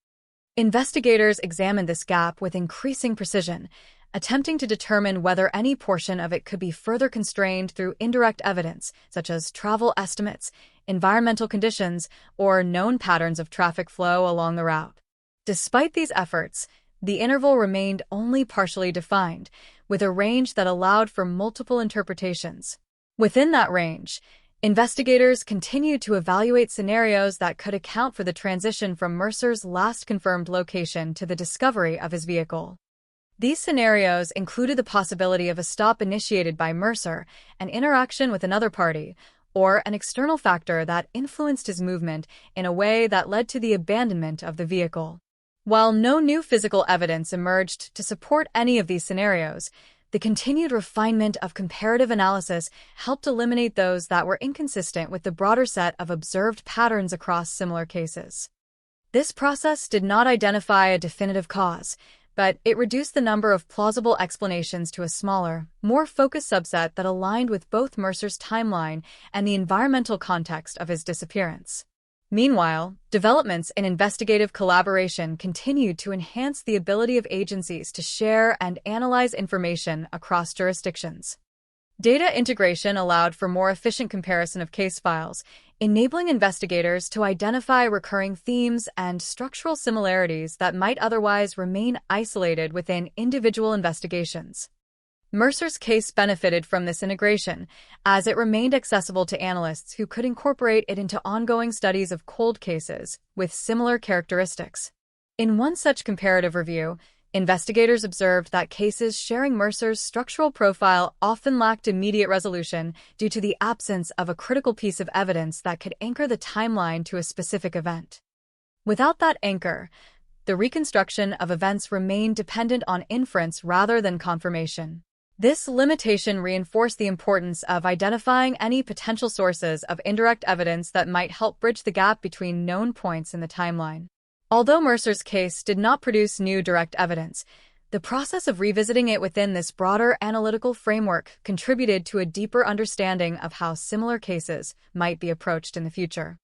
Investigators examined this gap with increasing precision, attempting to determine whether any portion of it could be further constrained through indirect evidence, such as travel estimates, environmental conditions, or known patterns of traffic flow along the route. Despite these efforts, the interval remained only partially defined, with a range that allowed for multiple interpretations. Within that range, investigators continued to evaluate scenarios that could account for the transition from Mercer's last confirmed location to the discovery of his vehicle. These scenarios included the possibility of a stop initiated by Mercer, an interaction with another party, or an external factor that influenced his movement in a way that led to the abandonment of the vehicle. While no new physical evidence emerged to support any of these scenarios, the continued refinement of comparative analysis helped eliminate those that were inconsistent with the broader set of observed patterns across similar cases. This process did not identify a definitive cause, but it reduced the number of plausible explanations to a smaller, more focused subset that aligned with both Mercer's timeline and the environmental context of his disappearance. Meanwhile, developments in investigative collaboration continued to enhance the ability of agencies to share and analyze information across jurisdictions. Data integration allowed for more efficient comparison of case files, enabling investigators to identify recurring themes and structural similarities that might otherwise remain isolated within individual investigations. Mercer's case benefited from this integration, as it remained accessible to analysts who could incorporate it into ongoing studies of cold cases with similar characteristics. In one such comparative review, investigators observed that cases sharing Mercer's structural profile often lacked immediate resolution due to the absence of a critical piece of evidence that could anchor the timeline to a specific event. Without that anchor, the reconstruction of events remained dependent on inference rather than confirmation. This limitation reinforced the importance of identifying any potential sources of indirect evidence that might help bridge the gap between known points in the timeline. Although Mercer's case did not produce new direct evidence, the process of revisiting it within this broader analytical framework contributed to a deeper understanding of how similar cases might be approached in the future.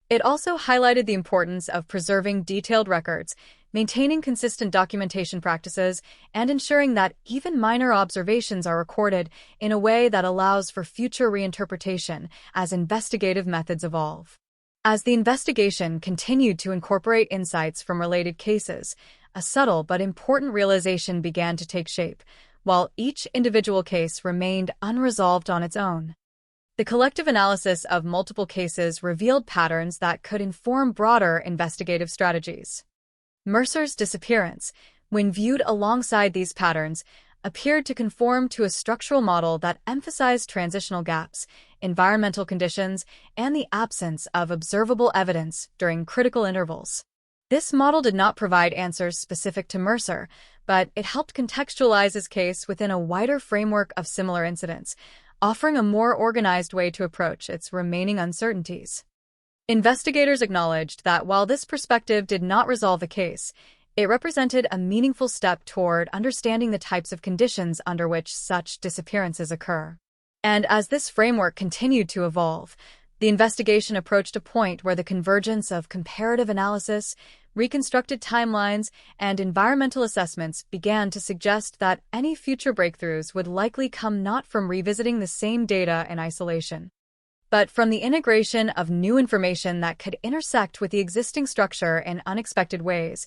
It also highlighted the importance of preserving detailed records, maintaining consistent documentation practices, and ensuring that even minor observations are recorded in a way that allows for future reinterpretation as investigative methods evolve. As the investigation continued to incorporate insights from related cases, a subtle but important realization began to take shape, while each individual case remained unresolved on its own. The collective analysis of multiple cases revealed patterns that could inform broader investigative strategies. Mercer's disappearance, when viewed alongside these patterns, appeared to conform to a structural model that emphasized transitional gaps, environmental conditions, and the absence of observable evidence during critical intervals. This model did not provide answers specific to Mercer, but it helped contextualize his case within a wider framework of similar incidents, offering a more organized way to approach its remaining uncertainties. Investigators acknowledged that while this perspective did not resolve the case, it represented a meaningful step toward understanding the types of conditions under which such disappearances occur. And as this framework continued to evolve, the investigation approached a point where the convergence of comparative analysis, reconstructed timelines, and environmental assessments began to suggest that any future breakthroughs would likely come not from revisiting the same data in isolation, but from the integration of new information that could intersect with the existing structure in unexpected ways,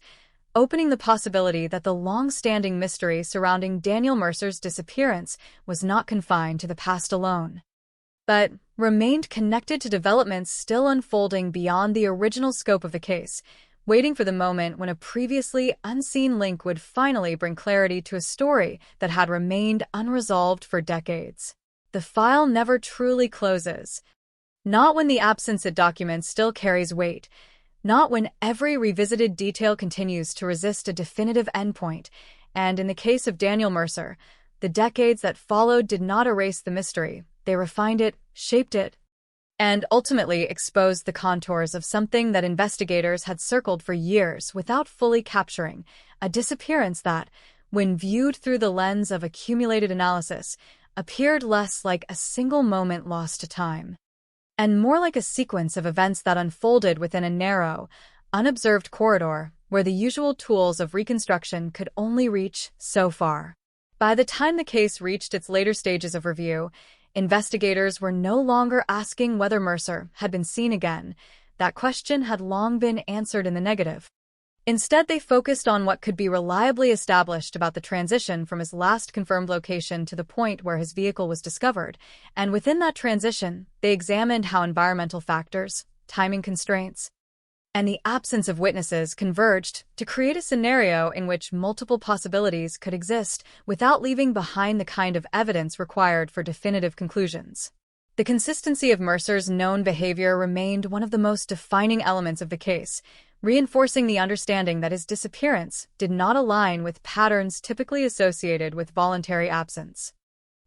opening the possibility that the long-standing mystery surrounding Daniel Mercer's disappearance was not confined to the past alone, but remained connected to developments still unfolding beyond the original scope of the case, waiting for the moment when a previously unseen link would finally bring clarity to a story that had remained unresolved for decades. The file never truly closes. Not when the absence it documents still carries weight, not when every revisited detail continues to resist a definitive endpoint, and in the case of Daniel Mercer, the decades that followed did not erase the mystery, they refined it, shaped it, and ultimately exposed the contours of something that investigators had circled for years without fully capturing, a disappearance that, when viewed through the lens of accumulated analysis, appeared less like a single moment lost to time, and more like a sequence of events that unfolded within a narrow, unobserved corridor where the usual tools of reconstruction could only reach so far. By the time the case reached its later stages of review, investigators were no longer asking whether Mercer had been seen again. That question had long been answered in the negative. Instead, they focused on what could be reliably established about the transition from his last confirmed location to the point where his vehicle was discovered, and within that transition, they examined how environmental factors, timing constraints, and the absence of witnesses converged to create a scenario in which multiple possibilities could exist without leaving behind the kind of evidence required for definitive conclusions. The consistency of Mercer's known behavior remained one of the most defining elements of the case, reinforcing the understanding that his disappearance did not align with patterns typically associated with voluntary absence.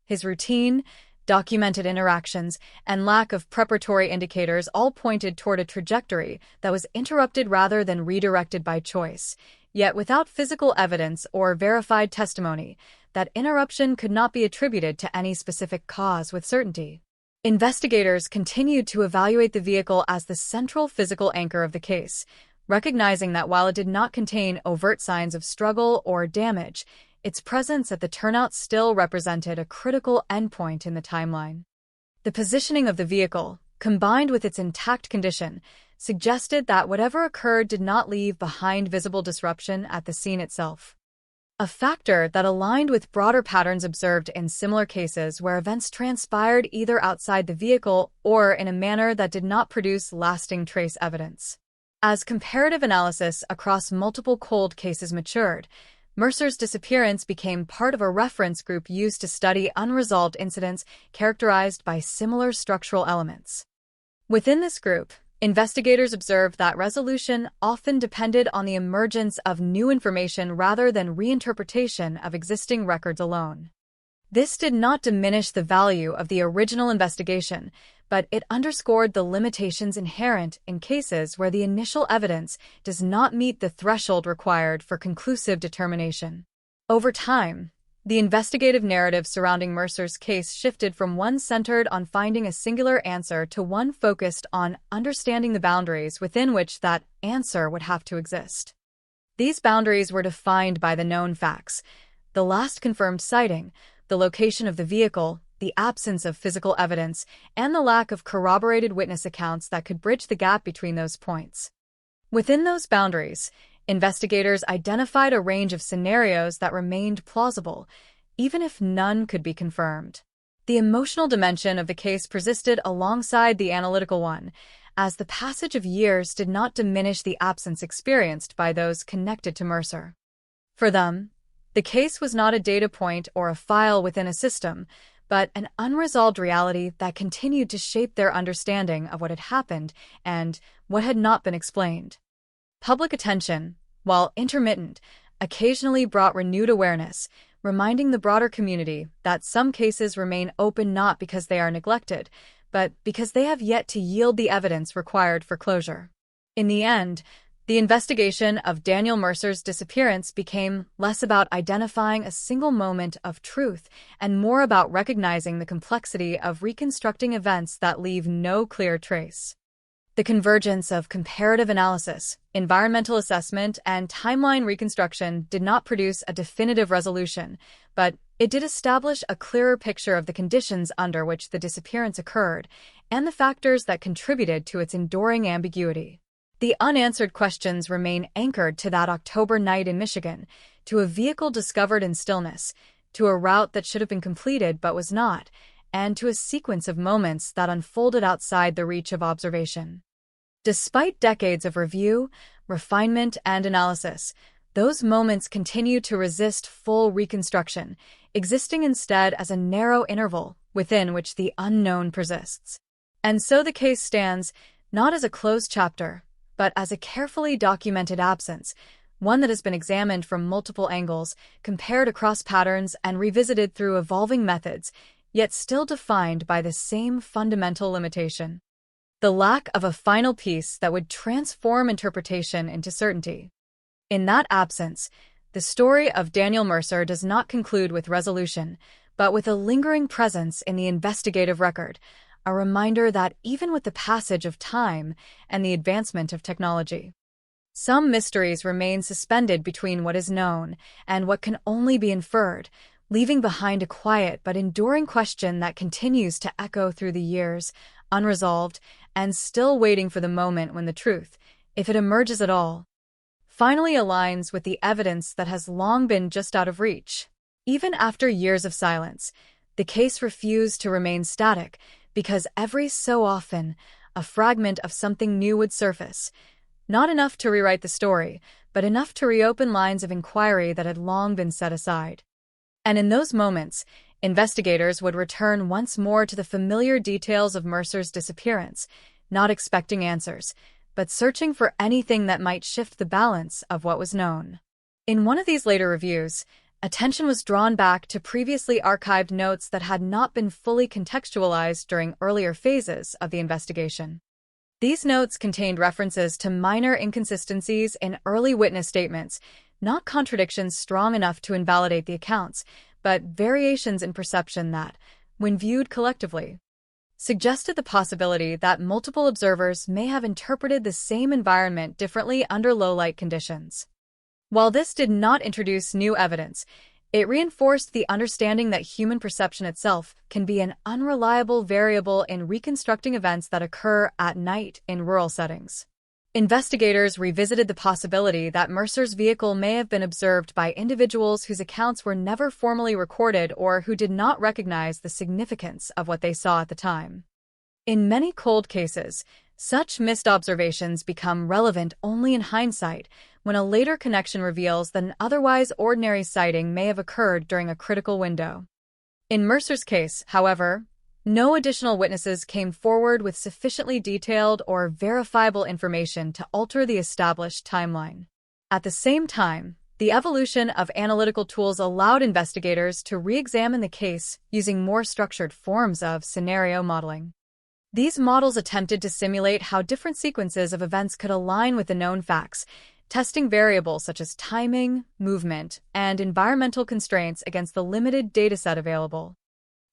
His routine, documented interactions, and lack of preparatory indicators all pointed toward a trajectory that was interrupted rather than redirected by choice. Yet without physical evidence or verified testimony, that interruption could not be attributed to any specific cause with certainty. Investigators continued to evaluate the vehicle as the central physical anchor of the case, recognizing that while it did not contain overt signs of struggle or damage, its presence at the turnout still represented a critical endpoint in the timeline. The positioning of the vehicle, combined with its intact condition, suggested that whatever occurred did not leave behind visible disruption at the scene itself, a factor that aligned with broader patterns observed in similar cases where events transpired either outside the vehicle or in a manner that did not produce lasting trace evidence. As comparative analysis across multiple cold cases matured, Mercer's disappearance became part of a reference group used to study unresolved incidents characterized by similar structural elements. Within this group, investigators observed that resolution often depended on the emergence of new information rather than reinterpretation of existing records alone. This did not diminish the value of the original investigation, but it underscored the limitations inherent in cases where the initial evidence does not meet the threshold required for conclusive determination. Over time, the investigative narrative surrounding Mercer's case shifted from one centered on finding a singular answer to one focused on understanding the boundaries within which that answer would have to exist. These boundaries were defined by the known facts: the last confirmed sighting, the location of the vehicle, the absence of physical evidence, and the lack of corroborated witness accounts that could bridge the gap between those points. Within those boundaries, investigators identified a range of scenarios that remained plausible, even if none could be confirmed. The emotional dimension of the case persisted alongside the analytical one, as the passage of years did not diminish the absence experienced by those connected to Mercer. For them, the case was not a data point or a file within a system, but an unresolved reality that continued to shape their understanding of what had happened and what had not been explained. Public attention, while intermittent, occasionally brought renewed awareness, reminding the broader community that some cases remain open not because they are neglected, but because they have yet to yield the evidence required for closure. In the end, the investigation of Daniel Mercer's disappearance became less about identifying a single moment of truth and more about recognizing the complexity of reconstructing events that leave no clear trace. The convergence of comparative analysis, environmental assessment, and timeline reconstruction did not produce a definitive resolution, but it did establish a clearer picture of the conditions under which the disappearance occurred and the factors that contributed to its enduring ambiguity. The unanswered questions remain anchored to that October night in Michigan, to a vehicle discovered in stillness, to a route that should have been completed but was not, and to a sequence of moments that unfolded outside the reach of observation. Despite decades of review, refinement, and analysis, those moments continue to resist full reconstruction, existing instead as a narrow interval within which the unknown persists. And so the case stands, not as a closed chapter, but as a carefully documented absence, one that has been examined from multiple angles, compared across patterns, and revisited through evolving methods, yet still defined by the same fundamental limitation: the lack of a final piece that would transform interpretation into certainty. In that absence, the story of Daniel Mercer does not conclude with resolution, but with a lingering presence in the investigative record, a reminder that even with the passage of time and the advancement of technology, some mysteries remain suspended between what is known and what can only be inferred, leaving behind a quiet but enduring question that continues to echo through the years, unresolved, and still waiting for the moment when the truth, if it emerges at all, finally aligns with the evidence that has long been just out of reach. Even after years of silence, the case refused to remain static, because every so often, a fragment of something new would surface, not enough to rewrite the story, but enough to reopen lines of inquiry that had long been set aside. And in those moments, investigators would return once more to the familiar details of Mercer's disappearance, not expecting answers, but searching for anything that might shift the balance of what was known. In one of these later reviews, attention was drawn back to previously archived notes that had not been fully contextualized during earlier phases of the investigation. These notes contained references to minor inconsistencies in early witness statements, not contradictions strong enough to invalidate the accounts, but variations in perception that, when viewed collectively, suggested the possibility that multiple observers may have interpreted the same environment differently under low-light conditions. While this did not introduce new evidence, it reinforced the understanding that human perception itself can be an unreliable variable in reconstructing events that occur at night in rural settings. Investigators revisited the possibility that Mercer's vehicle may have been observed by individuals whose accounts were never formally recorded or who did not recognize the significance of what they saw at the time. In many cold cases, such missed observations become relevant only in hindsight, when a later connection reveals that an otherwise ordinary sighting may have occurred during a critical window. In Mercer's case, however, no additional witnesses came forward with sufficiently detailed or verifiable information to alter the established timeline. At the same time, the evolution of analytical tools allowed investigators to re-examine the case using more structured forms of scenario modeling. These models attempted to simulate how different sequences of events could align with the known facts, testing variables such as timing, movement, and environmental constraints against the limited dataset available.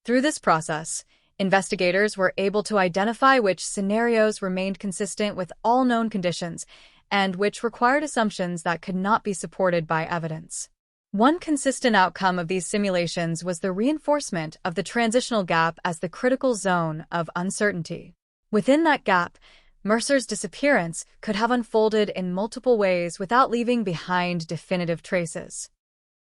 Through this process, investigators were able to identify which scenarios remained consistent with all known conditions and which required assumptions that could not be supported by evidence. One consistent outcome of these simulations was the reinforcement of the transitional gap as the critical zone of uncertainty. Within that gap, Mercer's disappearance could have unfolded in multiple ways without leaving behind definitive traces.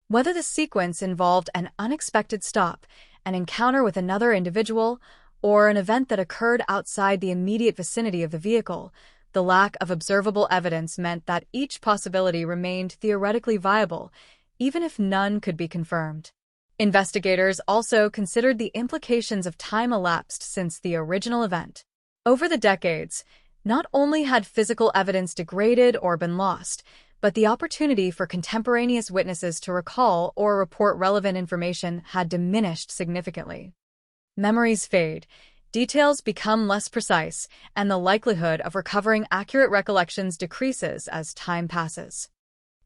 Whether the sequence involved an unexpected stop, an encounter with another individual, or an event that occurred outside the immediate vicinity of the vehicle, the lack of observable evidence meant that each possibility remained theoretically viable, even if none could be confirmed. Investigators also considered the implications of time elapsed since the original event. Over the decades, not only had physical evidence degraded or been lost, but the opportunity for contemporaneous witnesses to recall or report relevant information had diminished significantly. Memories fade, details become less precise, and the likelihood of recovering accurate recollections decreases as time passes.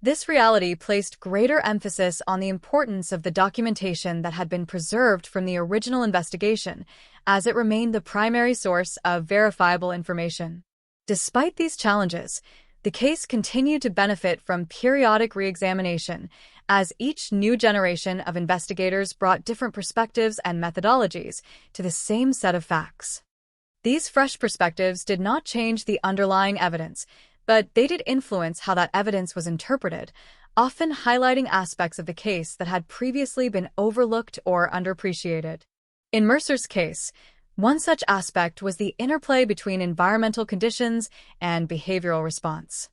This reality placed greater emphasis on the importance of the documentation that had been preserved from the original investigation, as it remained the primary source of verifiable information. Despite these challenges, the case continued to benefit from periodic re-examination, as each new generation of investigators brought different perspectives and methodologies to the same set of facts. These fresh perspectives did not change the underlying evidence, but they did influence how that evidence was interpreted, often highlighting aspects of the case that had previously been overlooked or underappreciated. In Mercer's case, one such aspect was the interplay between environmental conditions and behavioral response.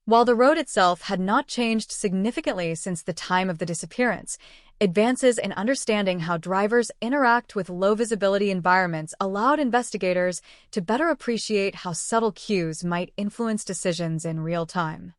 While the road itself had not changed significantly since the time of the disappearance, advances in understanding how drivers interact with low-visibility environments allowed investigators to better appreciate how subtle cues might influence decisions in real time.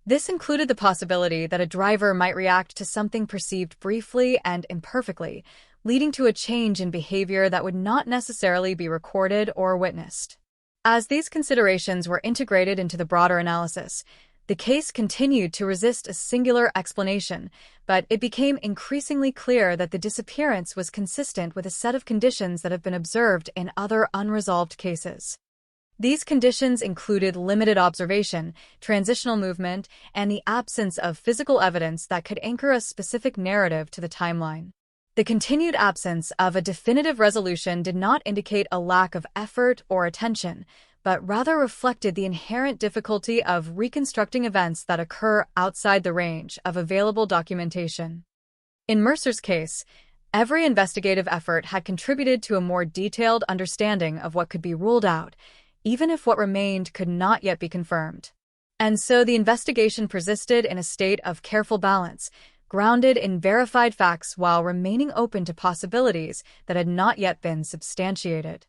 This included the possibility that a driver might react to something perceived briefly and imperfectly, leading to a change in behavior that would not necessarily be recorded or witnessed. As these considerations were integrated into the broader analysis, the case continued to resist a singular explanation, but it became increasingly clear that the disappearance was consistent with a set of conditions that have been observed in other unresolved cases. These conditions included limited observation, transitional movement, and the absence of physical evidence that could anchor a specific narrative to the timeline. The continued absence of a definitive resolution did not indicate a lack of effort or attention, but rather reflected the inherent difficulty of reconstructing events that occur outside the range of available documentation. In Mercer's case, every investigative effort had contributed to a more detailed understanding of what could be ruled out, even if what remained could not yet be confirmed. And so the investigation persisted in a state of careful balance, grounded in verified facts while remaining open to possibilities that had not yet been substantiated.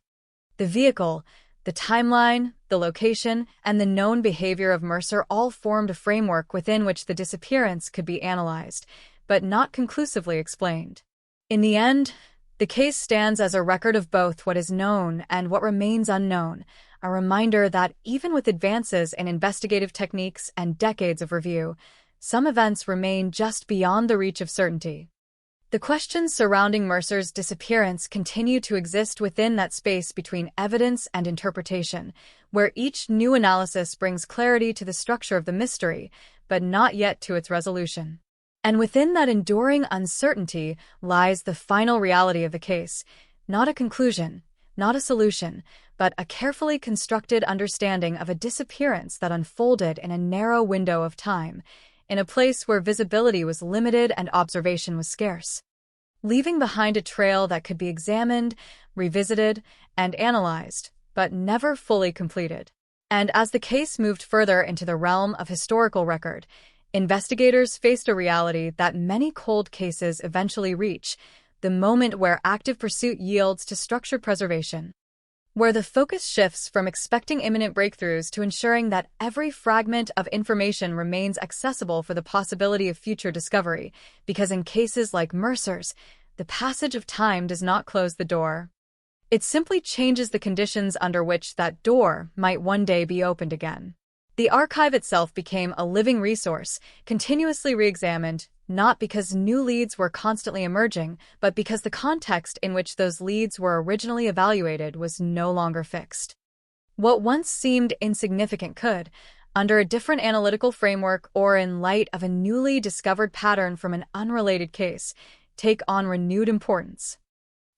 The vehicle, the timeline, the location, and the known behavior of Mercer all formed a framework within which the disappearance could be analyzed, but not conclusively explained. In the end, the case stands as a record of both what is known and what remains unknown, a reminder that even with advances in investigative techniques and decades of review, some events remain just beyond the reach of certainty. The questions surrounding Mercer's disappearance continue to exist within that space between evidence and interpretation, where each new analysis brings clarity to the structure of the mystery, but not yet to its resolution. And within that enduring uncertainty lies the final reality of the case, not a conclusion, not a solution, but a carefully constructed understanding of a disappearance that unfolded in a narrow window of time, in a place where visibility was limited and observation was scarce, leaving behind a trail that could be examined, revisited, and analyzed, but never fully completed. And as the case moved further into the realm of historical record, investigators faced a reality that many cold cases eventually reach, the moment where active pursuit yields to structured preservation, where the focus shifts from expecting imminent breakthroughs to ensuring that every fragment of information remains accessible for the possibility of future discovery, because in cases like Mercer's, the passage of time does not close the door. It simply changes the conditions under which that door might one day be opened again. The archive itself became a living resource, continuously re-examined, not because new leads were constantly emerging, but because the context in which those leads were originally evaluated was no longer fixed. What once seemed insignificant could, under a different analytical framework or in light of a newly discovered pattern from an unrelated case, take on renewed importance.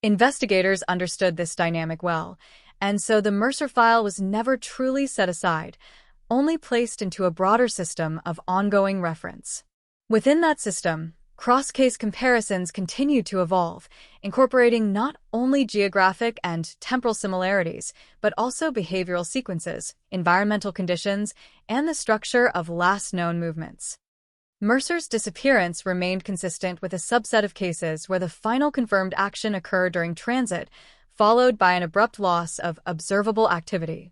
Investigators understood this dynamic well, and so the Mercer file was never truly set aside, only placed into a broader system of ongoing reference. Within that system, cross-case comparisons continued to evolve, incorporating not only geographic and temporal similarities, but also behavioral sequences, environmental conditions, and the structure of last known movements. Mercer's disappearance remained consistent with a subset of cases where the final confirmed action occurred during transit, followed by an abrupt loss of observable activity.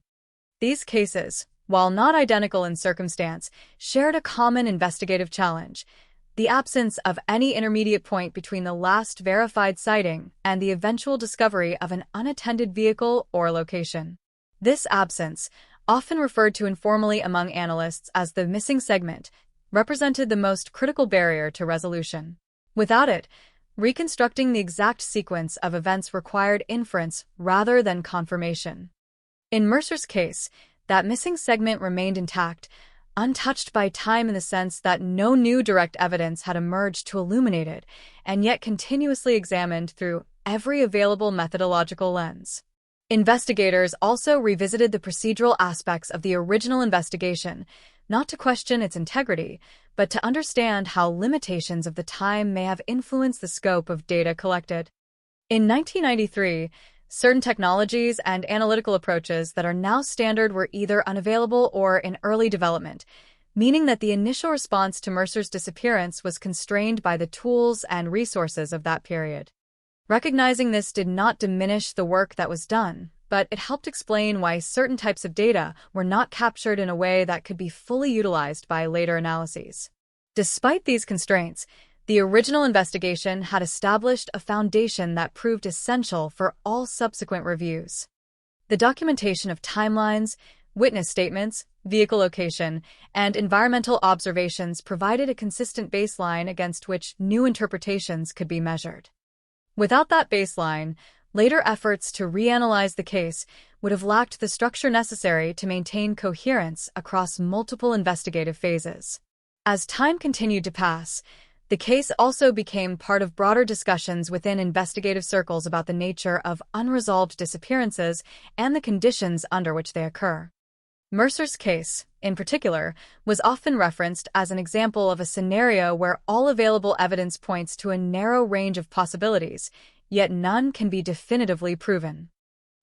These cases, while not identical in circumstance, shared a common investigative challenge: the absence of any intermediate point between the last verified sighting and the eventual discovery of an unattended vehicle or location. This absence, often referred to informally among analysts as the missing segment, represented the most critical barrier to resolution. Without it, reconstructing the exact sequence of events required inference rather than confirmation. In Mercer's case, that missing segment remained intact, untouched by time in the sense that no new direct evidence had emerged to illuminate it, and yet continuously examined through every available methodological lens. Investigators also revisited the procedural aspects of the original investigation, not to question its integrity, but to understand how limitations of the time may have influenced the scope of data collected. In 1993, certain technologies and analytical approaches that are now standard were either unavailable or in early development, meaning that the initial response to Mercer's disappearance was constrained by the tools and resources of that period. Recognizing this did not diminish the work that was done, but it helped explain why certain types of data were not captured in a way that could be fully utilized by later analyses. Despite these constraints, the original investigation had established a foundation that proved essential for all subsequent reviews. The documentation of timelines, witness statements, vehicle location, and environmental observations provided a consistent baseline against which new interpretations could be measured. Without that baseline, later efforts to reanalyze the case would have lacked the structure necessary to maintain coherence across multiple investigative phases. As time continued to pass, the case also became part of broader discussions within investigative circles about the nature of unresolved disappearances and the conditions under which they occur. Mercer's case, in particular, was often referenced as an example of a scenario where all available evidence points to a narrow range of possibilities, yet none can be definitively proven.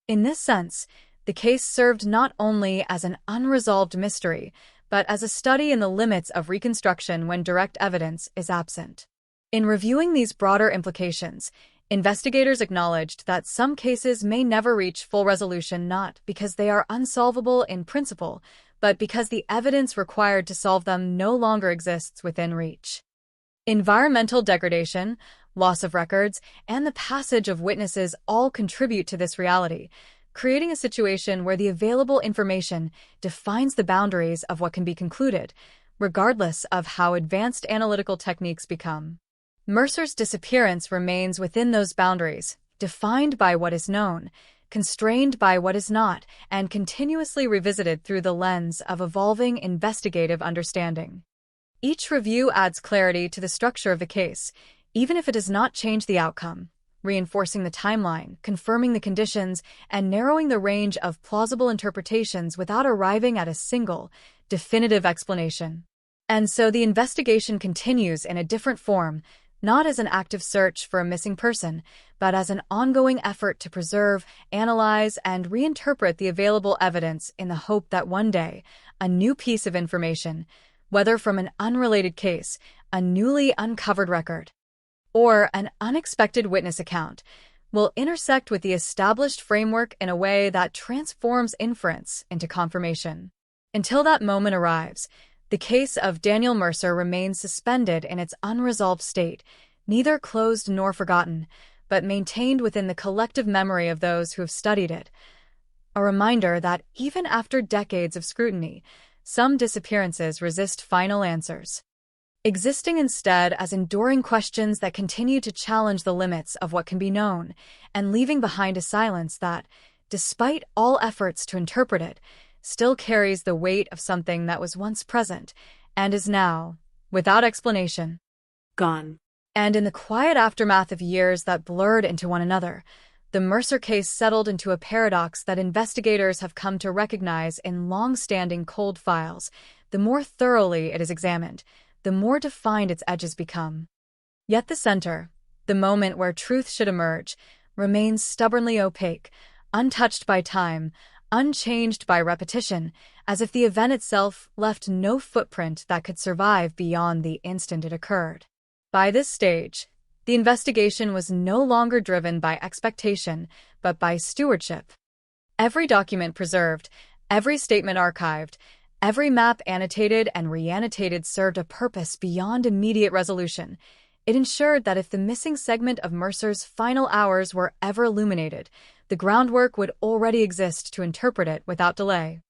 In this sense, the case served not only as an unresolved mystery, but as a study in the limits of reconstruction when direct evidence is absent. In reviewing these broader implications, investigators acknowledged that some cases may never reach full resolution not because they are unsolvable in principle, but because the evidence required to solve them no longer exists within reach. Environmental degradation, loss of records, and the passage of witnesses all contribute to this reality, creating a situation where the available information defines the boundaries of what can be concluded, regardless of how advanced analytical techniques become. Mercer's disappearance remains within those boundaries, defined by what is known, constrained by what is not, and continuously revisited through the lens of evolving investigative understanding. Each review adds clarity to the structure of the case, even if it does not change the outcome, reinforcing the timeline, confirming the conditions, and narrowing the range of plausible interpretations without arriving at a single, definitive explanation. And so the investigation continues in a different form, not as an active search for a missing person, but as an ongoing effort to preserve, analyze, and reinterpret the available evidence in the hope that one day, a new piece of information, whether from an unrelated case, a newly uncovered record, or an unexpected witness account, will intersect with the established framework in a way that transforms inference into confirmation. Until that moment arrives, the case of Daniel Mercer remains suspended in its unresolved state, neither closed nor forgotten, but maintained within the collective memory of those who have studied it. A reminder that even after decades of scrutiny, some disappearances resist final answers, existing instead as enduring questions that continue to challenge the limits of what can be known, and leaving behind a silence that, despite all efforts to interpret it, still carries the weight of something that was once present and is now, without explanation, gone. And in the quiet aftermath of years that blurred into one another, the Mercer case settled into a paradox that investigators have come to recognize in long-standing cold files. The more thoroughly it is examined, the more defined its edges become. Yet the center, the moment where truth should emerge, remains stubbornly opaque, untouched by time, unchanged by repetition, as if the event itself left no footprint that could survive beyond the instant it occurred. By this stage, the investigation was no longer driven by expectation, but by stewardship. Every document preserved, Every statement archived, every map annotated and re-annotated served a purpose beyond immediate resolution. It ensured that if the missing segment of Mercer's final hours were ever illuminated, the groundwork would already exist to interpret it without delay.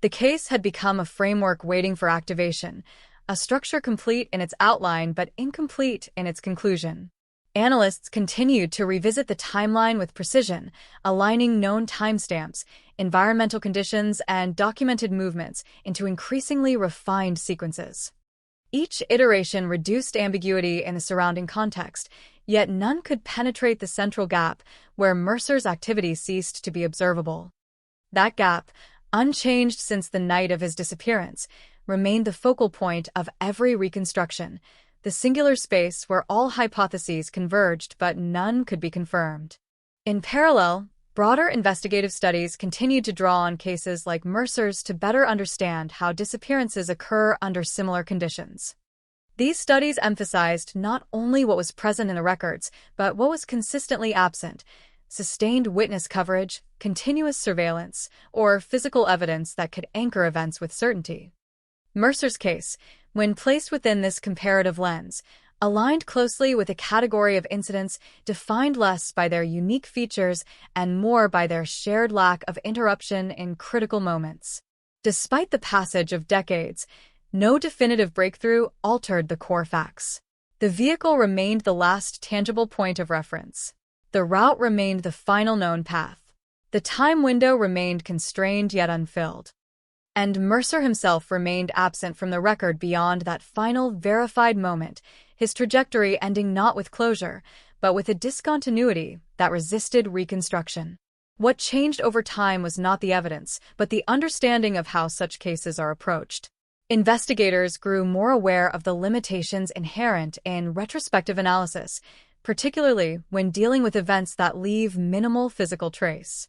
The case had become a framework waiting for activation, a structure complete in its outline but incomplete in its conclusion. Analysts continued to revisit the timeline with precision, aligning known timestamps, environmental conditions, and documented movements into increasingly refined sequences. Each iteration reduced ambiguity in the surrounding context, yet none could penetrate the central gap where Mercer's activity ceased to be observable. That gap, unchanged since the night of his disappearance, remained the focal point of every reconstruction, the singular space where all hypotheses converged but none could be confirmed. In parallel, broader investigative studies continued to draw on cases like Mercer's to better understand how disappearances occur under similar conditions. These studies emphasized not only what was present in the records, but what was consistently absent: sustained witness coverage, continuous surveillance, or physical evidence that could anchor events with certainty. Mercer's case, when placed within this comparative lens, aligned closely with a category of incidents defined less by their unique features and more by their shared lack of interruption in critical moments. Despite the passage of decades, no definitive breakthrough altered the core facts. The vehicle remained the last tangible point of reference. The route remained the final known path. The time window remained constrained yet unfilled. And Mercer himself remained absent from the record beyond that final verified moment, his trajectory ending not with closure, but with a discontinuity that resisted reconstruction. What changed over time was not the evidence, but the understanding of how such cases are approached. Investigators grew more aware of the limitations inherent in retrospective analysis, particularly when dealing with events that leave minimal physical trace.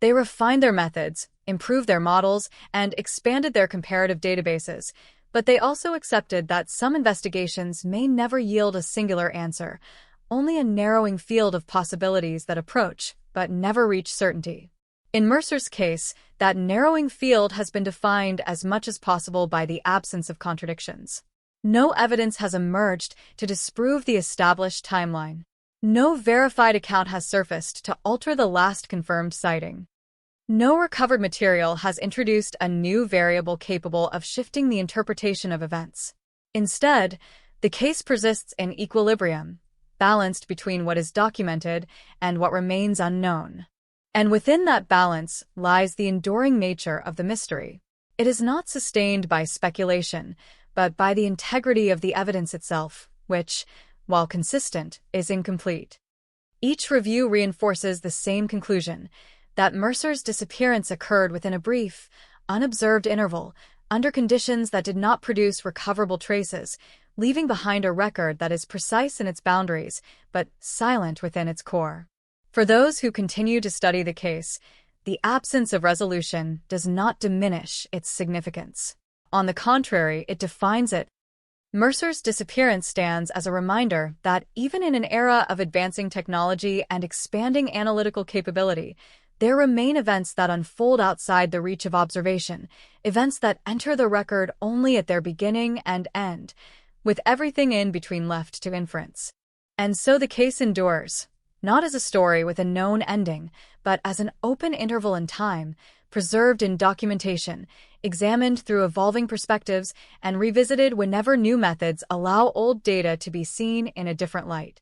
They refined their methods, improved their models, and expanded their comparative databases, but they also accepted that some investigations may never yield a singular answer, only a narrowing field of possibilities that approach, but never reach certainty. In Mercer's case, that narrowing field has been defined as much as possible by the absence of contradictions. No evidence has emerged to disprove the established timeline. No verified account has surfaced to alter the last confirmed sighting. No recovered material has introduced a new variable capable of shifting the interpretation of events. Instead, the case persists in equilibrium, balanced between what is documented and what remains unknown. And within that balance lies the enduring nature of the mystery. It is not sustained by speculation, but by the integrity of the evidence itself, which, while consistent, is incomplete. Each review reinforces the same conclusion, that Mercer's disappearance occurred within a brief, unobserved interval, under conditions that did not produce recoverable traces, leaving behind a record that is precise in its boundaries, but silent within its core. For those who continue to study the case, the absence of resolution does not diminish its significance. On the contrary, it defines it. Mercer's disappearance stands as a reminder that even in an era of advancing technology and expanding analytical capability, there remain events that unfold outside the reach of observation, events that enter the record only at their beginning and end, with everything in between left to inference. And so the case endures, not as a story with a known ending, but as an open interval in time, preserved in documentation, examined through evolving perspectives, and revisited whenever new methods allow old data to be seen in a different light.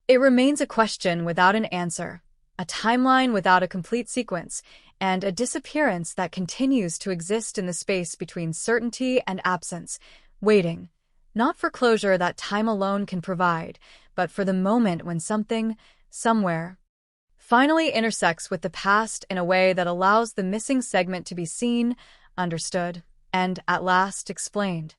It remains a question without an answer, a timeline without a complete sequence, and a disappearance that continues to exist in the space between certainty and absence, waiting, not for closure that time alone can provide, but for the moment when something, somewhere, finally intersects with the past in a way that allows the missing segment to be seen, understood, and at last explained.